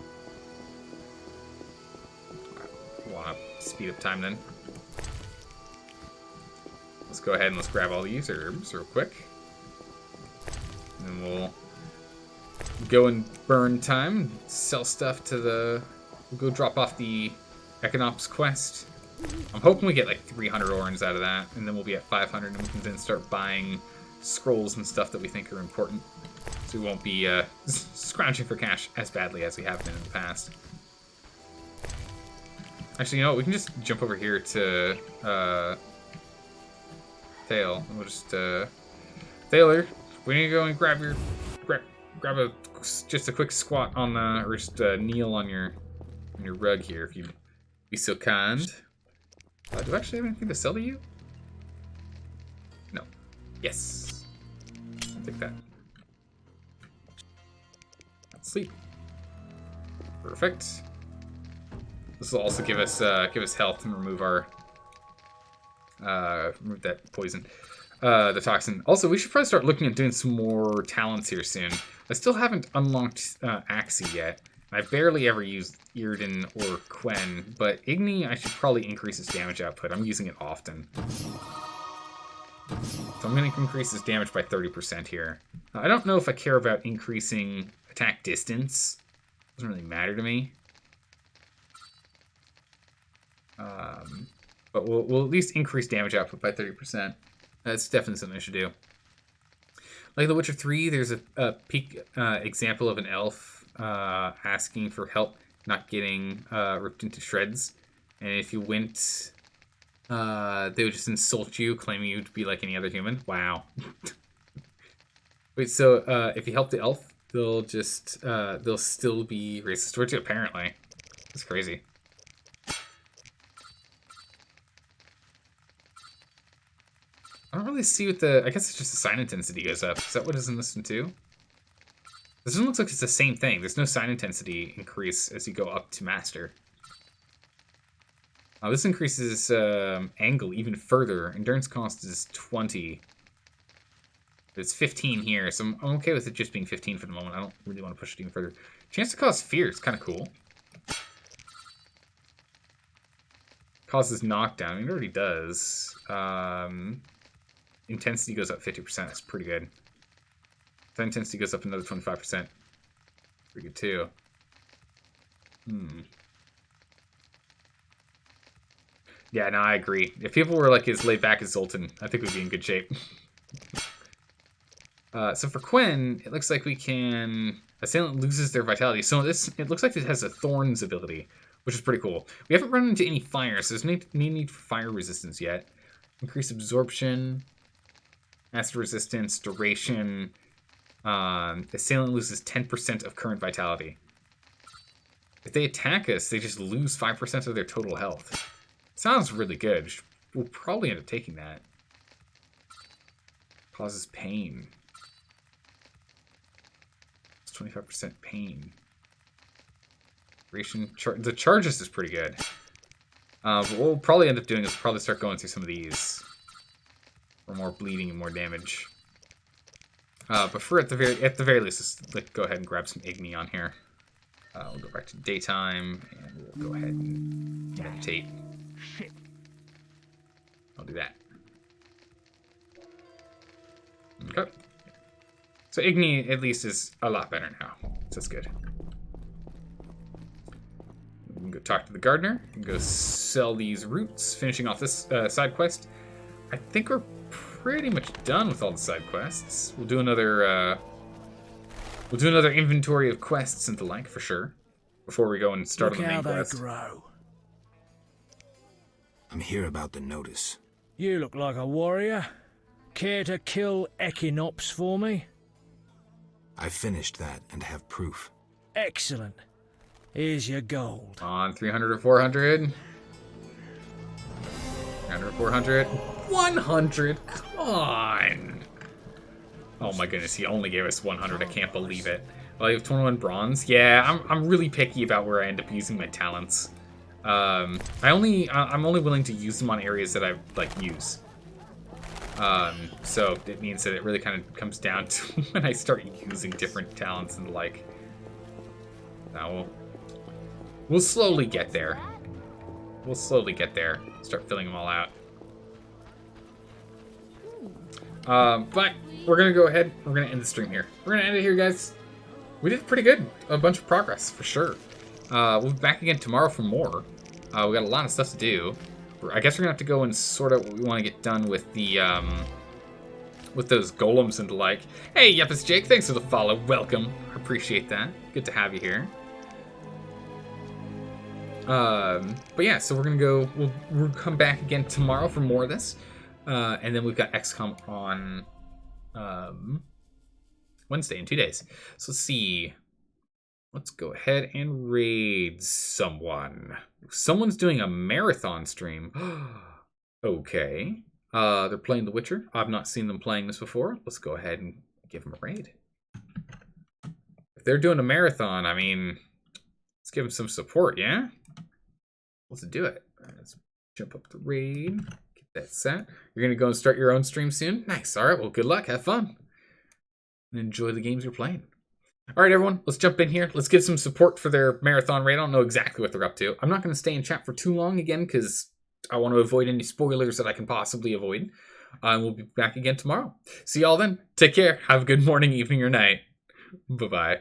A: Want to speed up time then? Let's go ahead and let's grab all these herbs real quick. And then we'll go and burn time, sell stuff to the... We'll go drop off the Equinops quest. I'm hoping we get like 300 orange out of that, and then we'll be at 500, and we can then start buying scrolls and stuff that we think are important. So we won't be scrounging for cash as badly as we have been in the past. Actually, you know what? We can just jump over here to Tail, and we'll just... Taylor, we need to go and grab your... Grab just a quick squat on the, or just kneel on your rug here, if you'd be so kind. Do I actually have anything to sell to you? No. Yes. I'll take that. Sleep. Perfect. This will also give us health and remove our remove that poison, the toxin. Also, we should probably start looking at doing some more talents here soon. I still haven't unlocked Axie yet. I barely ever used Irden or Quen, but Igni, I should probably increase its damage output. I'm using it often. So I'm going to increase its damage by 30% here. I don't know if I care about increasing attack distance. Doesn't really matter to me. But we'll at least increase damage output by 30%. That's definitely something I should do. Like The Witcher 3, there's a peak example of an elf asking for help, not getting ripped into shreds. And if you went, they would just insult you, claiming you to be like any other human. Wow. Wait, so if you help the elf, they'll just, they'll still be racist towards you, apparently. That's crazy. I don't really see what the... I guess it's just the sign intensity goes up. Is that what is in this one too? This one looks like it's the same thing. There's no sign intensity increase as you go up to master. This increases angle even further. Endurance cost is 20. It's 15 here, so I'm okay with it just being 15 for the moment. I don't really want to push it even further. Chance to cause fear is kind of cool. causes knockdown. I mean, it already does. Intensity goes up 50%. That's pretty good. So intensity goes up another 25%. Pretty good too. Yeah, no, I agree. If people were like as laid back as Zoltan, I think we'd be in good shape. So for Quinn, it looks like we can... Assailant loses their vitality. So it looks like it has a Thorns ability, which is pretty cool. We haven't run into any fire, so there's no need for fire resistance yet. Increase absorption, acid resistance, duration. Assailant loses 10% of current vitality. If they attack us, they just lose 5% of their total health. Sounds really good. We'll probably end up taking that. Causes pain. 25% pain. The charges is pretty good. But what we'll probably end up doing is probably start going through some of these for more bleeding and more damage. But for at the very least, let's like go ahead and grab some Igni on here. We'll go back to daytime and we'll go ahead and meditate. I'll do that. Okay. So Igni at least is a lot better now. So that's good. We can go talk to the gardener and go sell these roots, finishing off this side quest. I think we're pretty much done with all the side quests. We'll do another inventory of quests and the like for sure before we go and start on the main quest.
G: Look how they grow.
F: I'm here about the notice.
G: You look like a warrior. Care to kill Echinops for me?
F: I finished that and have proof.
G: Excellent. Here's your gold.
A: On 300 or 400. 300 or 400. 100. Come on. Oh my goodness, he only gave us 100. I can't believe it. Well, you have 21 bronze. Yeah, I'm really picky about where I end up using my talents. I'm only willing to use them on areas that I like use. So it means that it really kind of comes down to when I start using different talents and the like. Now we'll slowly get there. We'll slowly get there. Start filling them all out. But we're gonna go ahead. We're gonna end the stream here. We're gonna end it here, guys. We did pretty good. A bunch of progress for sure. We'll be back again tomorrow for more. We got a lot of stuff to do. I guess we're gonna have to go and sort out what we want to get done with the with those golems and the like. Hey, yep, it's Jake. Thanks for the follow. Welcome. Appreciate that. Good to have you here. But yeah, so we're gonna go. We'll come back again tomorrow for more of this, and then we've got XCOM on Wednesday in 2 days. So let's see. Let's go ahead and raid someone. Someone's doing a marathon stream. Okay. They're playing The Witcher. I've not seen them playing this before. Let's go ahead and give them a raid. If they're doing a marathon, I mean, let's give them some support, yeah? Let's do it. Let's jump up the raid. Get that set. You're going to go and start your own stream soon? Nice. All right. Well, good luck. Have fun. And enjoy the games you're playing. All right, everyone, let's jump in here. Let's give some support for their marathon raid. I don't know exactly what they're up to. I'm not going to stay in chat for too long again because I want to avoid any spoilers that I can possibly avoid. We'll be back again tomorrow. See y'all then. Take care. Have a good morning, evening, or night. Bye-bye.